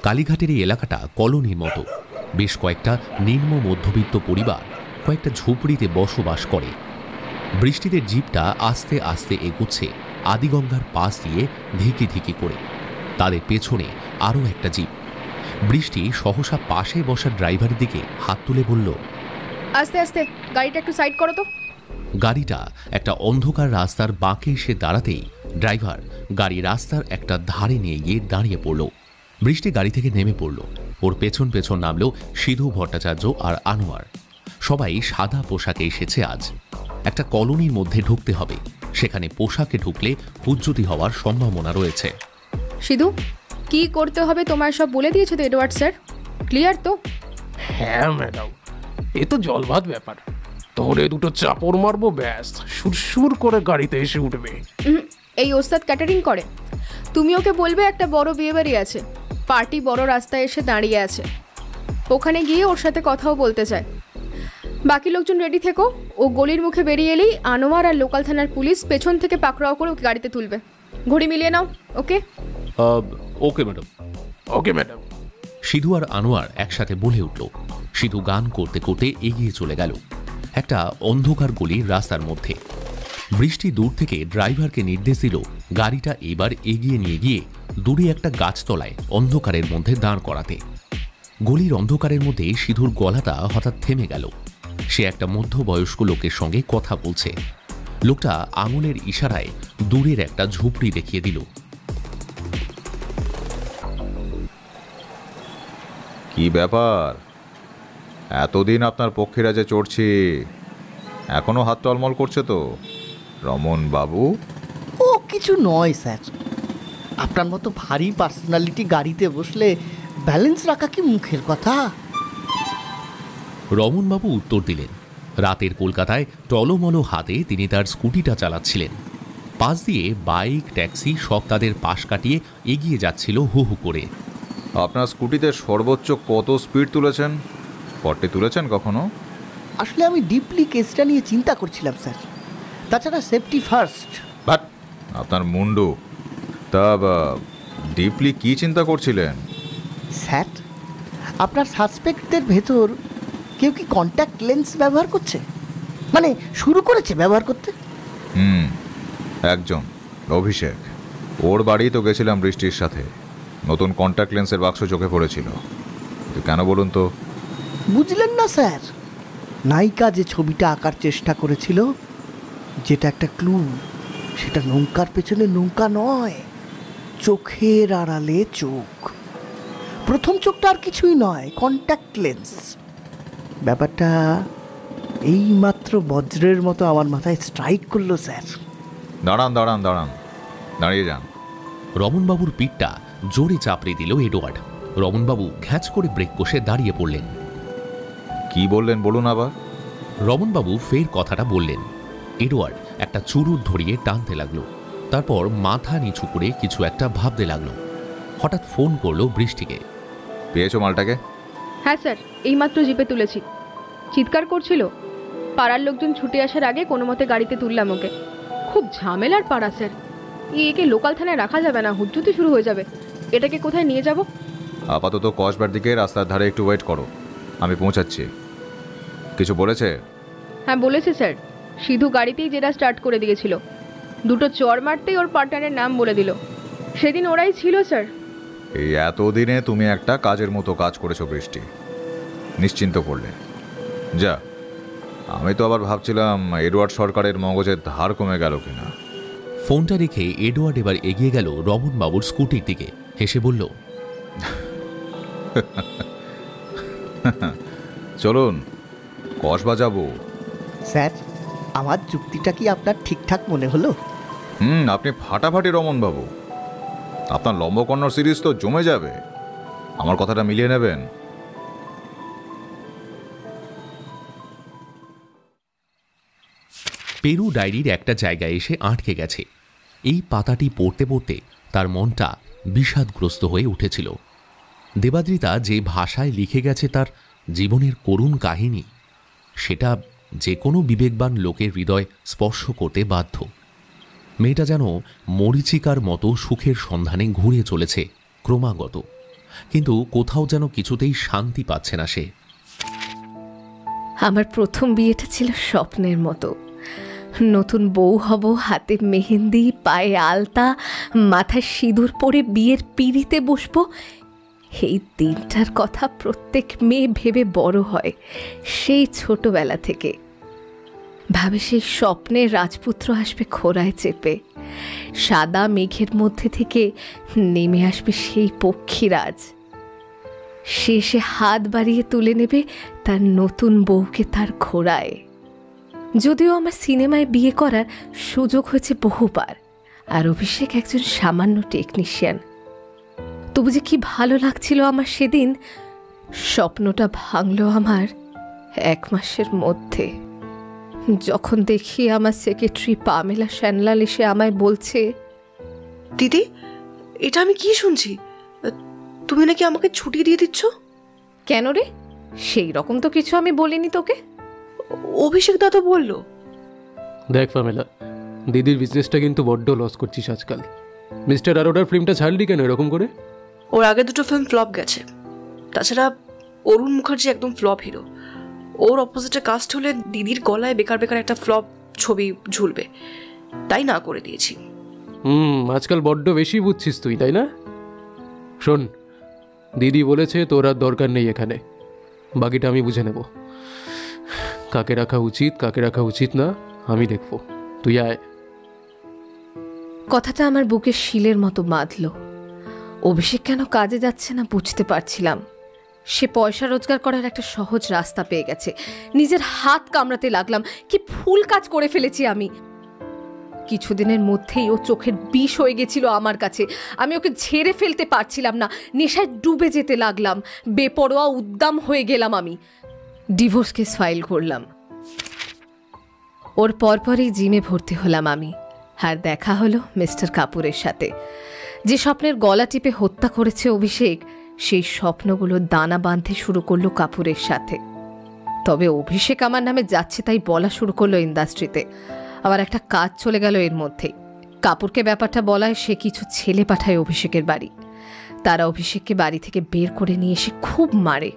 কালীঘাটের এই এলাকাটা কলোনির মতো। বেশ কয়েকটা নিম্ন মধ্যবিত্ত পরিবার কয়েকটা ঝুপড়িতে বসবাস করে। বৃষ্টিতে জিপটা আস্তে আস্তে এগোচ্ছে আদিগঙ্গার পাশ দিয়ে ধিকি ধিকি করে। তাদের পেছনে আরও একটা জিপ। বৃষ্টি সহসা পাশে বসা ড্রাইভারের দিকে হাত তুলে বলল, আস্তে আস্তে গাড়িটা একটু সাইড করো তো। গাড়িটা একটা অন্ধকার রাস্তার বাঁকে এসে দাঁড়াতেই ড্রাইভার গাড়ি রাস্তার একটা ধারে নিয়ে গিয়ে দাঁড়িয়ে পড়ল। বৃষ্টি গাড়ি থেকে নেমে পড়ল। ওর পেছন পেছন নামলো সিধু ভট্টাচার্য আর আনোয়ার। সবাই সাদা পোশাকে এসেছে আজ। একটা কলোনির মধ্যে ঢুকতে হবে, সেখানে পোশাকে ঢুকলে হুজ্জতি হওয়ার সম্ভাবনা রয়েছে। সিধু, কি করতে হবে তোমার সব বলে দিয়েছে তো এডওয়ার্ড স্যার? ক্লিয়ার তো? হ্যাঁ ম্যাডাম, এ তো জলভাত ব্যাপার। ধরে দুটো চাপড় মারবো, ব্যাস সুরসুর করে গাড়িতে এসে উঠবে। এই ওস্তাদ ক্যাটারিং করে। তুমি ওকে বলবে একটা বড় বিয়েবাড়ি আছে, পার্টি বড় রাস্তায় এসে দাঁড়িয়ে আছে, ওখানে গিয়ে ওর সাথে কথাও বলতে চায়। বাকি লোকজন রেডি থেকো। ও গলির মুখে বেরিয়ে এলেই আনোয়ার আর লোকাল থানার পুলিশ পেছন থেকে পাকড়াও করে ওকে গাড়িতে তুলবে। ঘড়ি মিলিয়ে নাও। Okay? Okay madam. Okay madam. Sidhu আর আনোয়ার একসাথে বলে উঠল। সিধু গান করতে করতে এগিয়ে চলে গেল একটা অন্ধকার গলির রাস্তার মধ্যে। বৃষ্টি দূর থেকে ড্রাইভারকে নির্দেশ দিল গাড়িটা এবার এগিয়ে নিয়ে গিয়ে দূরে একটা গাছতলায় অন্ধকারের মধ্যে দাঁড় করাতে। গলির অন্ধকারের মধ্যে সিধুর গলাটা হঠাৎ থেমে গেল। সে একটা মধ্যবয়স্ক লোকের সঙ্গে কথা বলছে। লোকটা আঙুলের ইশারায় দূরের একটা ঝুপড়ি দেখিয়ে দিল। কি ব্যাপার? এতদিন আপনার পক্ষীরা যে চড়ছি, এখনো হাত টলমল করছে তো রমন বাবু? ও কিছু নয় স্যার, আপনার মতো ভারী পার্সোনালিটি গাড়িতে বসলে ব্যালেন্স রাখা কি মুখের কথা? রমনবাবু উত্তর দিলেন। রাতের কলকাতায় টলমল হাতে তিনি তার স্কুটিটা চালাচ্ছিলেন। পাশ দিয়ে বাইক, ট্যাক্সি সব তাদের পাশ কাটিয়ে এগিয়ে যাচ্ছিল হু হু করে। আপনার স্কুটিতে সর্বোচ্চ কত স্পিড তুলেছেন? 40 তুলেছেন কখনো? আসলে আমি ডিপলি কেসটা নিয়ে চিন্তা করছিলাম স্যার, তাছাড়া সেফটি ফার্স্ট। বাট আপনার মুন্ডু, তা ডিপলি কি চিন্তা করছিলেন? স্যার, আপনার সাসপেক্টদের ভেতর কেউ কি কন্ট্যাক্ট লেন্স ব্যবহার করছে, মানে শুরু করেছে ব্যবহার করতে? একজন, অভিষেক। ওর বাড়ি তো গেছিলাম বৃষ্টির সাথে। নতুন কন্ট্যাক্ট লেন্সের বাক্স চোখে পড়েছিল। কেন বলুন তো? বুঝলেন না স্যার, নায়িকা যে ছবিটা আঁকার চেষ্টা করেছিল, যেটা একটা ক্লু, সেটা নৌকার পেছনে নৌকা নয়, চোখের আড়ালে চোখ। প্রথম চোখটা আর কিছুই নয়, কন্ট্যাক্ট লেন্স। ব্যাপারটা এই মাত্র বজ্রের মতো আমার মাথায় স্ট্রাইক করলো স্যার। দাঁড়ান দাঁড়ান দাঁড়ান, দাঁড়িয়ে যান। রমনবাবুর পিঠটা জোরে চাপড়ে দিল এডওয়ার্ড। রমনবাবু ঘ্যাচ করে ব্রেক কষে দাঁড়িয়ে পড়লেন। কি বললেন বলুন আবার? রমনবাবু ফের কথাটা বললেন। এডওয়ার্ড একটা চুরুট ধরিয়ে টানতে লাগলো। তারপর মাথা নিচু করে কিছু একটা ভাবতে লাগলো। হঠাৎ ফোন করলো বৃষ্টিকে। পেয়েছো মালটাকে? হ্যাঁ স্যার, এইমাত্র জিপে তুলেছি। চিৎকার করছিল, পাড়ার লোকজন ছুটে আসার আগে কোনো মতে গাড়িতে তুললাম ওকে। খুব ঝামেলার পাড়া স্যার, একে লোকাল থানায় রাখা যাবে না, হুজ্জুতি শুরু হয়ে যাবে। এটাকে কোথায় নিয়ে যাব? আপাতত কসবার দিকে রাস্তার ধারে একটু ওয়েট করো, আমি পৌঁছাচ্ছি। কিছু বলেছে? হ্যাঁ বলেছে স্যার, সিধু গাড়িতেই যেটা স্টার্ট করে দিয়েছিল, দুটো চড় মারতেই ওর পার্টনারের নাম বলে দিল। সেদিন ওরাই ছিল স্যার। এই এতদিনে তুমি একটা কাজের মতো কাজ করেছো বৃষ্টি, নিশ্চিন্ত করলে। যা, আমি তো আবার ভাবছিলাম এডওয়ার্ড সরকারের মগজের ধার কমে গেল কিনা। ফোনটা রেখে এডওয়ার্ড এবার এগিয়ে গেল রমনবাবুর স্কুটির দিকে, হেসে বলল, চলুন কসবা যাব। স্যার, আমার যুক্তিটা কি আপনার ঠিকঠাক মনে হলো? আপনি ফাটাফাটি রমনবাবু, আপনার লম্বকর্ণ সিরিজ তো জমে যাবে। আমার কথাটা মিলিয়ে নেবেন। পেরু ডায়েরির একটা জায়গায় এসে আটকে গেছে। এই পাতাটি পড়তে পড়তে তার মনটা বিষাদগ্রস্ত হয়ে উঠেছিল। দেবাদ্রিতা যে ভাষায় লিখে গেছে তার জীবনের করুণ কাহিনী, সেটা যে কোনো বিবেকবান লোকের হৃদয় স্পর্শ করতে বাধ্য। মেয়েটা যেন মরীচিকার মতো সুখের সন্ধানে ঘুরে চলেছে ক্রমাগত, কিন্তু কোথাও যেন কিছুতেই শান্তি পাচ্ছে না সে। আমার প্রথম বিয়েটা ছিল স্বপ্নের মতো। নতুন বউ হব, হাতে মেহেন্দি, পায়ে আলতা, মাথায় সিঁদুর পরে বিয়ের পিঁড়িতে বসবো। এই দিনটার কথা প্রত্যেক মেয়ে ভেবে বড় হয় সেই ছোটবেলা থেকে। ভাবে সেই স্বপ্নের রাজপুত্র আসবে ঘোড়ায় চেপে, সাদা মেঘের মধ্যে থেকে নেমে আসবে সেই পক্ষীরাজ। সে হাত বাড়িয়ে তুলে নেবে তার নতুন বউকে তার ঘোড়ায়। যদিও আমার সিনেমায় বিয়ে করার সুযোগ হয়েছে বহুবার, আর অভিষেক একজন সামান্য টেকনিশিয়ান, তবু যে কি ভালো লাগছিল আমার সেদিন। স্বপ্নটা ভাঙল আমার 1 মাসের মধ্যে, যখন দেখি আমার সেক্রেটারি পামেলা সান্যাল এসে আমায় বলছে, দিদি, এটা আমি কি শুনছি? তুমি নাকি আমাকে ছুটি দিয়ে দিচ্ছ? কেন রে? সেই রকম তো কিছু আমি বলিনি তোকে। অভিষেক দা তো বললো। দেখ পামেলা, দিদির বিজনেসটা কিন্তু বড্ড লস করছিস আজকাল। মিস্টার আরোডার ফিল্মটা ছাড়লি কেন এরকম করে? ওর আগে দুটো ফিল্ম ফ্লপ গেছে, তাছাড়া অরুণ মুখার্জি একদম ফ্লপ হিরো। ওর অপোজিটে কাস্ট হলে দিদির গলায় বেকার বেকার একটা ফ্লপ ছবি ঝুলবে, তাই না করে দিয়েছি। আজকাল বড্ড বেশি বুঝছিস তুই, তাই না? শোন, দিদি বলেছে তোর আর দরকার নেই এখানে, বাকিটা আমি বুঝে নেব। কাকে রাখা উচিত কাকে রাখা উচিত না আমি দেখব, তুই আয়। কথাটা আমার বুকে শিলের মতো বাঁধল। অভিষেক কেন কাজে যাচ্ছে না বুঝতে পারছিলাম। সে পয়সা রোজগার করার একটা সহজ রাস্তা পেয়ে গেছে। নিজের হাত কামড়াতে লাগলাম, কি ভুল কাজ করে ফেলেছি আমি। কিছুদিনের মধ্যেই ও চোখের বিষ হয়ে গেছিল আমার কাছে। আমি ওকে ঝেড়ে ফেলতে পারছিলাম না, নেশায় ডুবে যেতে লাগলাম, বেপরোয়া উদ্দাম হয়ে গেলাম। আমি ডিভোর্স কেস ফাইল করলাম। ওর পরপরই জিমে ভর্তি হলাম আমি, আর দেখা হলো মিস্টার কাপুরের সাথে। যে স্বপ্নের গলা টিপে হত্যা করেছে অভিষেক, সেই স্বপ্নগুলো দানা বাঁধতে শুরু করলো কাপুরের সাথে। তবে অভিষেক আমার নামে যাচ্ছে তাই বলা শুরু করলো ইন্ডাস্ট্রিতে। আবার একটা কাজ চলে গেল এর মধ্যে। কাপুরকে ব্যাপারটা বলায় সে কিছু ছেলে পাঠায় অভিষেকের বাড়ি। তারা অভিষেককে বাড়ি থেকে বের করে নিয়ে এসে খুব মারে।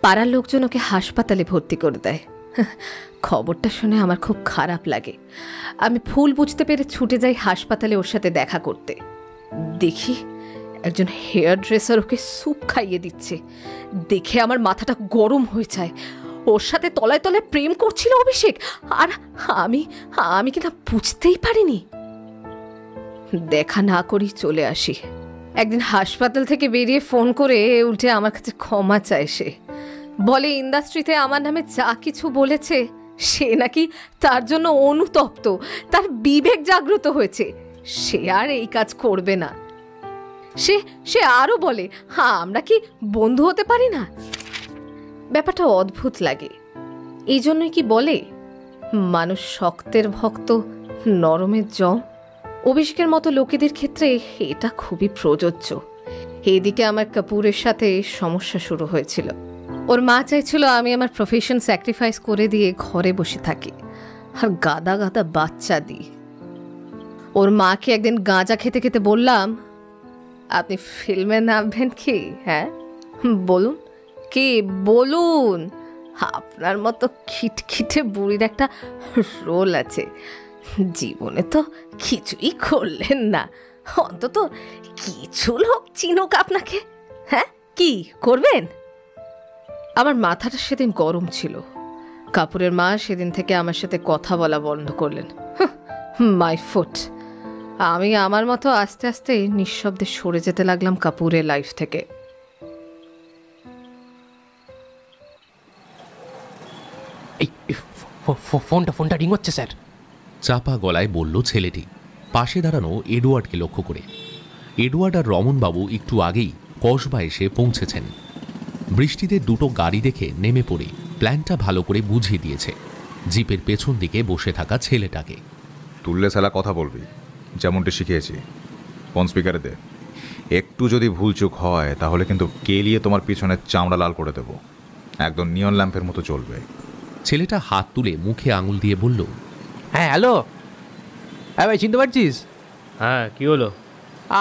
পাড়ার লোকজন ওকে হাসপাতালে ভর্তি করে দেয়। খবরটা শুনে আমার খুব খারাপ লাগে। আমি ভুল বুঝতে পেরে ছুটে যাই হাসপাতালে ওর সাথে দেখা করতে। দেখি একজন হেয়ার ড্রেসার ওকে স্যুপ খাইয়ে দিচ্ছে। দেখে আমার মাথাটা গরম হয়ে যায়। ওর সাথে তলায় তলায় প্রেম করছিল অভিষেক, আর আমি কিনা বুঝতেই পারিনি। দেখা না করি চলে আসি। একদিন হাসপাতাল থেকে বেরিয়ে ফোন করে উল্টে আমার কাছে ক্ষমা চায় সে। বলে ইন্ডাস্ট্রিতে আমার নামে যা কিছু বলেছে সে নাকি তার জন্য অনুতপ্ত, তার বিবেক জাগ্রত হয়েছে, সে আর এই কাজ করবে না। সে আরো বলে, আমরা কি বন্ধু হতে পারি না? ব্যাপারটা অদ্ভুত লাগে। এই জন্যই কি বলে মানুষ শক্তের ভক্ত, নরমের জম। অভিষেকের মতো লোকেদের ক্ষেত্রে এটা খুবই প্রযোজ্য। এইদিকে আমার কাপুরের সাথে সমস্যা শুরু হয়েছিল। ওর মা চাইছিল আমি আমার প্রফেশন স্যাক্রিফাইস করে দিয়ে ঘরে বসে থাকি আর গাদা গাদা বাচ্চা দিই। ওর মাকে একদিন গাঁজা খেতে খেতে বললাম, আপনি ফিল্মে নামবেন কি? হ্যাঁ বলুন, কি বলুন, আপনার মতো খিটখিটে বুড়ির একটা রোল আছে, জীবনে তো কিছুই করলেন না, অন্তত কিছু লোক চিনুক আপনাকে, হ্যাঁ কি করবেন? আমার মাথাটা সেদিন গরম ছিল। কাপুরের মা সেদিন থেকে আমার সাথে কথা বলা বন্ধ করলেন। My foot. আমি আমার মতো আস্তে আস্তে নিঃশব্দে সরে যেতে লাগলাম কাপুরের লাইফ থেকে। ফোনটা রিং হচ্ছে স্যার। চাপা গলায় বলল ছেলেটি, পাশে দাঁড়ানো এডওয়ার্ডকে লক্ষ্য করে। এডওয়ার্ড আর রমনবাবু একটু আগেই কসবা এসে পৌঁছেছেন। বৃষ্টিতে দুটো গাড়ি দেখে নেমে পড়ে প্ল্যানটা ভালো করে বুঝিয়ে দিয়েছে জিপের পেছন দিকে বসে থাকা ছেলেটাকে। তুললে সালা কথা বলবি, যেমনটি শিখিয়েছি। ফোন স্পিকারে দে। একটু যদি ভুলচুক হয় তাহলে কিন্তু কেলিয়ে তোমার পিছনের চামড়া লাল করে দেব, একদম নিয়ন ল্যাম্পের মতো চলবে। ছেলেটা হাত তুলে মুখে আঙুল দিয়ে বলল, হ্যাঁ হ্যালো, হ্যাঁ ভাই চিনতে পারছিস? হ্যাঁ কি হলো?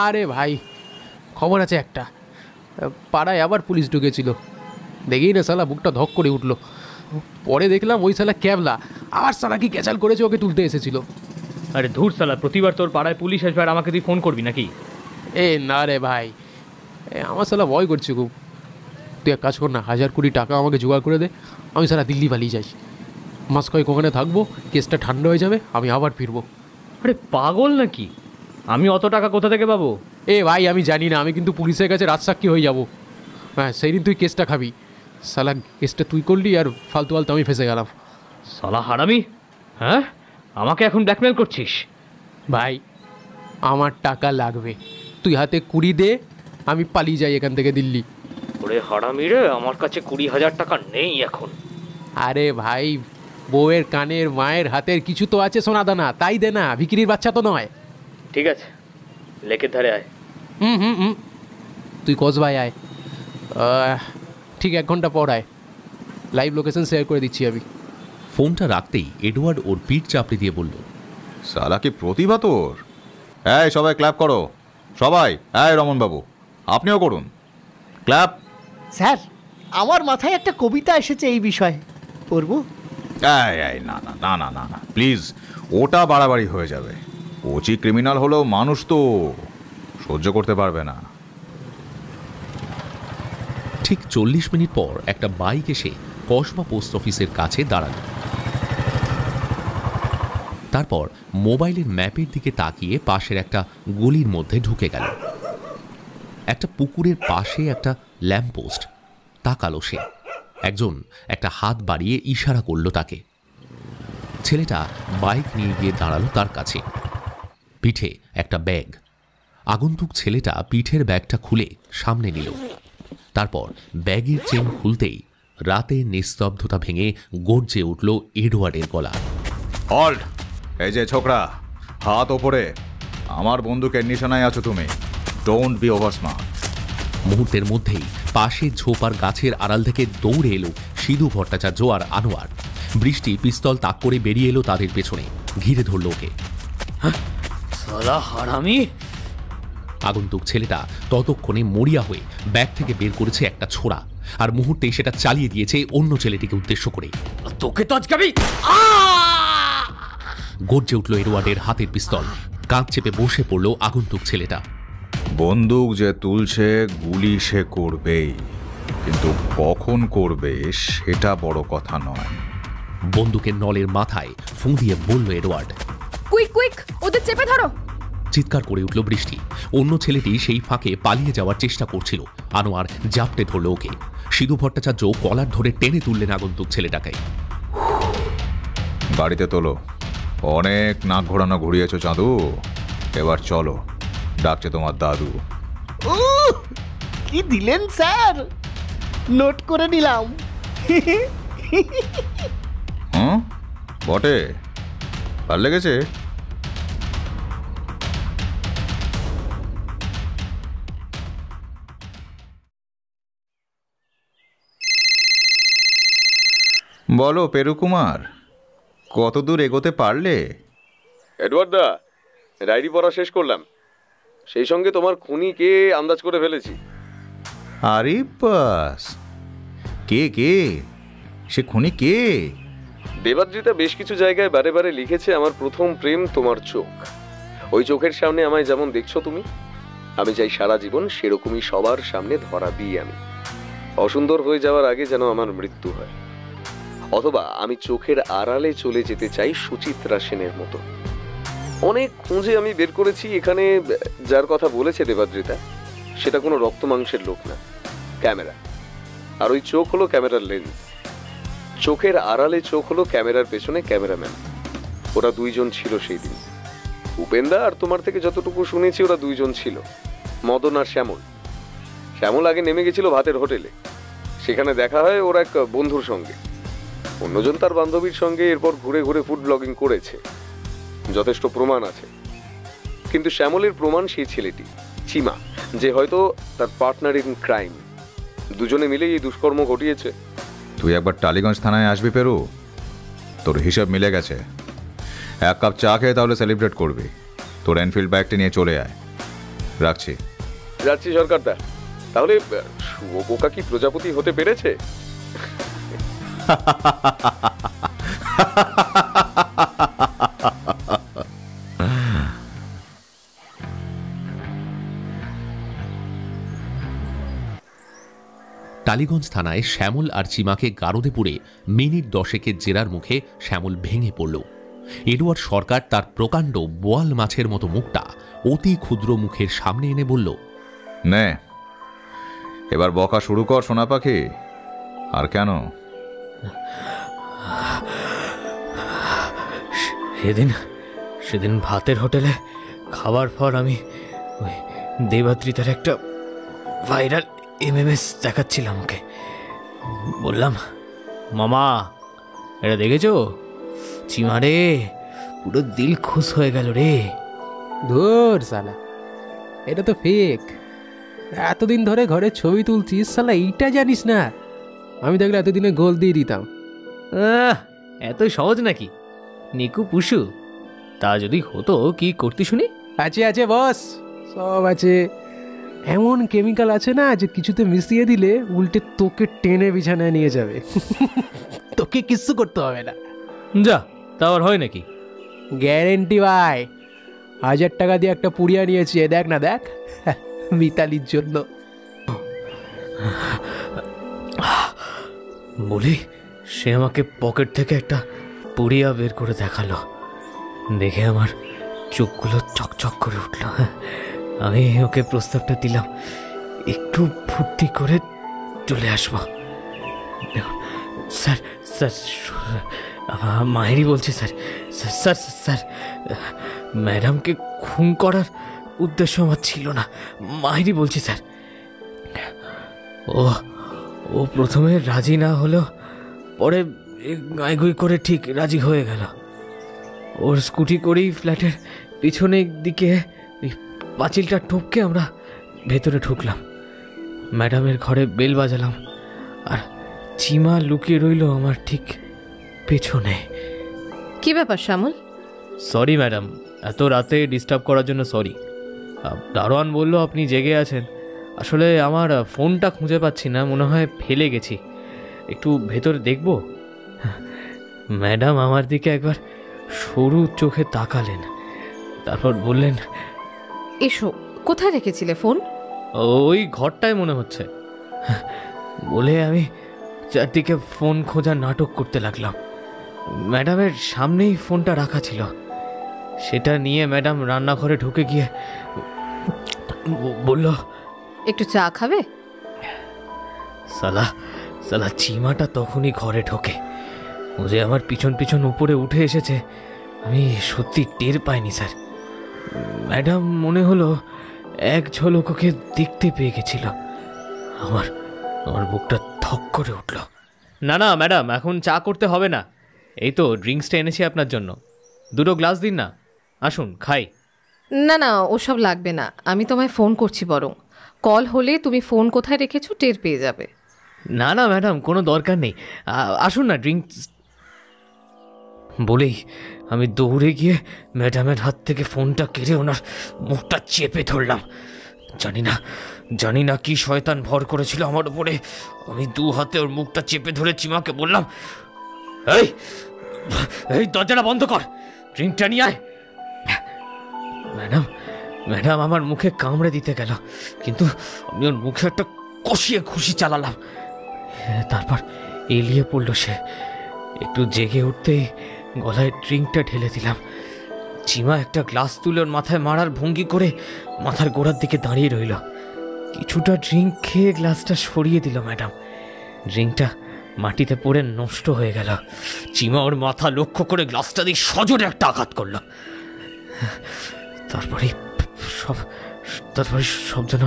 আরে ভাই খবর আছে একটা, পাড়ায় আবার পুলিশ ঢুকেছিল। দেখেই না শালা বুকটা ধক করে উঠলো। পরে দেখলাম ওই শালা ক্যাবলা আবার শালা কি ক্যাচাল করেছে, ওকে তুলতে এসেছিল। আরে ধুর শালা, প্রতিবার তোর পাড়ায় পুলিশ আসবে আর আমাকে তুই ফোন করবি নাকি? এ না রে ভাই, আমার শালা ভয় করছে খুব। তুই এক কাজ কর না, 1000 টাকা আমাকে জোগাড় করে দে, আমি শালা দিল্লি পালিয়ে যাই। মাস কয়েক ওখানে থাকবো, কেসটা ঠান্ডা হয়ে যাবে, আমি আবার ফিরবো। আরে পাগল নাকি? আমি অত টাকা কোথা থেকে পাবো? এ ভাই আমি জানি না, আমি কিন্তু পুলিশের কাছে রাজসাক্ষী হয়ে যাব। হ্যাঁ সেই দিন তুই কেসটা খাবি। শালা কেসটা তুই করলি আর ফালতু ফালতু আমি ফেসে গেলাম। শালা হারামি, হ্যাঁ আমাকে এখন ব্ল্যাকমেল করছিস? ভাই আমার টাকা লাগবে, তুই হাতে 20 দে, আমি পালিয়ে যাই এখান থেকে দিল্লি। ওরে হারামি রে, আমার কাছে 20,000 টাকা নেই এখন। আরে ভাই বউয়ের কানের মায়ের হাতের কিছু তো আছে সোনাদানা, তাই দে না, ভিকিরির বাচ্চা তো নয়। ঠিক আছে, লেকের ধারে আয়। তুই কসবায় আয়, ঠিক 1 ঘন্টা পর আয়, লাইভ লোকেশন শেয়ার করে দিচ্ছি আমি। ফোনটা রাখতেই এডওয়ার্ড ওর পিঠ চাপড়ে দিয়ে বলল, সালা কি প্রতিভা তোর! এই সবাই ক্ল্যাপ করো, সবাই। এই রমনবাবু আপনিও করুন ক্ল্যাপ। স্যার আমার মাথায় একটা কবিতা এসেছে এই বিষয়ে, পড়বো? এই না না না না না না প্লিজ, ওটা বাড়াবাড়ি হয়ে যাবে। ওচি ক্রিমিনাল হলেও মানুষ তো, সহ্য করতে পারবে না। ঠিক 40 মিনিট পর একটা বাইক এসে কসবা পোস্ট অফিসের কাছে দাঁড়ালো। তারপর মোবাইলের ম্যাপের দিকে তাকিয়ে পাশের একটা গলির মধ্যে ঢুকে গেল। একটা পুকুরের পাশে একটা ল্যাম্পপোস্ট। তাকালো সে, একজন একটা হাত বাড়িয়ে ইশারা করলো তাকে। ছেলেটা বাইক নিয়ে গিয়ে দাঁড়ালো তার কাছে, পিঠে একটা ব্যাগ। আগন্তুক ছেলেটা পিঠের ব্যাগটা খুলে সামনে নিল। তারপর ব্যাগের চেন খুলতেই রাতের নিস্তব্ধতা ভেঙে গর্জে উঠল এডওয়ার্ডের গলা। হল্ট! এই যে ছোকরা, হাত ওপরে। আমার বন্দুকের নিশানায় আছো তুমি, ডোন্ট বি ওভার স্মার্ট। মুহূর্তের মধ্যেই পাশে ঝোপার গাছের আড়াল থেকে দৌড়ে এলো সিধু ভট্টাচার্য আর আনোয়ার। বৃষ্টি পিস্তল তাক করে বেরিয়ে এলো তাদের পেছনে, ঘিরে ধরল ওকে। শালা হারামি! আগন্তুক ছেলেটা ততক্ষণে মরিয়া হয়ে ব্যাগ থেকে বের করেছে একটা ছোরা, আর মুহূর্তেই সেটা চালিয়ে দিয়েছে অন্য ছেলেটিকে উদ্দেশ্য করে। তোকে তো আজকে আমি! গর্জে উঠল এডওয়ার্ডের হাতের পিস্তল। কাঁধ চেপে বসে পড়ল আগন্তুক ছেলেটা। বন্দুক যে তুলছে গুলি সে করবেই, কিন্তু কখন করবে সেটা বড় কথা নয়। বন্দুকের নলের মাথায় ফুঁ দিয়ে বলল এডওয়ার্ড, কুইক কুইক, ওদের চেপে ধরো। চিৎকার করে উঠল বৃষ্টি। অন্য ছেলেটি সেই ফাঁকে পালিয়ে যাওয়ার চেষ্টা করছিল। আনোয়ার জাপটে ধরল ওকে। সিধু ভট্টাচার্য কলার ধরে টেনে তুললেন আগন্তুক ছেলেটাকে। গাড়িতে তোলো, অনেক নাক ঘোরানো ঘুরিয়েছ চাঁদু, এবার চলো, ডাকছে তোমার দাদু। কি দিলেন স্যার, নোট করে নিলাম। বটে, ভাল লেগেছে। বলো পেরুকুমার, কত দূর এগোতে পারলে? এডওয়ার্ড দা, ডায়েরি পড়া শেষ করলাম, সেই সঙ্গে তোমার খুনি কে আন্দাজ করে ফেলেছি। আরে বাস, কে কে সে খুনি কে? দেবাদ্রিতা বেশ কিছু জায়গায় বারে বারে লিখেছে আমার প্রথম প্রেম তোমার চোখ। ওই চোখের সামনে আমায় যেমন দেখছো তুমি, আমি চাই সারা জীবন সেরকমই সবার সামনে ধরা দিই আমি। অসুন্দর হয়ে যাওয়ার আগে যেন আমার মৃত্যু হয়। অথবা আমি চোখের আড়ালে চলে যেতে চাই সুচিত্রা সেনের মতো। অনেক খুঁজে আমি বের করেছি এখানে যার কথা বলেছে দেবাদ্রিতা সেটা কোনো রক্ত মাংসের লোক না, ক্যামেরা। আর ওই চোখ হলো ক্যামেরার লেন্স, চোখের আড়ালে চোখ হলো ক্যামেরার পেছনে ক্যামেরাম্যান। ওরা দুইজন ছিল সেই দিন। উপেন্দা আর তোমার থেকে যতটুকু শুনেছি ওরা দুইজন ছিল, মদন আর শ্যামল। শ্যামল আগে নেমে গেছিল ভাতের হোটেলে, সেখানে দেখা হয় ওর এক বন্ধুর সঙ্গে। অন্যজন তার বান্ধবীর সঙ্গে এরপর ঘুরে ঘুরে ফুড ব্লগিং করেছে, যথেষ্ট প্রমাণ আছে। কিন্তু শ্যামলের প্রমাণ সেই ছেলেটি চিমা, যে হয়তো তার পার্টনার ইন ক্রাইম। দুজনে মিলে এই দুষ্কর্ম ঘটিয়েছে। তুই একবার টালিগঞ্জ থানায় আসবি পেরু, তোর হিসাব মিলে গেছে। এক কাপ চা খেয়ে তাহলে সেলিব্রেট করবি। তোর এনফিল্ড ব্যাগটি নিয়ে চলে আয়। রাখছি। যাচ্ছি সরকারদা। তাহলে শুয়োপোকা কি প্রজাপতি হতে পেরেছে? টালিগঞ্জ থানায় শ্যামল আর চিমাকে গারদে পুরে মিনিট 10 জেরার মুখে শ্যামল ভেঙে পড়ল। এডওয়ার্ড সরকার তার প্রকাণ্ড বোয়াল মাছের মতো মুখটা অতি ক্ষুদ্র মুখের সামনে এনে বলল, নে এবার বকা শুরু কর সোনা পাখি। আর কেন? সেদিন ভাতের হোটেলে খাবার পর আমি ওই দেবাদ্রিতার একটা ভাইরাল এমএমএস দেখাচ্ছিলাম ওকে। বললাম, মামা এটা দেখেছো? চিমা রে, পুরো দিল খুশ হয়ে গেল রে। ধুর সালা, এটা তো ফেক। এতদিন ধরে ঘরে ছবি তুলছিস সালা, এইটা জানিস না? আমি দেখলে এতদিনে গোল দিয়ে দিতাম। এত সহজ নাকি নিকু পুষু? তা যদি হতো কি করতে শুনি? আছে আছে বস, সব আছে। এমন কেমিক্যাল আছে না যে কিছুতে মিশিয়ে দিলে উল্টে তোকে টেনে বিছানায় নিয়ে যাবে। তোকে কিচ্ছু করতে হবে না। যা, তা আর হয় নাকি? গ্যারেন্টি ভাই। 1000 টাকা দিয়ে একটা পুড়িয়া নিয়েছি, দেখ না দেখ, মিতালির জন্য। বলি, সে আমাকে পকেট থেকে একটা পুড়িয়া বের করে দেখালো। দেখে আমার চোখগুলো চকচক করে উঠল। আমি ওকে প্রস্তাবটা দিলাম, একটু ফুর্তি করে চলে আসবো। স্যার স্যার মাহেরি বলছি স্যার। স্যার স্যার ম্যাডামকে খুন করার উদ্দেশ্য আমার ছিল না, মাহেরি বলছি স্যার। ও প্রথমে রাজি না হলেও পরে গাইগুই করে ঠিক রাজি হয়ে গেল। ওর স্কুটি করেই ফ্ল্যাটের পিছনের দিকে পাঁচিলটা টপকে আমরা ভেতরে ঢুকলাম। ম্যাডামের ঘরে বেল বাজালাম, আর চিমা লুকিয়ে রইল আমার ঠিক পেছনে। কি ব্যাপার শ্যামল? সরি ম্যাডাম, এত রাতে ডিস্টার্ব করার জন্য সরি। দারোয়ান বলল আপনি জেগে আছেন। আসলে আমার ফোনটা খুঁজে পাচ্ছি না, মনে হয় ফেলে গেছি। একটু ভেতরে দেখব? ম্যাডাম আমার দিকে একবার সরু চোখে তাকালেন, তারপর বললেন, এসো। কোথায় রেখেছিলে ফোন? ওই ঘরটায় মনে হচ্ছে। বলে আমি চারদিকে ফোন খোঁজার নাটক করতে লাগলাম। ম্যাডামের সামনেই ফোনটা রাখা ছিল। সেটা নিয়ে ম্যাডাম রান্নাঘরে ঢুকে গিয়ে বলল, একটু চা খাবে? সালা চিমাটা তখনই ঘরে ঢোকে। ও যে আমার পিছন পিছন উপরে উঠে এসেছে আমি সত্যি টের পাইনি স্যার। ম্যাডাম মনে হলো এক ঝলক ওকে দেখতে পেয়ে গেছিল। আমার বুকটা ধক করে উঠল। না না ম্যাডাম, এখন চা করতে হবে না, এই তো ড্রিঙ্কসটা এনেছি আপনার জন্য। 2 গ্লাস দিন না, আসুন খাই। না না, ওসব লাগবে না, আমি তোমায় ফোন করছি। বরং কল হলে তুমি ফোন কোথায় রেখেছো টের পেয়ে যাবে। না না ম্যাডাম, কোনো দরকার নেই, আসুন না ড্রিঙ্ক। বলেই আমি দৌড়ে গিয়ে ম্যাডামের হাত থেকে ফোনটা কেড়ে ওনার মুখটা চেপে ধরলাম। জানি না কি শয়তান ভর করেছিল আমার উপরে। আমি দু হাতে ওর মুখটা চেপে ধরে চিমাকে বললাম, এই দরজাটা বন্ধ কর, ড্রিঙ্কটা নিয়ে আয়। ম্যাডাম আমার মুখে কামড়ে দিতে গেল, কিন্তু আমি ওর মুখে একটা কষিয়ে ঘুষি চালালাম। তারপর এলিয়ে পড়ল সে। একটু জেগে উঠতেই গলায় ড্রিঙ্কটা ঢেলে দিলাম। চিমা একটা গ্লাস তুলে ওর মাথায় মারার ভঙ্গি করে মাথার গোড়ার দিকে দাঁড়িয়ে রইল। কিছুটা ড্রিঙ্ক খেয়ে গ্লাসটা সরিয়ে দিল ম্যাডাম। ড্রিঙ্কটা মাটিতে পড়ে নষ্ট হয়ে গেল। চিমা ওর মাথা লক্ষ্য করে গ্লাসটা দিয়ে সজোরে একটা আঘাত করল। তারপরে সব যেন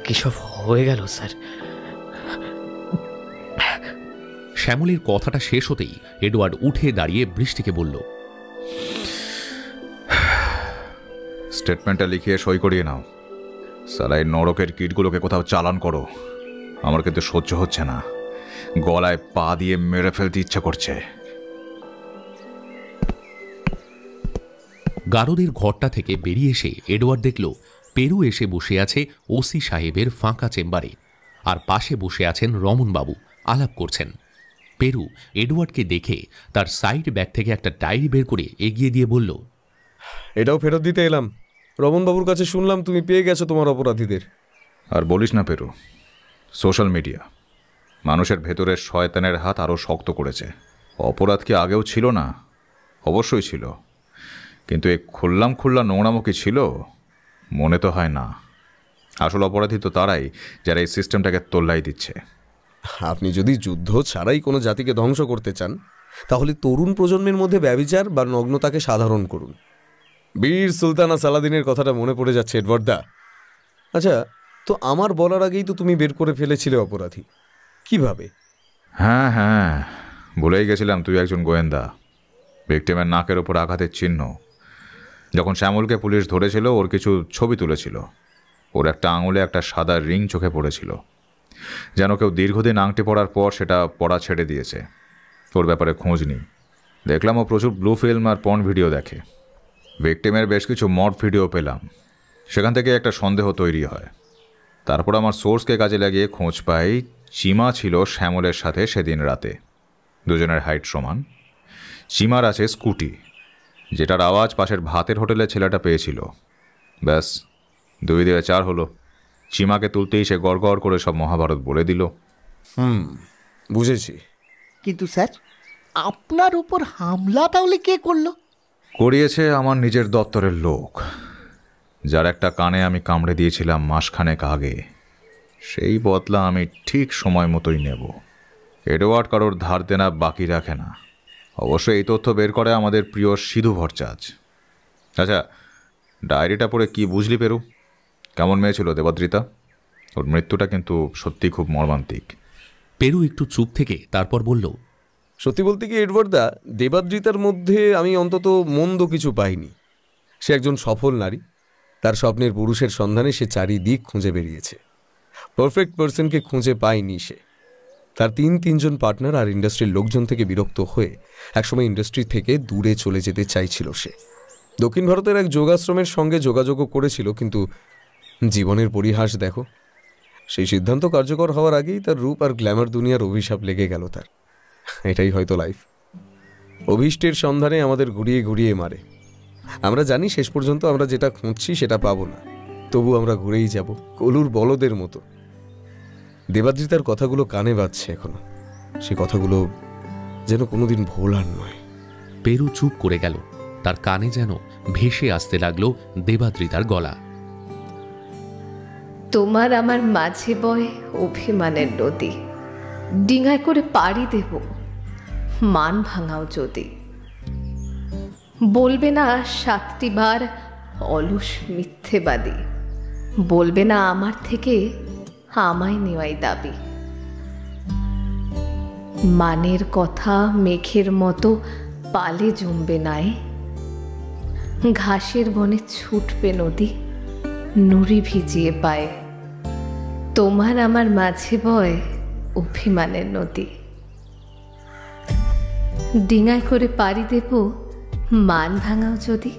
কি সব হয়ে গেল স্যার। শ্যামলের কথাটা শেষ হতেই এডওয়ার্ড উঠে দাঁড়িয়ে বৃষ্টিকে বলল, স্টেটমেন্টটা লিখিয়ে সই করিয়ে নাও। সালাই নরকের কিটগুলোকে কোথাও চালান করো, আমার কিন্তু সহ্য হচ্ছে না, গলায় পা দিয়ে মেরে ফেলতে ইচ্ছা করছে। গারদের ঘরটা থেকে বেরিয়ে এসে এডওয়ার্ড দেখল পেরু এসে বসে আছে ওসি সাহেবের ফাঁকা চেম্বারে, আর পাশে বসে আছেন রমনবাবু, আলাপ করছেন। পেরু এডওয়ার্ডকে দেখে তার সাইড ব্যাগ থেকে একটা ডায়েরি বের করে এগিয়ে দিয়ে বলল, এটাও ফেরত দিতে এলাম। রমনবাবুর কাছে শুনলাম তুমি পেয়ে গেছো তোমার অপরাধীদের। আর বলিস না পেরু, সোশ্যাল মিডিয়া মানুষের ভেতরের শয়তানের হাত আরও শক্ত করেছে। অপরাধ কি আগেও ছিল না? অবশ্যই ছিল, কিন্তু এই খুল্লা নোংরামো কি ছিল? মনে তো হয় না। আসল অপরাধী তো তারাই যারা এই সিস্টেমটাকে তোল্লাই দিচ্ছে। আপনি যদি যুদ্ধ ছাড়াই কোনো জাতিকে ধ্বংস করতে চান, তাহলে তরুণ প্রজন্মের মধ্যে ব্যভিচার বা নগ্নতাকে সাধারণ করুন। বীর সুলতানা সালাদিনের কথাটা মনে পড়ে যাচ্ছে এডওয়ার্ড দা। আচ্ছা, তো আমার বলার আগেই তো তুমি বের করে ফেলেছিলে অপরাধী, কিভাবে? হ্যাঁ, বলেই গেছিলাম তুই একজন গোয়েন্দা। ভিক্টিমের নাকের ওপর আঘাতের চিহ্ন। যখন শ্যামলকে পুলিশ ধরেছিল ওর কিছু ছবি তুলেছিল। ওর একটা আঙুলে একটা সাদা রিং চোখে পড়েছিল, যেন কেউ দীর্ঘদিন আংটি পড়ার পর সেটা পড়া ছেড়ে দিয়েছে। ওর ব্যাপারে খোঁজ নিই, দেখলাম ও প্রচুর ব্লু ফিল্ম আর পর্ন ভিডিও দেখে। ভিক্টিমের বেশ কিছু মড ভিডিও পেলাম, সেখান থেকে একটা সন্দেহ তৈরি হয়। তারপর আমার সোর্সকে কাজে লাগিয়ে খোঁজ পাই চিমা ছিল শ্যামলের সাথে সেদিন রাতে। দুজনের হাইট সমান। চিমার আছে স্কুটি, যেটার আওয়াজ পাশের ভাতের হোটেলে ছেলেটা পেয়েছিল। ব্যাস 2 দিয়ে 4 হলো। চিমাকে তুলতেই সে গড়গড় করে সব মহাভারত বলে দিল। বুঝেছি। কিন্তু স্যার, আপনার উপর হামলা তাহলে কে করলো? করিয়েছে আমার নিজের দপ্তরের লোক, যার একটা কানে আমি কামড়ে দিয়েছিলাম মাসখানেক আগে। সেই বদলা আমি ঠিক সময় মতোই নেব। এডওয়ার্ড কারোর ধার দেনা বাকি রাখে না। অবশ্য এই তথ্য বের করে আমাদের প্রিয় সিধু ভট্টাচার্য। আচ্ছা, ডায়েরিটা পড়ে কি বুঝলি পেরু? কেমন মেয়ে ছিল দেবাদ্রিতা? ওর মৃত্যুটা কিন্তু সত্যি খুব মর্মান্তিক। পেরু একটু চুপ থেকে তারপর বলল, সত্যি বলতে কি এডওয়ার্ড দা, দেবাদ্রিতার মধ্যে আমি অন্তত মন্দ কিছু পাইনি। সে একজন সফল নারী। তার স্বপ্নের পুরুষের সন্ধানে সে চারিদিক খুঁজে বেরিয়েছে। পারফেক্ট পার্সনকে খুঁজে পায়নি সে। তার 3জন পার্টনার আর ইন্ডাস্ট্রির লোকজন থেকে বিরক্ত হয়ে একসময় ইন্ডাস্ট্রি থেকে দূরে চলে যেতে চাইছিল সে। দক্ষিণ ভারতের এক যোগাশ্রমের সঙ্গে যোগাযোগও করেছিল, কিন্তু জীবনের পরিহাস দেখো, সেই সিদ্ধান্ত কার্যকর হওয়ার আগেই তার রূপ আর গ্ল্যামার দুনিয়ার অভিশাপ লেগে গেল তার। এটাই হয়তো লাইফ। অভীষ্টের সন্ধানে আমাদের ঘুরিয়ে ঘুরিয়ে মারে। আমরা জানি শেষ পর্যন্ত আমরা যেটা খুঁজছি সেটা পাবো না, তবু আমরা ঘুরেই যাব কলুর বলদের মতো। দেবাদ্রিতার কথাগুলো কানে বাজছে এখনো। সে কথাগুলো যেন কোনোদিন ভোলার নয়। পেরু চুপ করে গেল। তার কানে যেন ভেসে আসতে লাগলো দেবাদ্রিতার গলা। তোমার আমার মাঝে বয় অভিমানের নদী, ডিঙায় করে পাড়ি দেব মান ভাঙাও যদি। বলবে না 7টি বার অলস মিথ্যেবাদী, বলবে না আমার থেকে আমায় নেওয়াই দাবি। মানের কথা মেঘের মতো পালে জমবে নাই, ঘাসের বনে ছুটবে নদী নুড়ি ভিজিয়ে পায়। তোমার আমার মাঝে বয় অভিমানের নদী। ডিঙায় করে পাড়ি দেব মান ভাঙাও যদি,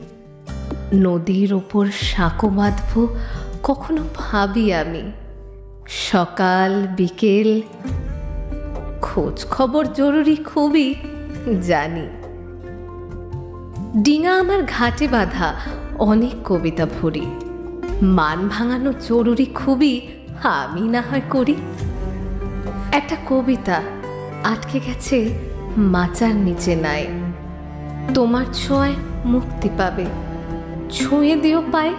নদীর ওপর সাঁকো বাঁধব কখনো ভাবি আমি। সকাল বিকেল খোঁজ খবর জরুরি খুবই, জানি। ডিঙা আমার ঘাটে বাঁধা অনেক কবিতা ভরি, মান ভাঙানো জরুরি খুবই, আমি না হয় করি। একটা কবিতা আটকে গেছে মাচার নিচে নাই, তোমার ছোঁয়ায় মুক্তি পাবে, ছুঁয়ে দিও পায়।